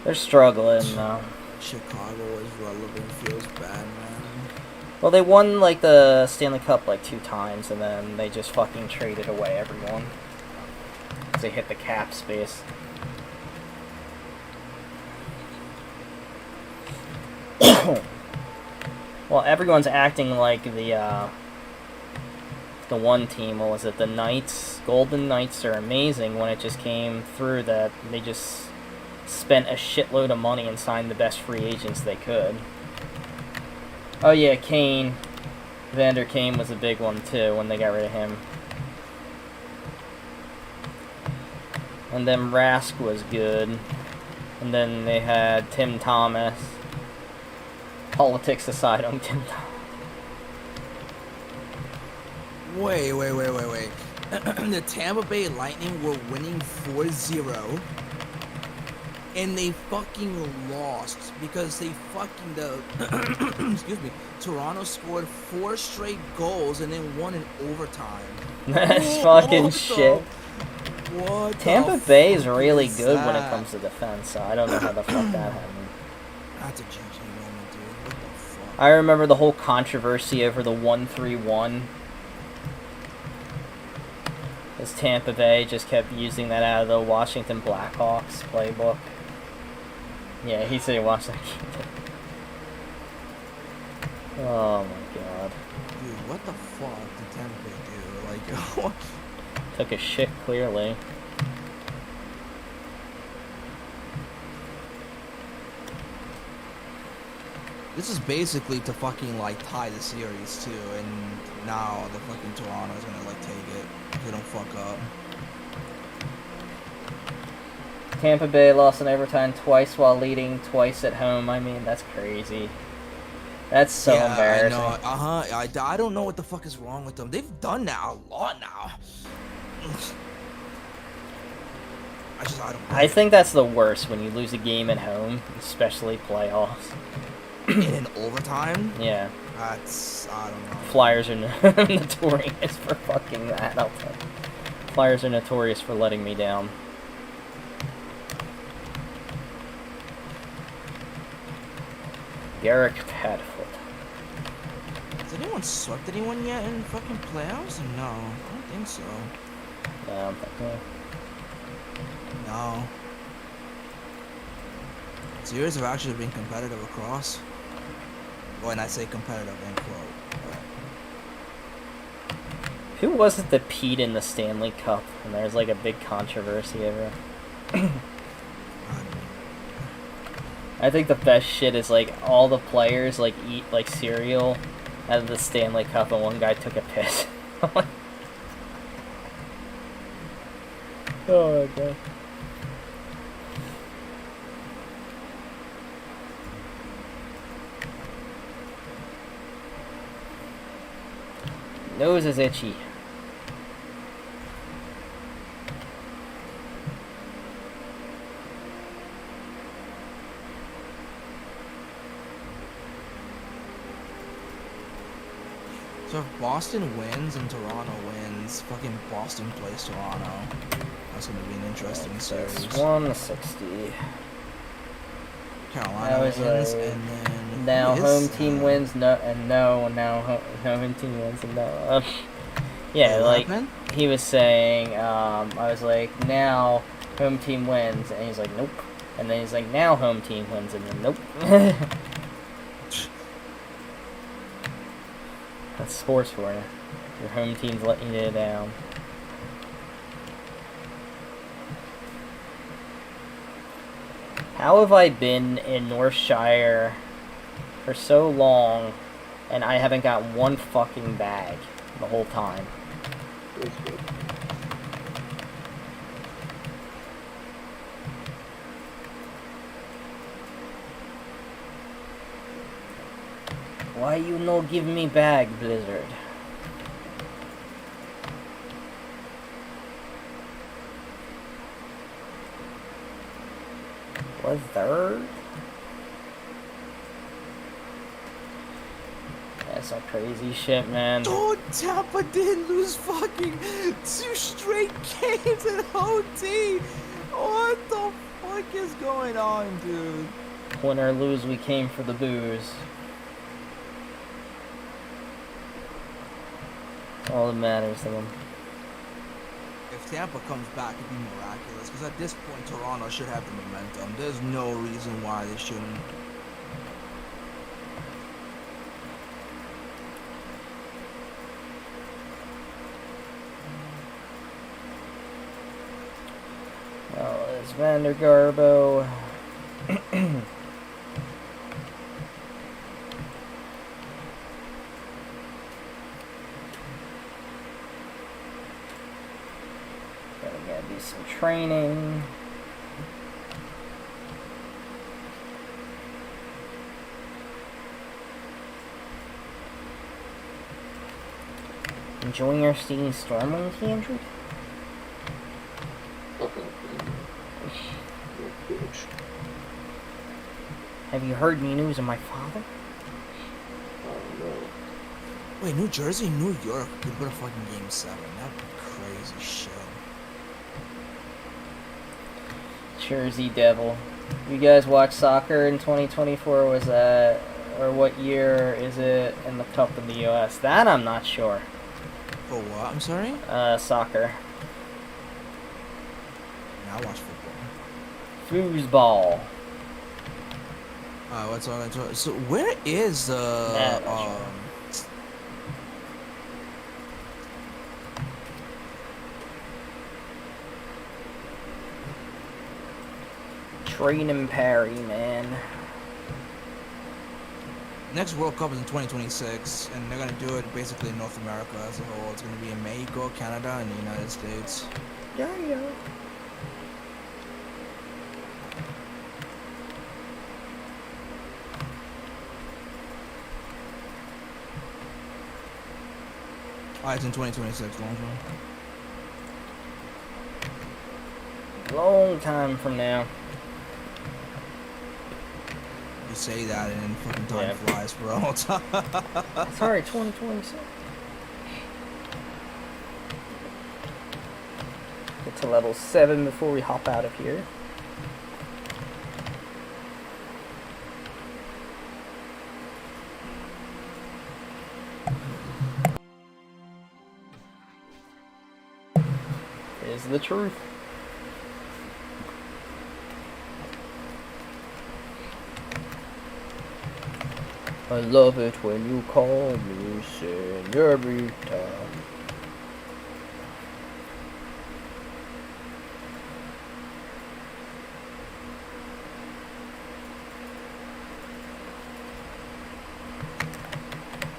They're struggling now. Chicago is relevant. Feels bad, man. Well, they won, like, the Stanley Cup, like, 2 times, and then they just fucking traded away everyone. Because they hit the cap space. Well, everyone's acting like the one team, what was it, the Knights? Golden Knights are amazing when it just came through that they just spent a shitload of money and signed the best free agents they could. Oh yeah, Kane. Vander Kane was a big one too when they got rid of him. And then Rask was good. And then they had Tim Thomas. Politics aside on Tim Thomas. Wait. The Tampa Bay Lightning were winning 4-0. And they fucking lost because they fucking excuse me, Toronto scored 4 straight goals and then won in overtime. That's fucking What shit. What? Tampa the Bay is fuck really is good when it that? comes to defense, so I don't know how the fuck that happened. That's a GG moment, dude. What the fuck? I remember the whole controversy over the 1-3-1. Because Tampa Bay just kept using that out of the Washington Blackhawks playbook. Yeah, he said he watched that game. Oh my god. Dude, what the fuck did Tampa Bay do? Like, Took a shit, clearly. this is basically to fucking like tie the series too, and now the fucking Toronto is gonna like take it if they don't fuck up. Tampa Bay lost in overtime twice while leading twice at home. I mean, that's crazy. That's so embarrassing. I know. I don't know what the fuck is wrong with them. They've done that a lot now. I don't. I think that's the worst when you lose a game at home, especially playoffs. In overtime. Yeah. That's I don't know. Flyers are notorious for fucking that. I'll tell you. Flyers are notorious for letting me down. Garrick Padfoot. Has anyone swept anyone yet in fucking playoffs? No, I don't think so. No, I don't think so. No. Series have actually been competitive across. When I say competitive, end quote. Who was it that peed in the Stanley Cup? And there's like a big controversy over it. I think the best shit is like all the players like eat like cereal out of the Stanley Cup and one guy took a piss. Oh my god. Nose is itchy. So if Boston wins and Toronto wins, fucking Boston plays Toronto. That's gonna be an interesting series. It's 160. Carolina was wins, like, and then Now who home is, team wins, no, and no, now home team wins, and no. Yeah, what like, happened? he was saying, I was like, now home team wins, and he's like, nope. And then he's like, now home team wins, and then nope. That's sports for you. Your home team's letting you down. How have I been in Northshire for so long, and I haven't got one fucking bag the whole time? Why you no give me bag, Blizzard? Was third? That's some crazy shit, man. Oh, Tampa did lose fucking 2 straight games in OT. What the fuck is going on, dude? Win or lose, we came for the booze. All that matters to them. If Tampa comes back, it'd be miraculous. Because at this point, Toronto should have the momentum. There's no reason why they shouldn't. Well, it's Vandergarbo. Gotta do some training. Enjoying our stealing Stormwing candy? Okay. Have you heard any news of my father? No. Wait, New Jersey, New York could put a fucking game 7. That'd be crazy shit. Jersey Devil. You guys watch soccer in 2024? Was that, or what year is it in the Cup in the U.S.? That I'm not sure. For what? I'm sorry? Soccer. Yeah, I watch football. Foosball. What's all that? So where is Nah, not sure. Train and Parry, man. Next World Cup is in 2026, and they're gonna do it basically in North America as a whole. It's gonna be in Mexico, Canada, and the United States. Yeah, yeah. It's in 2026, long time. Long time from now. You say that, and then fucking time Yeah. flies, bro. Sorry, 2026. Get to level 7 before we hop out of here. Is the truth. I love it when you call me señorita.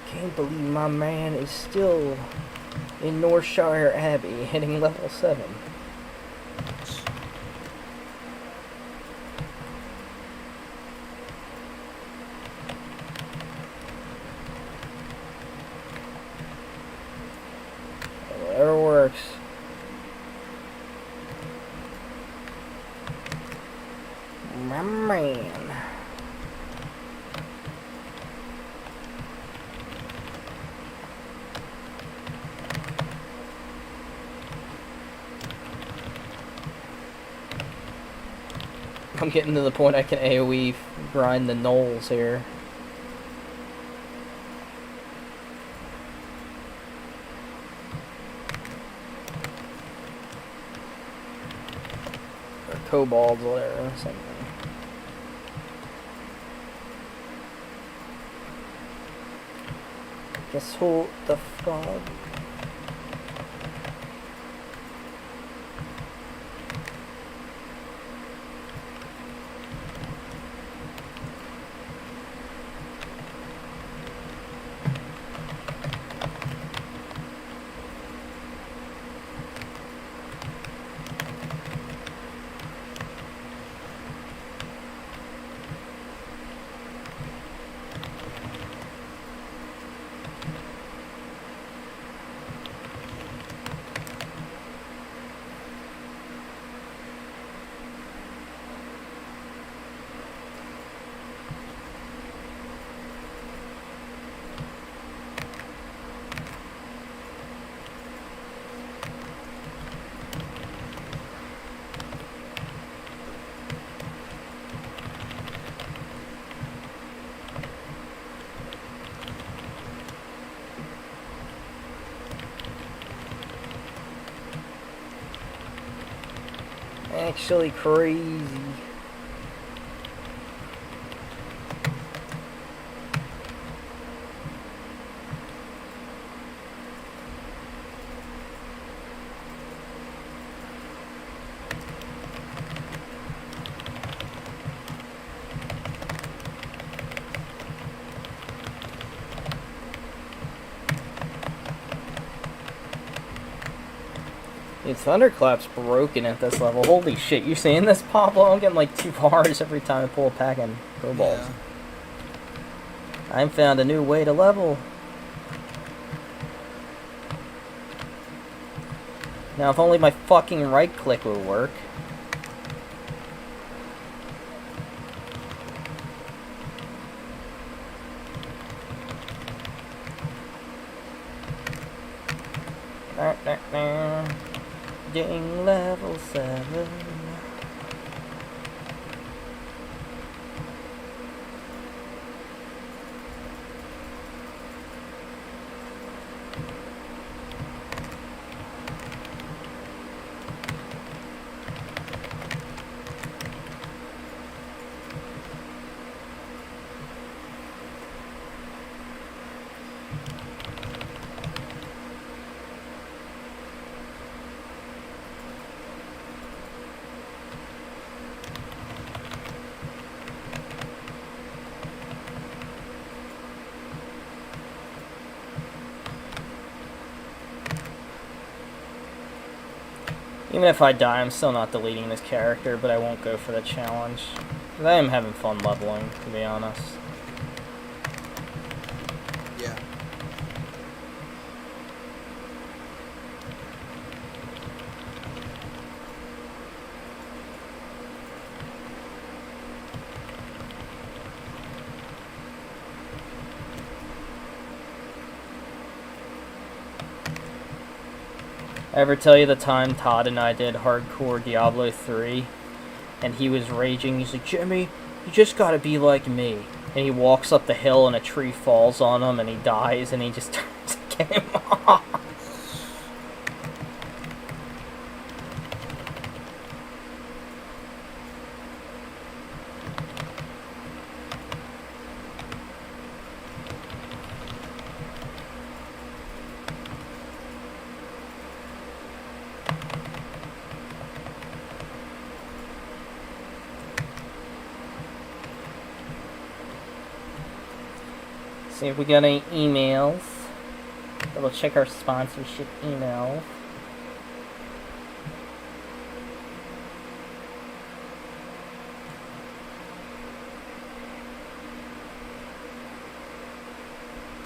Can't believe my man is still in Northshire Abbey, hitting level 7. Whatever works. My man. I'm getting to the point I can AoE grind the gnolls here. Or kobolds, whatever, same thing. Guess who the fuck? Actually crazy. Dude, Thunderclap's broken at this level. Holy shit, you seeing this, Pablo? I'm getting like 2 bars every time I pull a pack in kobolds. Yeah. I found a new way to level. Now, if only my fucking right click would work. Ding, level 7. Even if I die, I'm still not deleting this character, but I won't go for the challenge. 'Cause I am having fun leveling, to be honest. Yeah. I ever tell you the time Todd and I did hardcore Diablo 3? And he was raging. He's like, Jimmy, you just gotta be like me. And he walks up the hill and a tree falls on him and he dies and he just turns the game off. See if we got any emails. Double check our sponsorship email.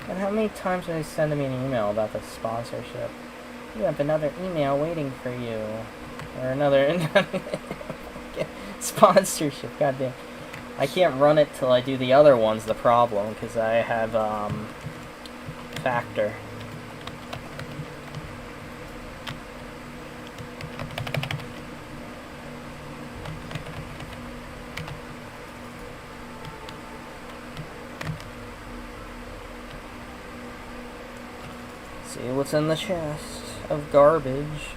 And how many times are they sending me an email about the sponsorship? You have another email waiting for you. Or another sponsorship, goddamn. I can't run it till I do the other ones, the problem, because I have, Factor. See what's in the chest of garbage.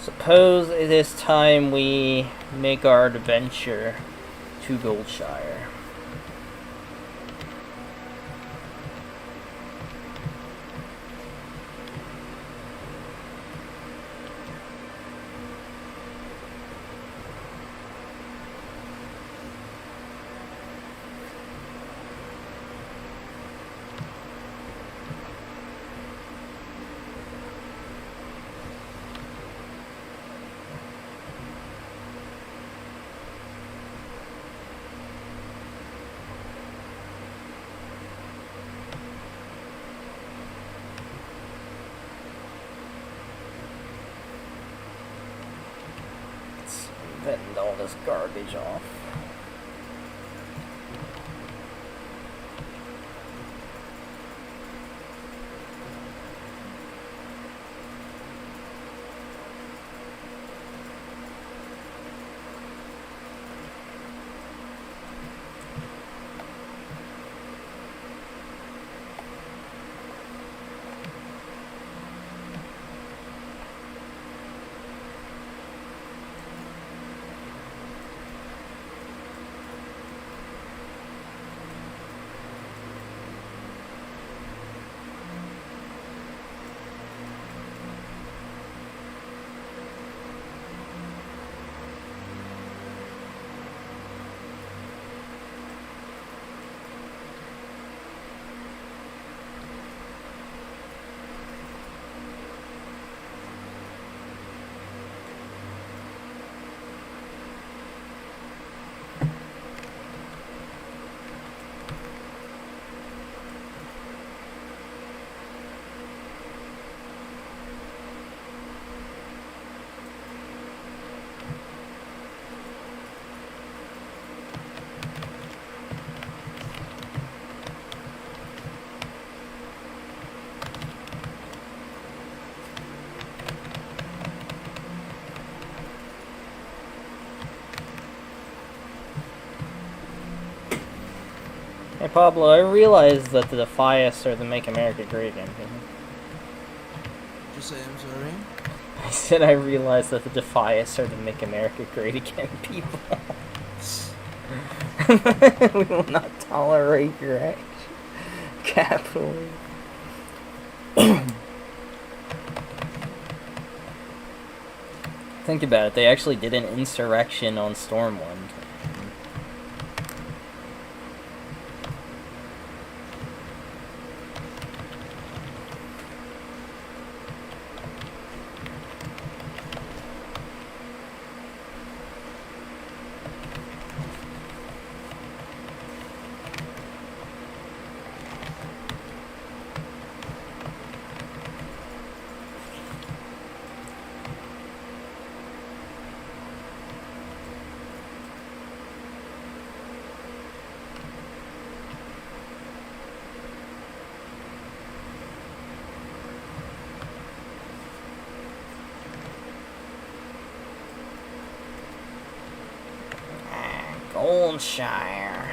Suppose it is time we make our adventure to Goldshire. Vetting all this garbage off. Pablo, I realize that the Defias are the Make America Great Again people. Just say I'm sorry. I said I realize that the Defias are the Make America Great Again people. We will not tolerate your action. Capitalism. Think about it, they actually did an insurrection on Stormwind. Goldshire.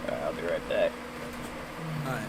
I'll be right back. Alright.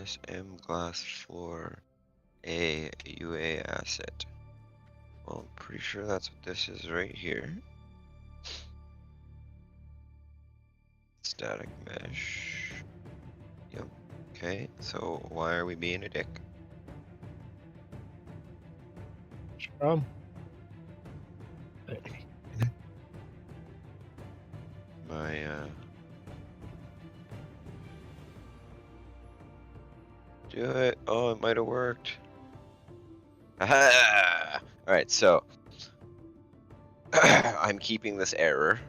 SM glass floor, A UA asset. Well, I'm pretty sure that's what this is right here. Static mesh. Yep. Okay, so why are we being a dick? My do it. Oh, it might have worked. Aha! Alright, so I'm keeping this error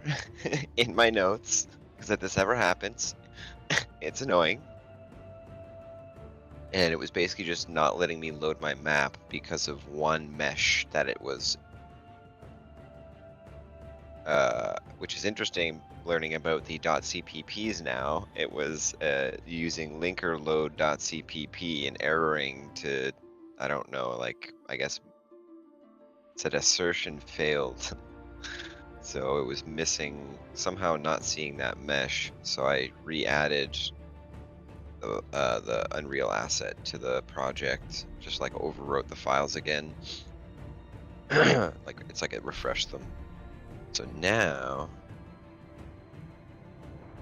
in my notes because if this ever happens, it's annoying. And it was basically just not letting me load my map because of one mesh that it was, which is interesting learning about the .cpps now. It was using linker load.cpp and erroring to, I don't know, like, I guess it said assertion failed. So it was missing, somehow not seeing that mesh. So I re-added the Unreal asset to the project, just like overwrote the files again. Like it's like it refreshed them. So now,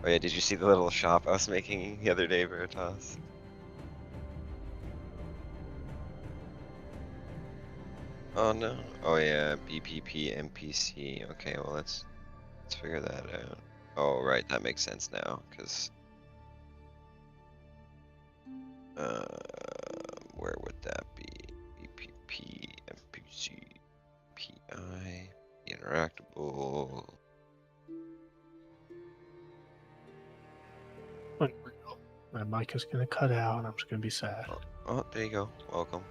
oh yeah, did you see the little shop I was making the other day, Veritas? Oh no. Oh yeah, BPP NPC. Okay, well let's figure that out. Oh right, that makes sense now, because where would that be? BPP NPC PI interactable. My mic is gonna cut out and I'm just gonna be sad. Oh, there you go. Welcome.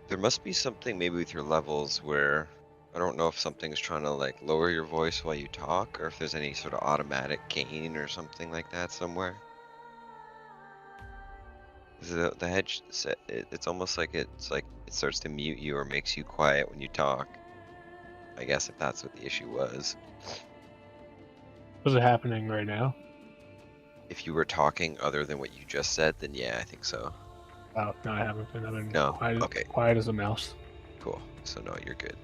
There must be something maybe with your levels where I don't know if something's trying to like lower your voice while you talk, or if there's any sort of automatic gain or something like that somewhere. The hedge set, it's almost like it starts to mute you or makes you quiet when you talk. I guess if that's what the issue was. Was it happening right now? If you were talking other than what you just said, then yeah, I think so. Oh, no, I haven't been. I've been No? quiet, Okay. quiet as a mouse. Cool. So no, you're good.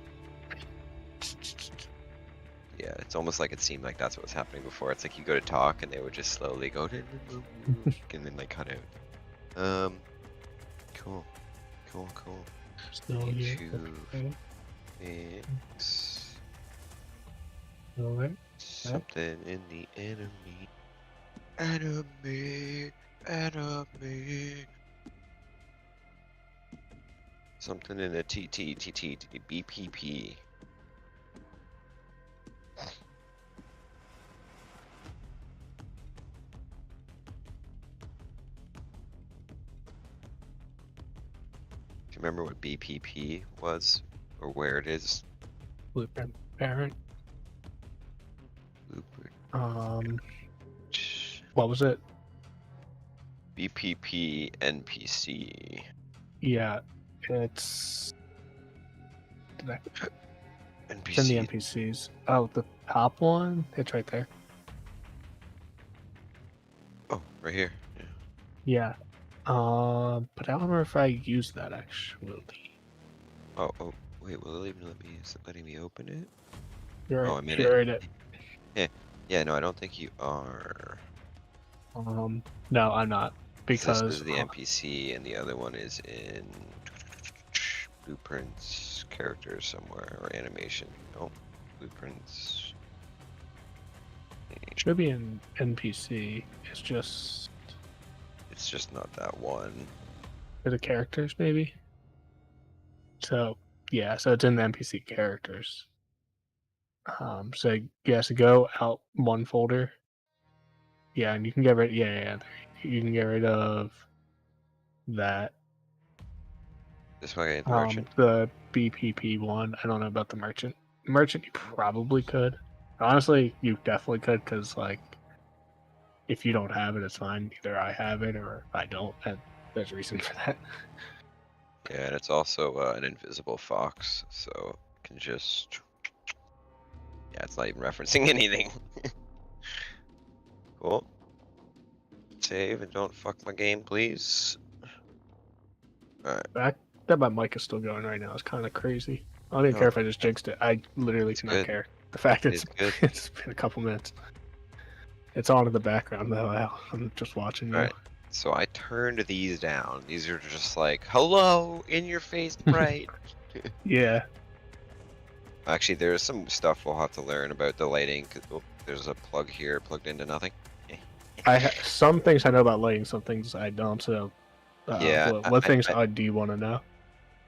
Yeah, it's almost like it seemed like that's what was happening before. It's like you go to talk and they would just slowly go and then like cut out. Cool. Still Need here. to fix Alright. something in the enemy. Enemy. Something in the BPP. Do you remember what BPP was, or where it is? Blueprint parent. Blueprint. What was it? BPP NPC. Yeah, it's. NPC. It's in the NPCs. Oh, the top one? It's right there. Oh, right here. Yeah. Yeah. But I don't remember if I used that actually. Oh, wait, will it even let me, is it letting me open it? You're, Oh, I'm in you're it. in it. Yeah, no, I don't think you are. No, I'm not. Because this is the NPC and the other one is in blueprints, characters somewhere, or animation. Nope, blueprints. should be an NPC. It's just not that one. for the characters, maybe. So yeah, so it's in the NPC characters. So so go out one folder. Yeah, and you can get rid. Yeah. You can get rid of that. This way, the merchant. The BPP one. I don't know about the merchant. Merchant, you probably could. Honestly, you definitely could, because like, if you don't have it, it's fine. Either I have it or I don't, and there's a reason for that. Yeah, and it's also an invisible fox, so it can just. Yeah, it's not even referencing anything. Cool. Save and don't fuck my game, please. Alright. That my mic is still going right now. It's kind of crazy. I don't even No, care if I just jinxed it. I literally it's cannot good. care. The fact It it's is good. it's been a couple minutes. It's on in the background though. I'm just watching you. Alright. So I turned these down. These are just like, hello, in your face, bright. Yeah. Actually, there's some stuff we'll have to learn about the lighting. Oh, there's a plug here plugged into nothing. Some things I know about lighting, some things I don't. So, Yeah, what things do you want to know?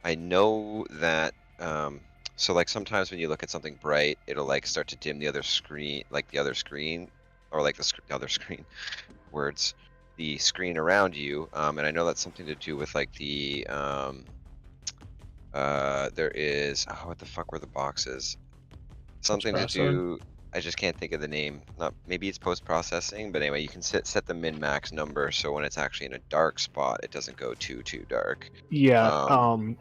I know that so like sometimes when you look at something bright, it'll like start to dim the other screen, or like the other screen words, the screen around you. And I know that's something to do with like the there is what the fuck were the boxes? Something to do. I just can't think of the name. Not maybe it's post processing, but anyway, you can set the min max number so when it's actually in a dark spot, it doesn't go too dark. Yeah.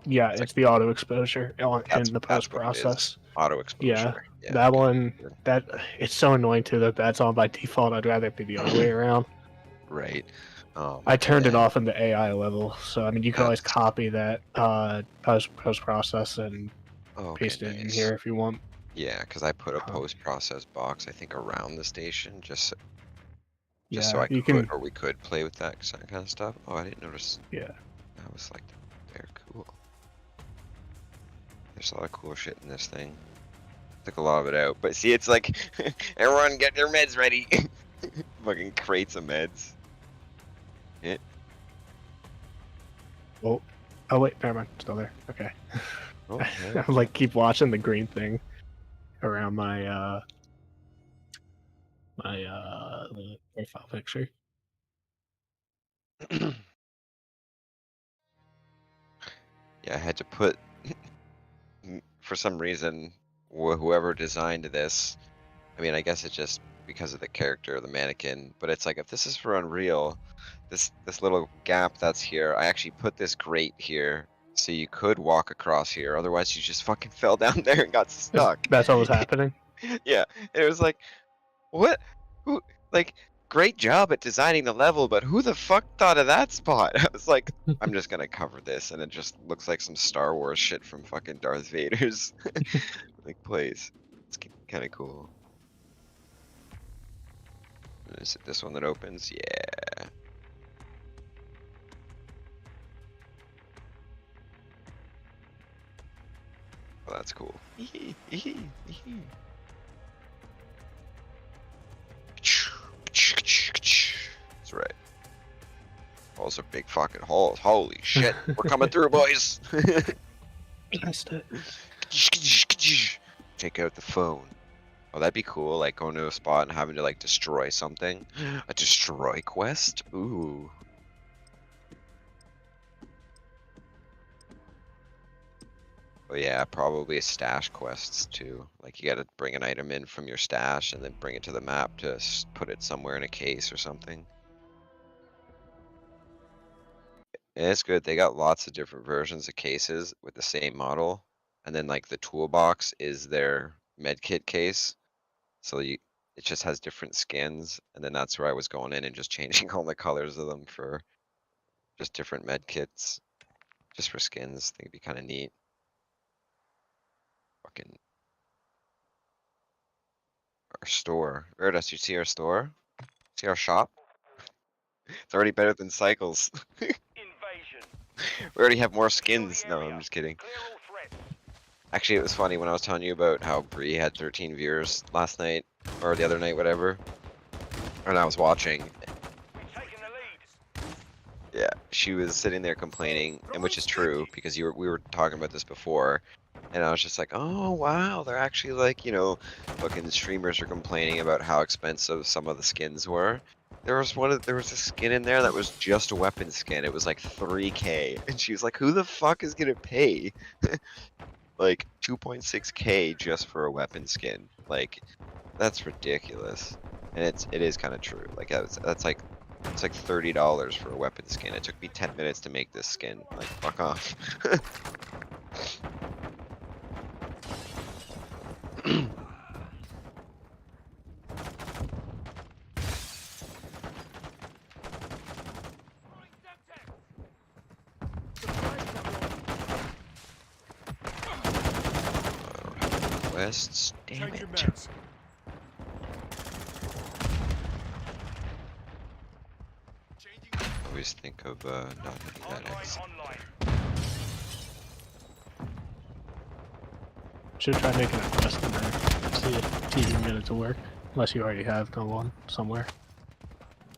It's the auto exposure in the post what it is. process. Auto exposure. Yeah, that one. That it's so annoying too that that's on by default. I'd rather it be the other way around. Right. I turned it off in the AI level, so I mean you can always copy that post process and paste it in here if you want. Yeah, because I put a post process box I think around the station just so we could play with that kind of stuff. Oh, I didn't notice. Yeah. I was like, they're cool. There's a lot of cool shit in this thing. Took a lot of it out, but see, it's like everyone get their meds ready. Fucking crates of meds. Yeah. Oh wait, never mind. Still there. Okay. Oh, yeah. I'm like keep watching the green thing around my profile picture. Yeah, I had to put for some reason whoever designed this. I mean, I guess it's just because of the character, the mannequin. But it's like if this is for Unreal, this little gap that's here, I actually put this grate here so you could walk across here. Otherwise, you just fucking fell down there and got stuck. That's what was happening. Yeah, and it was like, what? Who? Like, great job at designing the level, but who the fuck thought of that spot? I was like, I'm just gonna cover this, and it just looks like some Star Wars shit from fucking Darth Vader's like place. It's kind of cool. Is it this one that opens? Yeah. Well, that's cool. That's right. Those are big fucking holes. Holy shit. We're coming through, boys. Missed it. Take out the phone. Oh, that'd be cool, like going to a spot and having to like destroy something. A destroy quest? Ooh. Oh yeah, probably stash quests too. Like you gotta bring an item in from your stash and then bring it to the map to put it somewhere in a case or something. And it's good, they got lots of different versions of cases with the same model. And then like the toolbox is their medkit case. So it just has different skins, and then that's where I was going in and just changing all the colors of them for just different med kits, just for skins. I think it'd be kind of neat. Fucking our store. Erdus, you see our store? See our shop? It's already better than Cycles. We already have more skins. No, I'm just kidding. Actually, it was funny when I was telling you about how Bree had 13 viewers last night, or the other night, whatever. And I was watching. Yeah, she was sitting there complaining, and which is true, because we were talking about this before. And I was just like, oh wow, they're actually like, you know, fucking streamers are complaining about how expensive some of the skins were. There was a skin in there that was just a weapon skin. It was like 3K. And she was like, who the fuck is gonna pay like 2.6K just for a weapon skin? Like, that's ridiculous. And it is kind of true. Like that's like, it's like $30 for a weapon skin. It took me 10 minutes to make this skin. Like, fuck off. chests. Damn Change your it. mats. Always think of not hitting that X. Should try making a quest in there. See if you can get it to work. Unless you already have done one somewhere.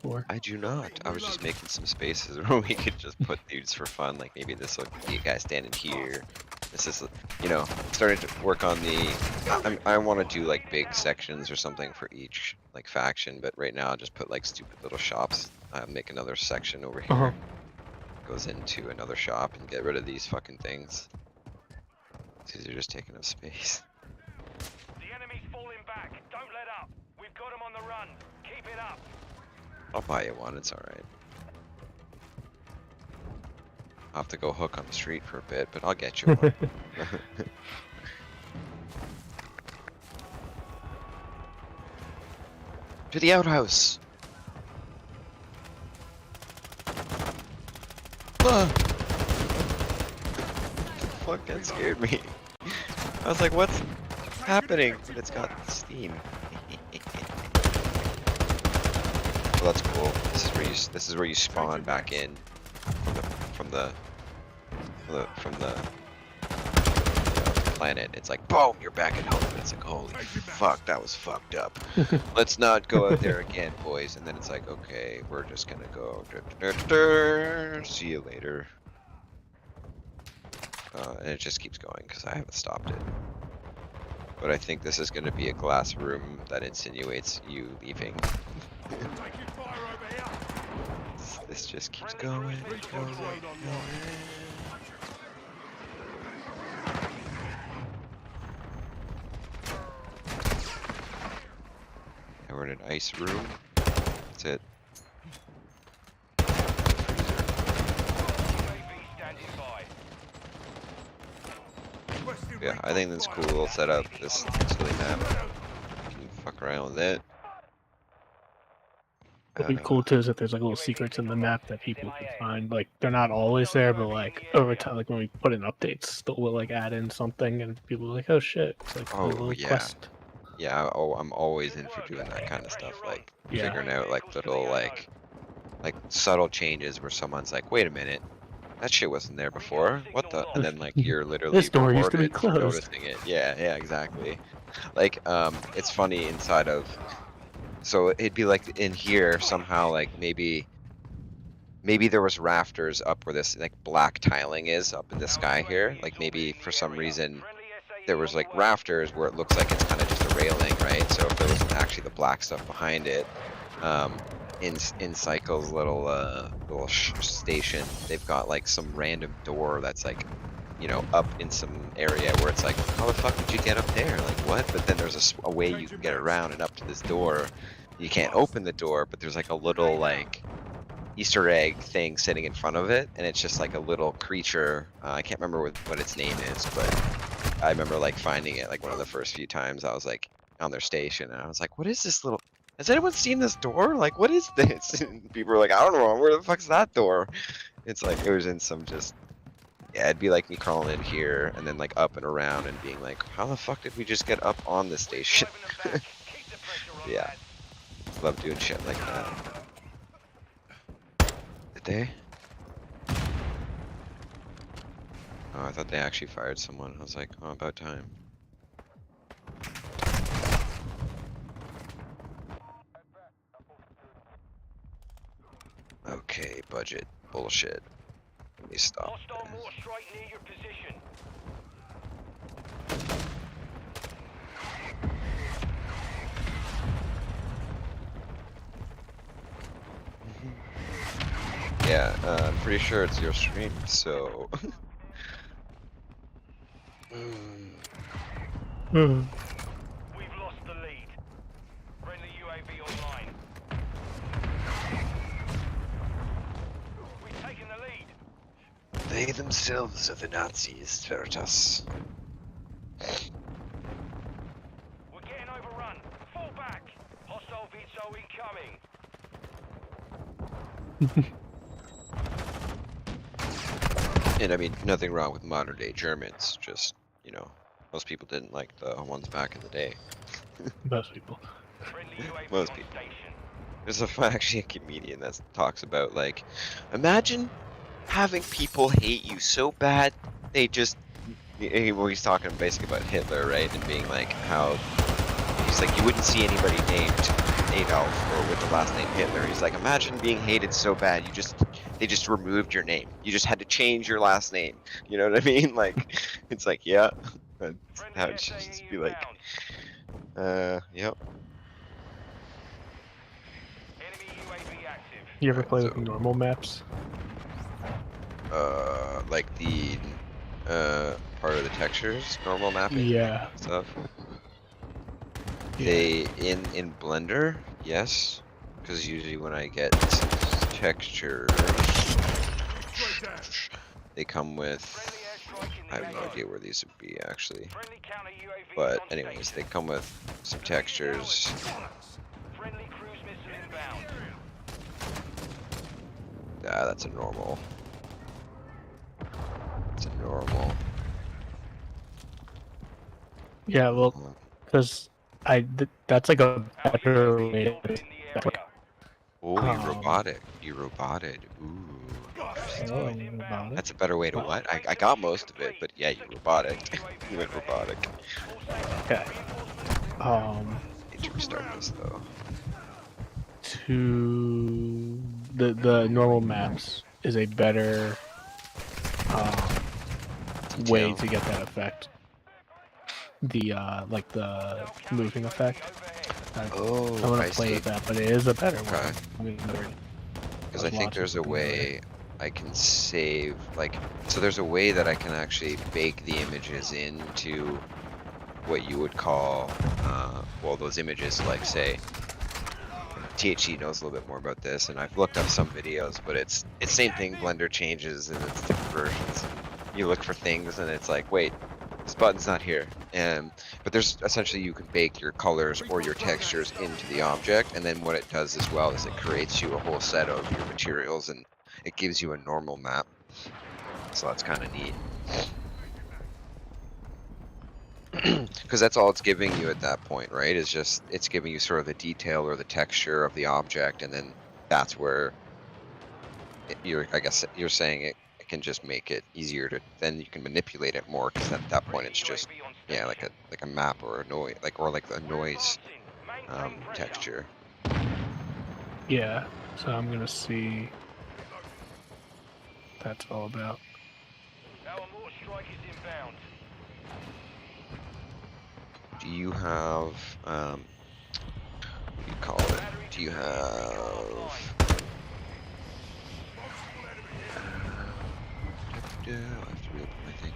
Or I do not. I was just making some spaces where we could just put dudes for fun. Like maybe this will be a guy standing here. This is, you know, starting to work on the. I want to do like big sections or something for each like faction, but right now I'll just put like stupid little shops. Make another section over here. Goes into another shop and get rid of these fucking things. These are just taking up space. The enemy's falling back. Don't let up. We've got them on the run. Keep it up. I'll buy you one. It's all right. I'll have to go hook on the street for a bit, but I'll get you one. To the outhouse. Fuck, that scared me. I was like, what's happening? But it's got steam. Well, that's cool. This is where you spawn back in from the planet. It's like boom, you're back at home. And it's like holy fuck, that was fucked up. Let's not go out there again, boys. And then it's like okay, we're just gonna go. See you later. And it just keeps going because I haven't stopped it. But I think this is going to be a glass room that insinuates you leaving. This just keeps going. And we're in an ice room. That's it. Yeah, I think that's cool. We'll set up this silly map. You can fuck around with it. What'd be cool too is that there's like little secrets in the map that people can find. Like they're not always there, but like over time, like when we put in updates, we'll like add in something, and people are like, "Oh shit!" It's like a little quest. Yeah. Oh, I'm always in for doing that kind of stuff, like figuring out like little like subtle changes where someone's like, "Wait a minute, that shit wasn't there before. What the?" And then like you're literally This door used to be rewarded for closed. noticing it. Yeah, exactly. Like it's funny inside of. So it'd be like in here somehow, like maybe there was rafters up where this like black tiling is up in the sky here. Like maybe for some reason there was like rafters where it looks like it's kind of just a railing, right? So if there wasn't actually the black stuff behind it, in Cycle's little station, they've got like some random door that's like, you know, up in some area where it's like, how the fuck did you get up there? Like what? But then there's a way you can get around and up to this door. You can't open the door, but there's like a little like Easter egg thing sitting in front of it, and it's just like a little creature. I can't remember what its name is, but I remember like finding it like one of the first few times I was like on their station, and I was like, what is this little? Has anyone seen this door? Like, what is this? And people were like, I don't know, where the fuck's that door? It's like it was in some just. Yeah, it'd be like me crawling in here and then like up and around and being like, how the fuck did we just get up on the station? Yeah. Love doing shit like that. Did they? Oh, I thought they actually fired someone. I was like, oh, about time. Okay, budget. Bullshit. Let me stop. Yeah, I'm pretty sure it's your stream, so. We've lost the lead. Friendly UAV online. We've taken the lead. They themselves are the Nazis, Veritas. We're getting overrun. Fall back. Hostile VTOL incoming. And I mean, nothing wrong with modern day Germans, just, you know, Most people didn't like the ones back in the day. Most people. Friendly UAV Most on people. station. There's actually a comedian that talks about, like, imagine having people hate you so bad they just. Well, he's talking basically about Hitler, right? And being like how he's like, you wouldn't see anybody named Adolf or with the last name Hitler. He's like, imagine being hated so bad they just removed your name. You just had to change your last name. You know what I mean? Like, it's like, yeah, that Friendly would SAE just be like, inbound. yep. Enemy UAV active. You ever play with So- normal maps? Like the part of the textures, normal mapping Yeah. stuff. Yeah. They in Blender, yes, because usually when I get textures, they come with. Friendly airstrike in the I have no AO. idea where these would be actually, Friendly counter UAV but is on anyways, station. they come with some textures. Friendly cruise missile inbound. Yeah, that's a normal. It's a normal. Yeah, well, because that's like a Our better UAV way is orbiting to. the area. Oh, you Um, robotic. You roboted. Ooh. Oh, about it. That's a better way to what? I got most of it, but yeah, you robotic. You went robotic. Okay. Need to restart this though. To the normal maps is a better way Detail. to get that effect. The like the moving effect. I Oh, want I to play see. with that, but it is a better Okay. one. I mean, Because I I was think watching there's a something the other day. way I can save, like, so there's a way that I can actually bake the images into what you would call, well, those images, like, say, THC knows a little bit more about this, and I've looked up some videos, but it's same thing, Blender changes, and it's different versions. You look for things, and it's like, wait, this button's not here. But there's essentially you can bake your colors or your textures into the object, and then what it does as well is it creates you a whole set of your materials, and it gives you a normal map. So that's kind of neat. Because that's all it's giving you at that point, right? Is just it's giving you sort of the detail or the texture of the object, and then that's where I guess you're saying it can just make it easier to then you can manipulate it more, because at that point it's just like a map or a noise like a noise texture. Yeah, so I'm gonna see what that's all about. Our mortar strike is inbound. Do you have what do you call it? Do you have I have to reopen my thing.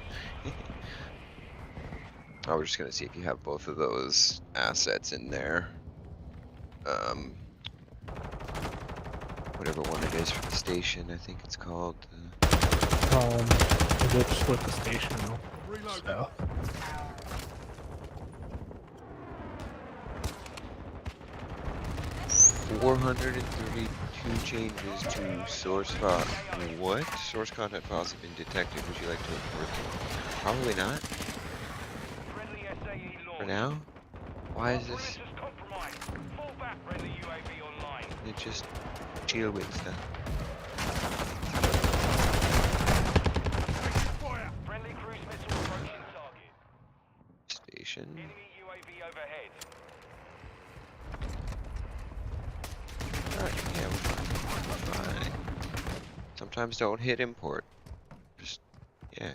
I was just gonna see if you have both of those assets in there. Whatever one it is for the station, I think it's called. Is it just with the station? So 432 changes to source file. What? Source content files have been detected. Would you like to report them? Probably not. Friendly SAE For launched. now. Why is this? Operators compromised. Fall back, friendly UAV online. It just chill with stuff. Friendly cruise missile approaching target. Station. Enemy UAV overhead. Alright, yeah, we're fine. Sometimes don't hit import. Just yeah.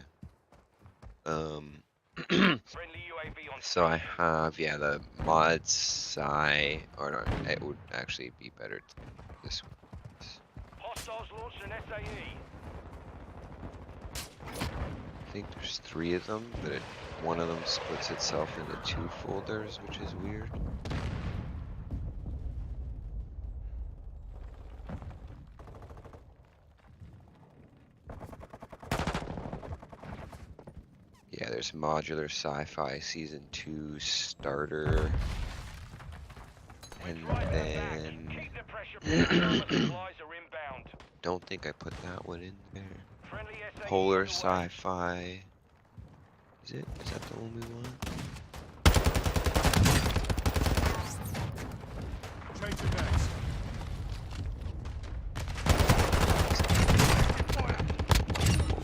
Friendly UAV on So I station. have, yeah, the mod sci, or no, it would actually be better this one. Hostiles launched an SAE. I think there's 3 of them, but one of them splits itself into 2 folders, which is weird. Yeah, there's Modular Sci-Fi Season 2 Starter. And then Keep the pressure down. Supplies are inbound. don't think I put that one in there. Friendly SAE Polar underway. Sci-Fi Is it? Is that the one we want? Changing mags.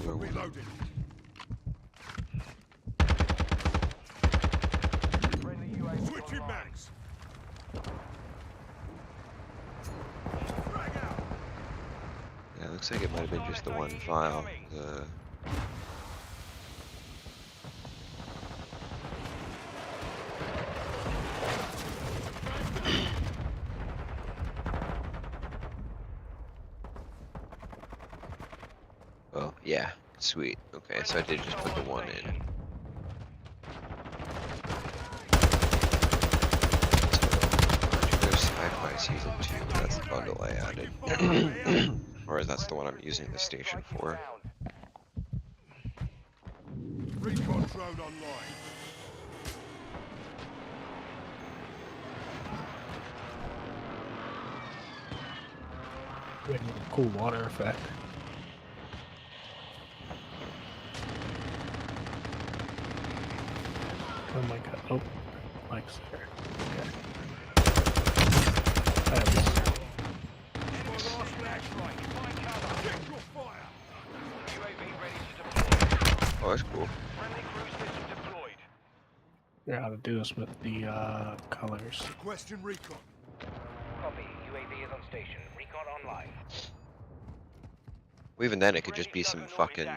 Reloading. Switching mags. Yeah, it looks like it might have been just the one file. The oh yeah, sweet. Okay, so I did just put the one in. There's Sci-Fi Season 2, that's the bundle I added. Or that's the one I'm using the station for. Recon drone online. We had a cool water effect. Oh my god. Oh, Mike's there. Okay. I have water. Oh, that's cool. Yeah, how to do this with the colors. Question recon. Copy. UAV is on station. Recon online. Well, even then, it could just be some fucking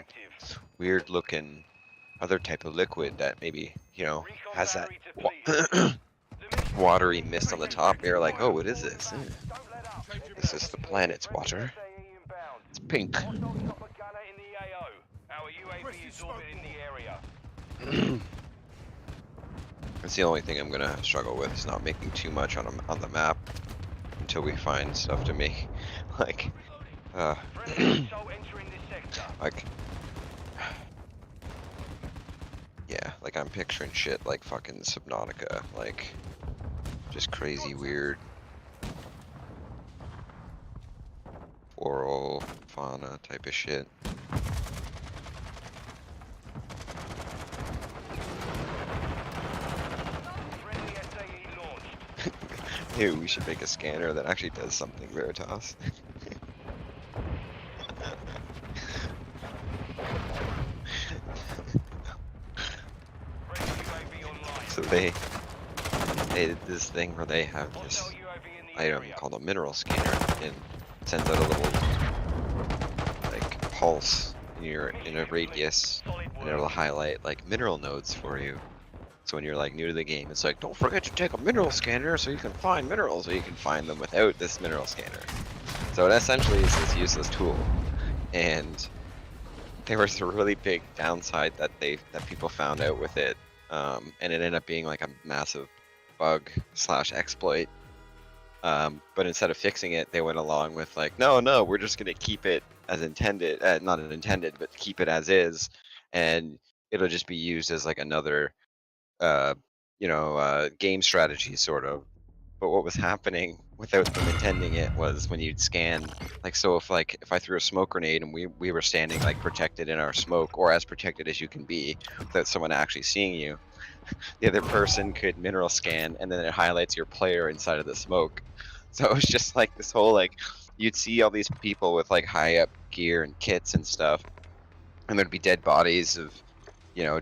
weird looking other type of liquid that maybe, you know, has that watery mist on the top. You're like, oh, what is this? This is the planet's water. It's pink. Our UAV is orbiting the area. That's the only thing I'm gonna struggle with, is not making too much on the map until we find stuff to make. Like, like, yeah, like I'm picturing shit like fucking Subnautica, like just crazy weird floral fauna type of shit. Dude, we should make a scanner that actually does something, Veritas. So they did this thing where they have this item called a mineral scanner, and sends out a little like pulse in a radius, and it'll highlight like mineral nodes for you. So when you're like new to the game, it's like, don't forget to take a mineral scanner so you can find minerals, or you can find them without this mineral scanner. So it essentially is this useless tool. And there was a really big downside that people found out with it, and it ended up being like a massive bug / exploit. But instead of fixing it, they went along with like, no, we're just gonna keep it as intended, not as intended, but keep it as is, and it'll just be used as like another game strategy sort of. But what was happening without them intending it was when you'd scan, like, so if I threw a smoke grenade and we were standing like protected in our smoke, or as protected as you can be without someone actually seeing you, the other person could mineral scan, and then it highlights your player inside of the smoke. So it was just like this whole, like, you'd see all these people with like high up gear and kits and stuff, and there'd be dead bodies of,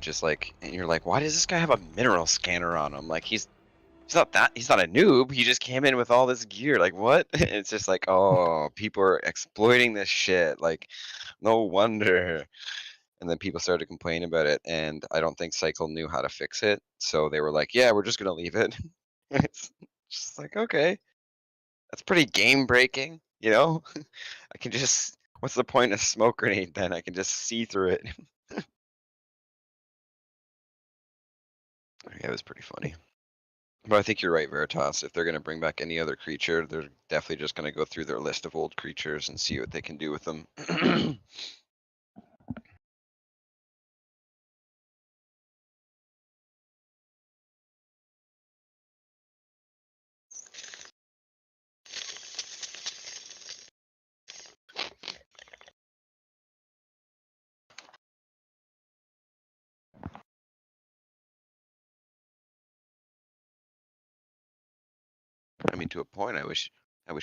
just like, and you're like, why does this guy have a mineral scanner on him? Like, he's not a noob. He just came in with all this gear. Like, what? It's just like, oh, people are exploiting this shit. Like, no wonder. And then people started to complain about it, and I don't think Cycle knew how to fix it. So they were like, yeah, we're just gonna leave it. It's just like, okay, that's pretty game breaking, I can just, what's the point of smoke grenade then? I can just see through it. Yeah, it was pretty funny. But I think you're right, Veritas. If they're going to bring back any other creature, they're definitely just going to go through their list of old creatures and see what they can do with them. I mean, to a point, I wish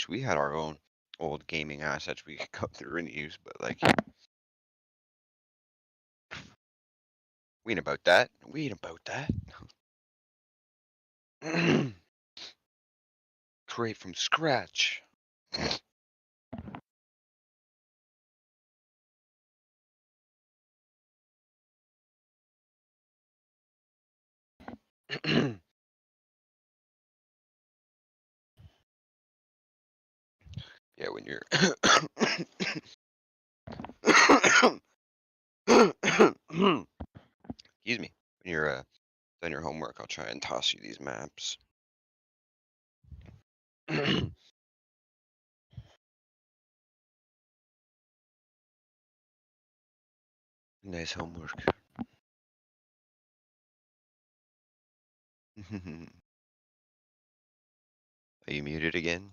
we had our own old gaming assets we could go through and use, but like, we ain't about that. We ain't about that. Create from scratch. Yeah, when you're excuse me, when you're done your homework, I'll try and toss you these maps. Nice homework. Are you muted again?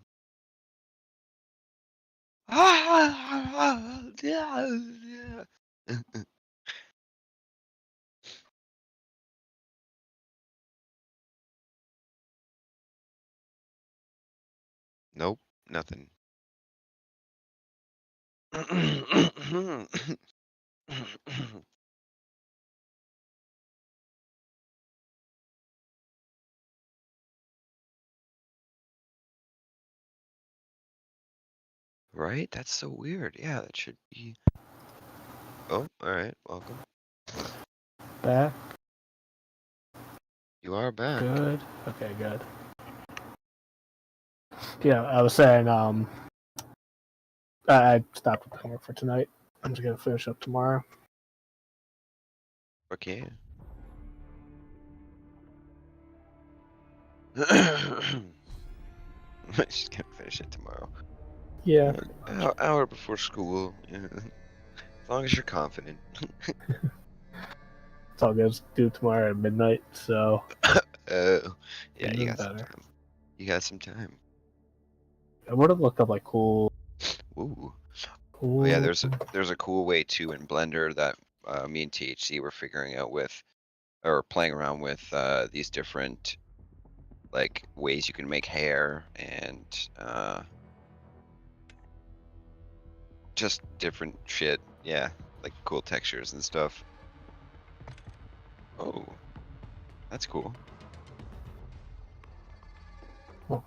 Nope, nothing. Right? That's so weird. Yeah, that should be. Oh, alright, welcome. Back. You are back. Good. Okay, good. Yeah, I was saying, I stopped with homework for tonight. I'm just gonna finish up tomorrow. Okay. I'm just gonna finish it tomorrow. Yeah. Hour before school. Yeah. As long as you're confident. It's all good. Due tomorrow at midnight, so Oh, yeah, you even got some better. time. You got some time. I would have looked up like cool. Ooh. Cool. Oh yeah, there's a cool way too in Blender that me and THC were figuring out with, or playing around with these different like ways you can make hair and just different shit. Yeah, like cool textures and stuff. Oh, that's cool. Oh.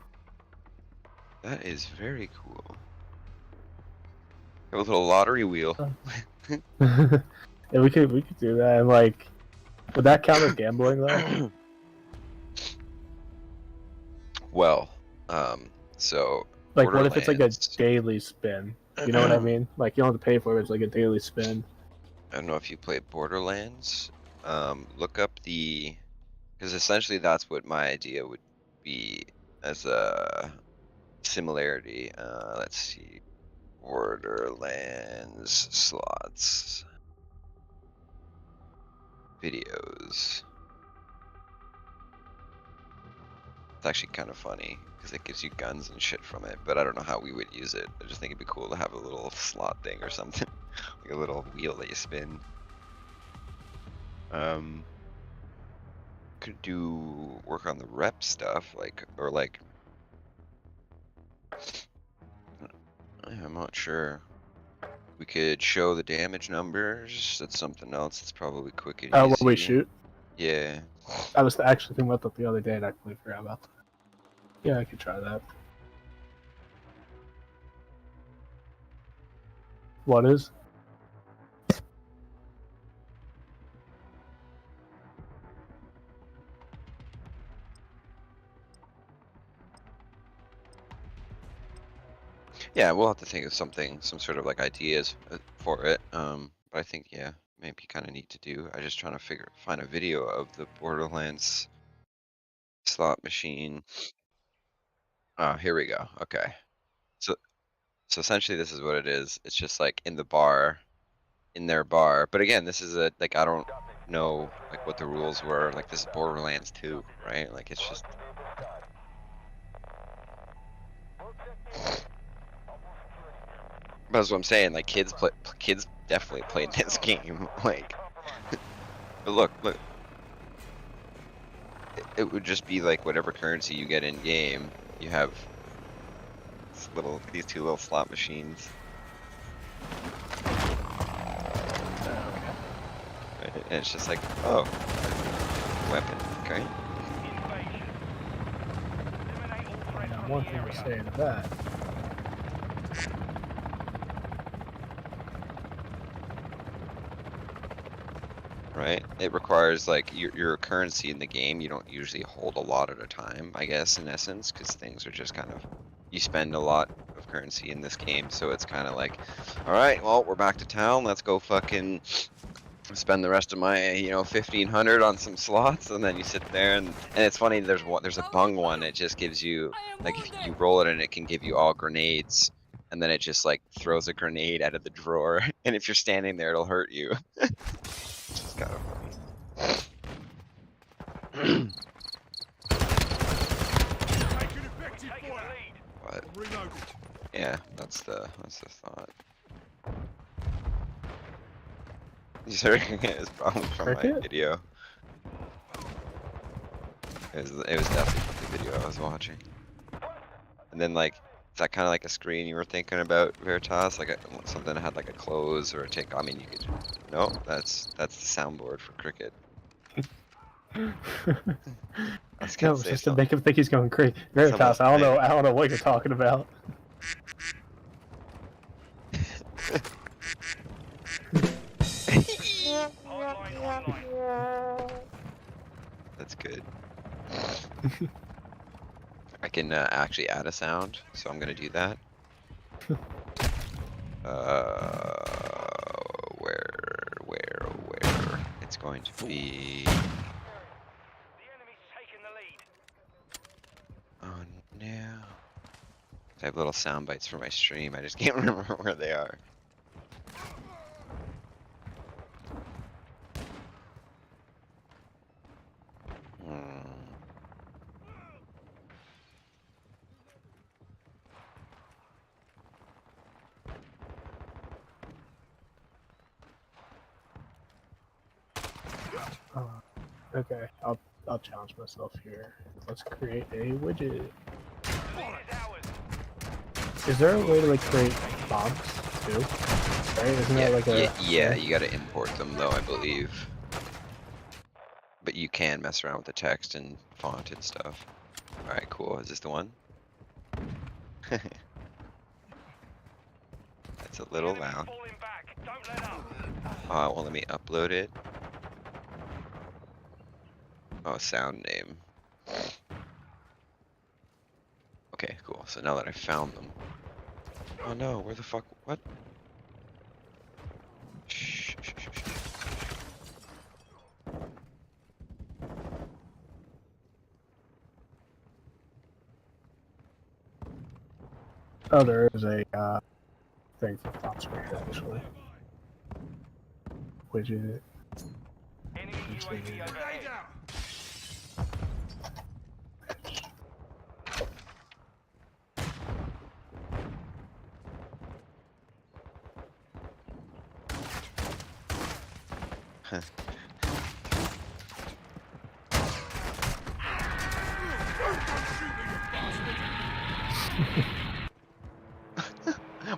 That is very cool. Have a little lottery wheel. Yeah, we could do that. And like, would that count as gambling though? Well, so Like, what if it's like a Borderlands. daily spin? You know what I mean? Like, you don't have to pay for it. It's like a daily spin. I don't know if you played Borderlands. Look up because essentially that's what my idea would be as a similarity. Let's see, Borderlands slots videos. It's actually kind of funny because it gives you guns and shit from it, but I don't know how we would use it. I just think it'd be cool to have a little slot thing or something, like a little wheel that you spin. Could do work on the rep stuff, or I'm not sure. We could show the damage numbers. That's something else. That's probably quick and easy. What we shoot? Yeah. I was actually thinking about that the other day, and I completely forgot about that. Yeah, I could try that. What is? Yeah, we'll have to think of something, some sort of like ideas for it. But I think, yeah, maybe kind of neat to do. I just trying to find a video of the Borderlands slot machine. Here we go. Okay. So essentially this is what it is. It's just like in their bar. But again, this is like, I don't know like what the rules were. Like this is Borderlands 2, right? Like it's just. That's what I'm saying. Like kids definitely played this game. Like, but look. It would just be like whatever currency you get in game, you have these two little slot machines. Right, and it's just like, oh, weapon, okay. One thing to say to that. Right? It requires like your currency in the game. You don't usually hold a lot at a time, I guess, in essence, because things are just kind of, you spend a lot of currency in this game, so it's kind of like, all right, well, we're back to town. Let's go fucking spend the rest of my 1500 on some slots, and then you sit there and it's funny. There's a bung one. It just gives you like if you roll it and it can give you all grenades. And then it just like throws a grenade out of the drawer, and if you're standing there, it'll hurt you. It's kind of funny. But yeah, that's the thought. You heard it's probably from my video. It was definitely from the video I was watching. And then like, is that kind of like a screen you were thinking about, Veritas? Like something that had like a close or a take. I mean, you could. No, that's the soundboard for cricket. No, it's just to make him think he's going crazy. Veritas, I don't know what you're talking about. That's good. I can actually add a sound, so I'm gonna do that. Where? It's going to be. Oh no! I have little sound bites for my stream. I just can't remember where they are. Okay, I'll challenge myself here. Let's create a widget. Is there a way to like create bombs too? Right? Isn't that like a yeah, you gotta import them though, I believe. But you can mess around with the text and font and stuff. Alright, cool. Is this the one? That's a little loud. Well, let me upload it. Oh, sound name. Okay, cool. So now that I found them. Oh no, where the fuck? What? Shh. Oh, there is a thing for top screen actually. Widget.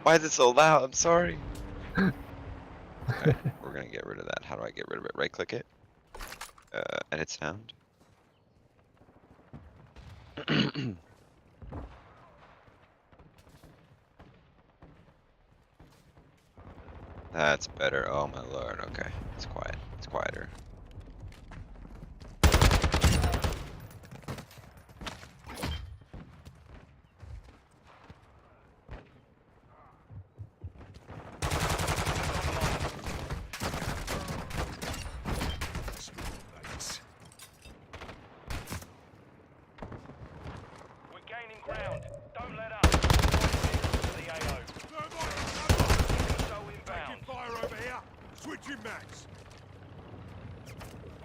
Why is it so loud? I'm sorry. Right, we're gonna get rid of that. How do I get rid of it? Right click it. Edit sound. That's better. Oh my lord. Okay, it's quiet. It's quieter.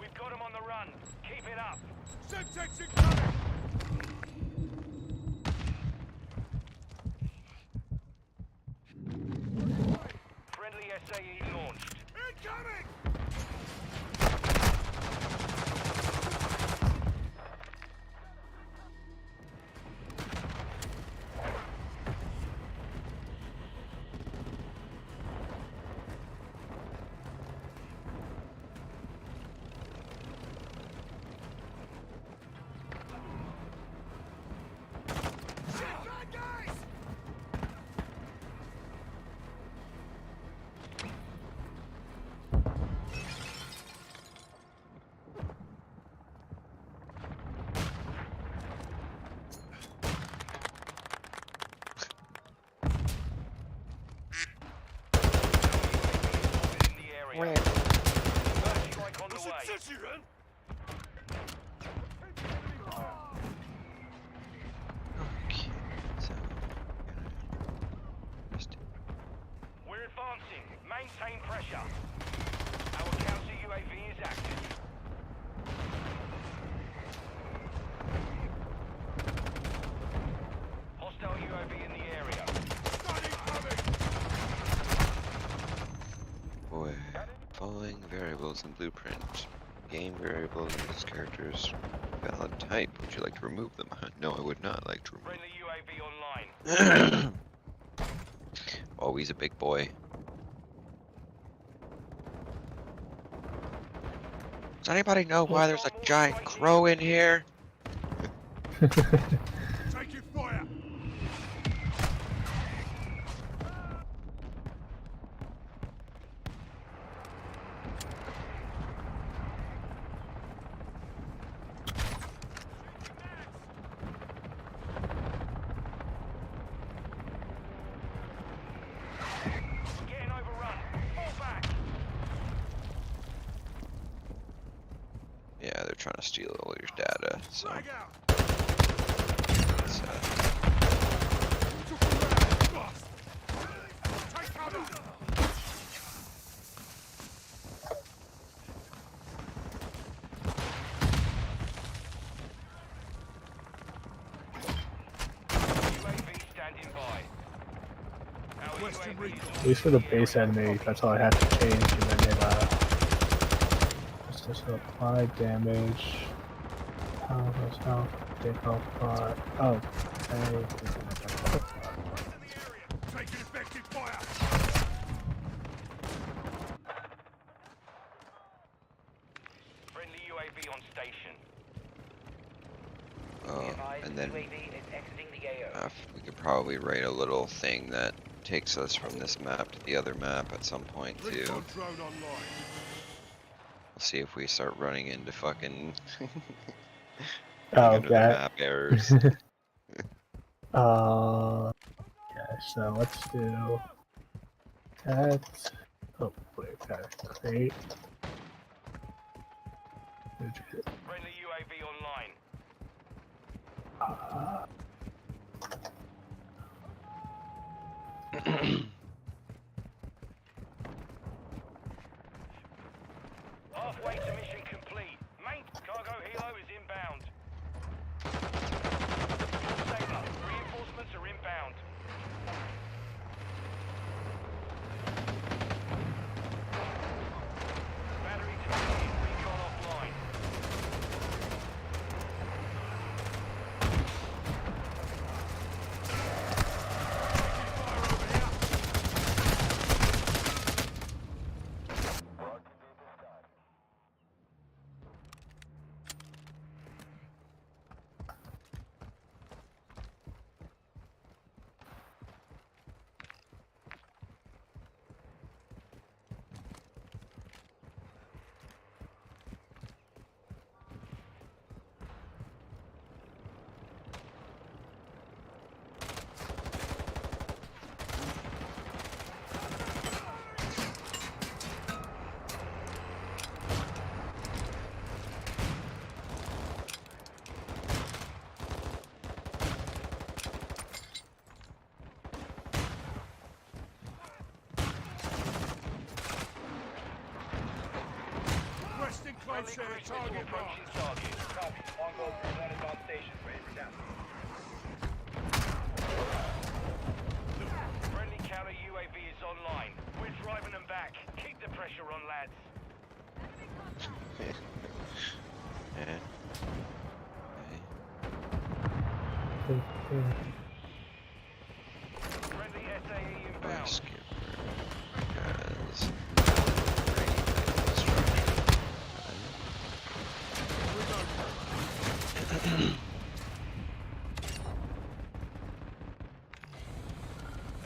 We've got them on the run. Keep it up. Friendly SAE launched. Incoming! Maintain pressure. Our counter UAV is active. Hostile UAV in the area. Boy, following variables in blueprint. Game variables in these characters. Valid type. Would you like to remove them? No, I would not like to remove Friendly UAV online. them. Always a big boy. Does anybody know why there's a giant crow in here? Taking fire. Getting overrun. Fall back. Yeah, they're trying to steal all your data, so. Flag out. It's, Take cover. UAV standing by. Our UAV is At least for the base enemy, that's all I had to change, and then it just apply damage. How does health take off by? Oh, okay. taking effective fire. Friendly UAV on station. and then we could probably write a little thing that takes us from this map to the other map at some point too. Drone online. We'll see if we start running into fucking Oh, into the that. map errors. Okay, so let's do that. Oh, wait, gotta create. Friendly UAV online. Halfway to mission complete. Main cargo helo is inbound. Saber, reinforcements are inbound. Battery depleted, recon offline. Requesting close air target mark. Copy. Longbow 1 is on station. Ready for down. Friendly counter UAV is online. We're driving them back. Keep the pressure on, lads. Yeah. Friendly SAE inbound. Skipper has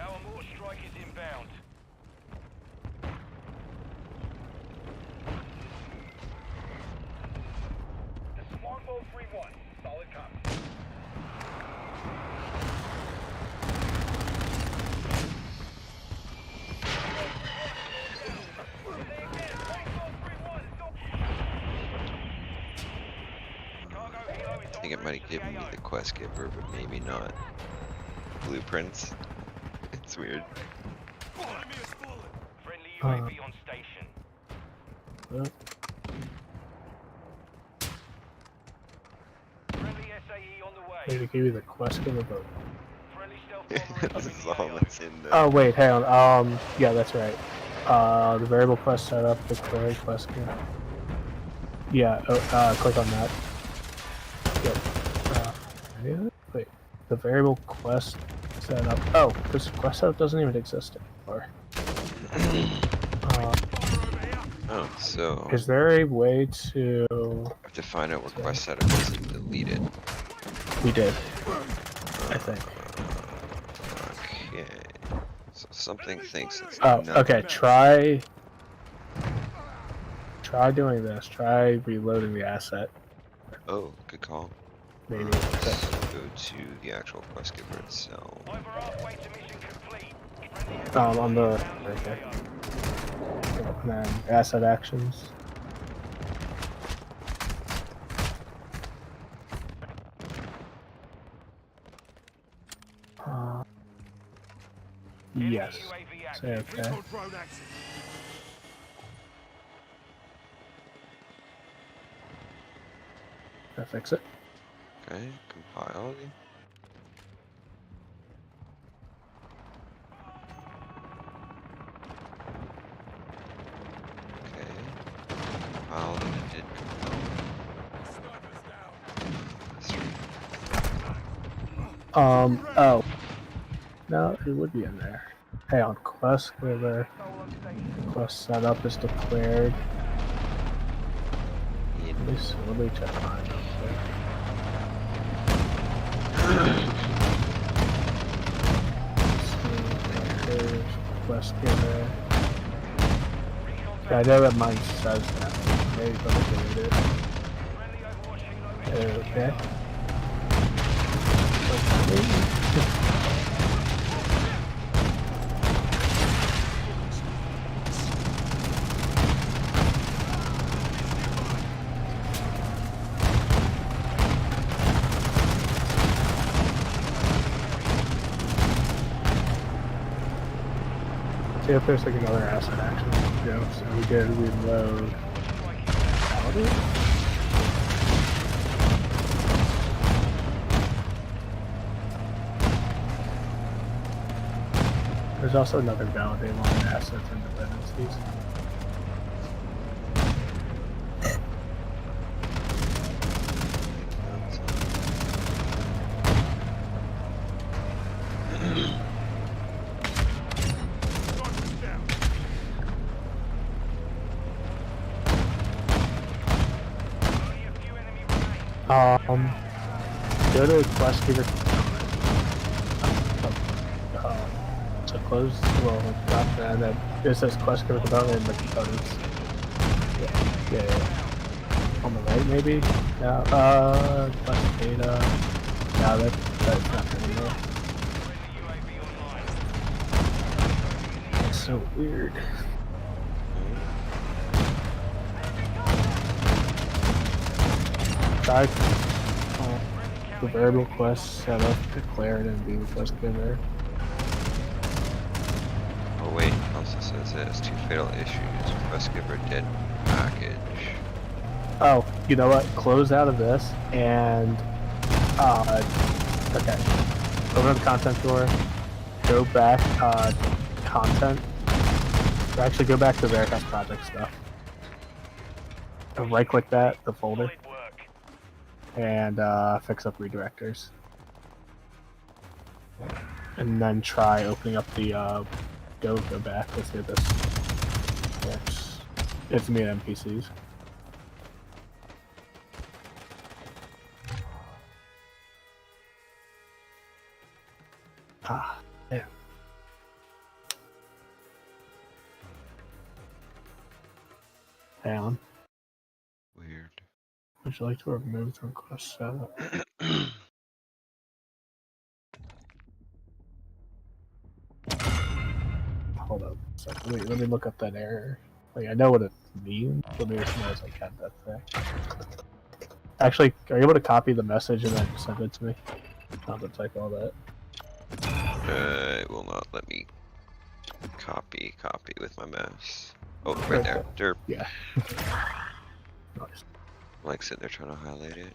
Our mortar strike is inbound. This is Longbow 3-1. Solid copy. I think it might have given me the quest giver, but maybe not blueprints. It's weird. UAV on station. Friendly SAE on the way. Maybe give you the quest giver, but Friendly stealth bomber This is incoming all in the that's in the. oh wait, hang on. Yeah, that's right. The variable quest setup, declare quest giver. Yeah. Click on that. Yep. Wait, the variable quest setup. Oh, this quest setup doesn't even exist anymore. Oh, so Is there a way to? I have to find out what quest setup is and delete it. We did. I think. Okay. So something thinks it's Oh, not. okay. Try doing this. Try reloading the asset. Oh, good call. Maybe. Let's go to the actual quest giver itself. Over halfway to mission complete. Friendly On the inbound right there. AO. And then asset actions. Yes. UAV Say active. okay. Did I fix it? Okay, compile. Okay. Compiled and it did compile. That's right. Oh. No, it would be in there. Hey, on quest giver, quest setup is declared. Let me check mine real quick. There's quest giver. Yeah, I know that mine says that. Maybe I'll delete it. Okay. See if there's like another asset action. Yeah, so we did reload. Validate? There's also another validate line, assets and dependencies. Go to quest giver. So close. Well, not that. And then it says quest giver development and the components. Yeah. On the right, maybe. No. Quest data. No, that's not in there. It's so weird. Try the variable quest setup declared and be quest giver. Oh wait, it also says it has 2 fatal issues. Quest giver dead package. Oh, you know what? Close out of this and okay. Open up the content drawer. Go back content. Or actually go back to Veritas project stuff. And right click that, the folder. And fix up redirectors. And then try opening up the go back. Let's see if this works. It's me and NPCs. Ah, yeah. Hang on. Weird. Would you like to remove the request setup? Hold up a second. Wait, let me look up that error. Like, I know what it means, but maybe someone else like had that thing. Actually, are you able to copy the message and then send it to me? I'll have to type all that. It will not let me Copy with my mouse. Oh, right there. Derp. Yeah. Nice. Like sitting there trying to highlight it.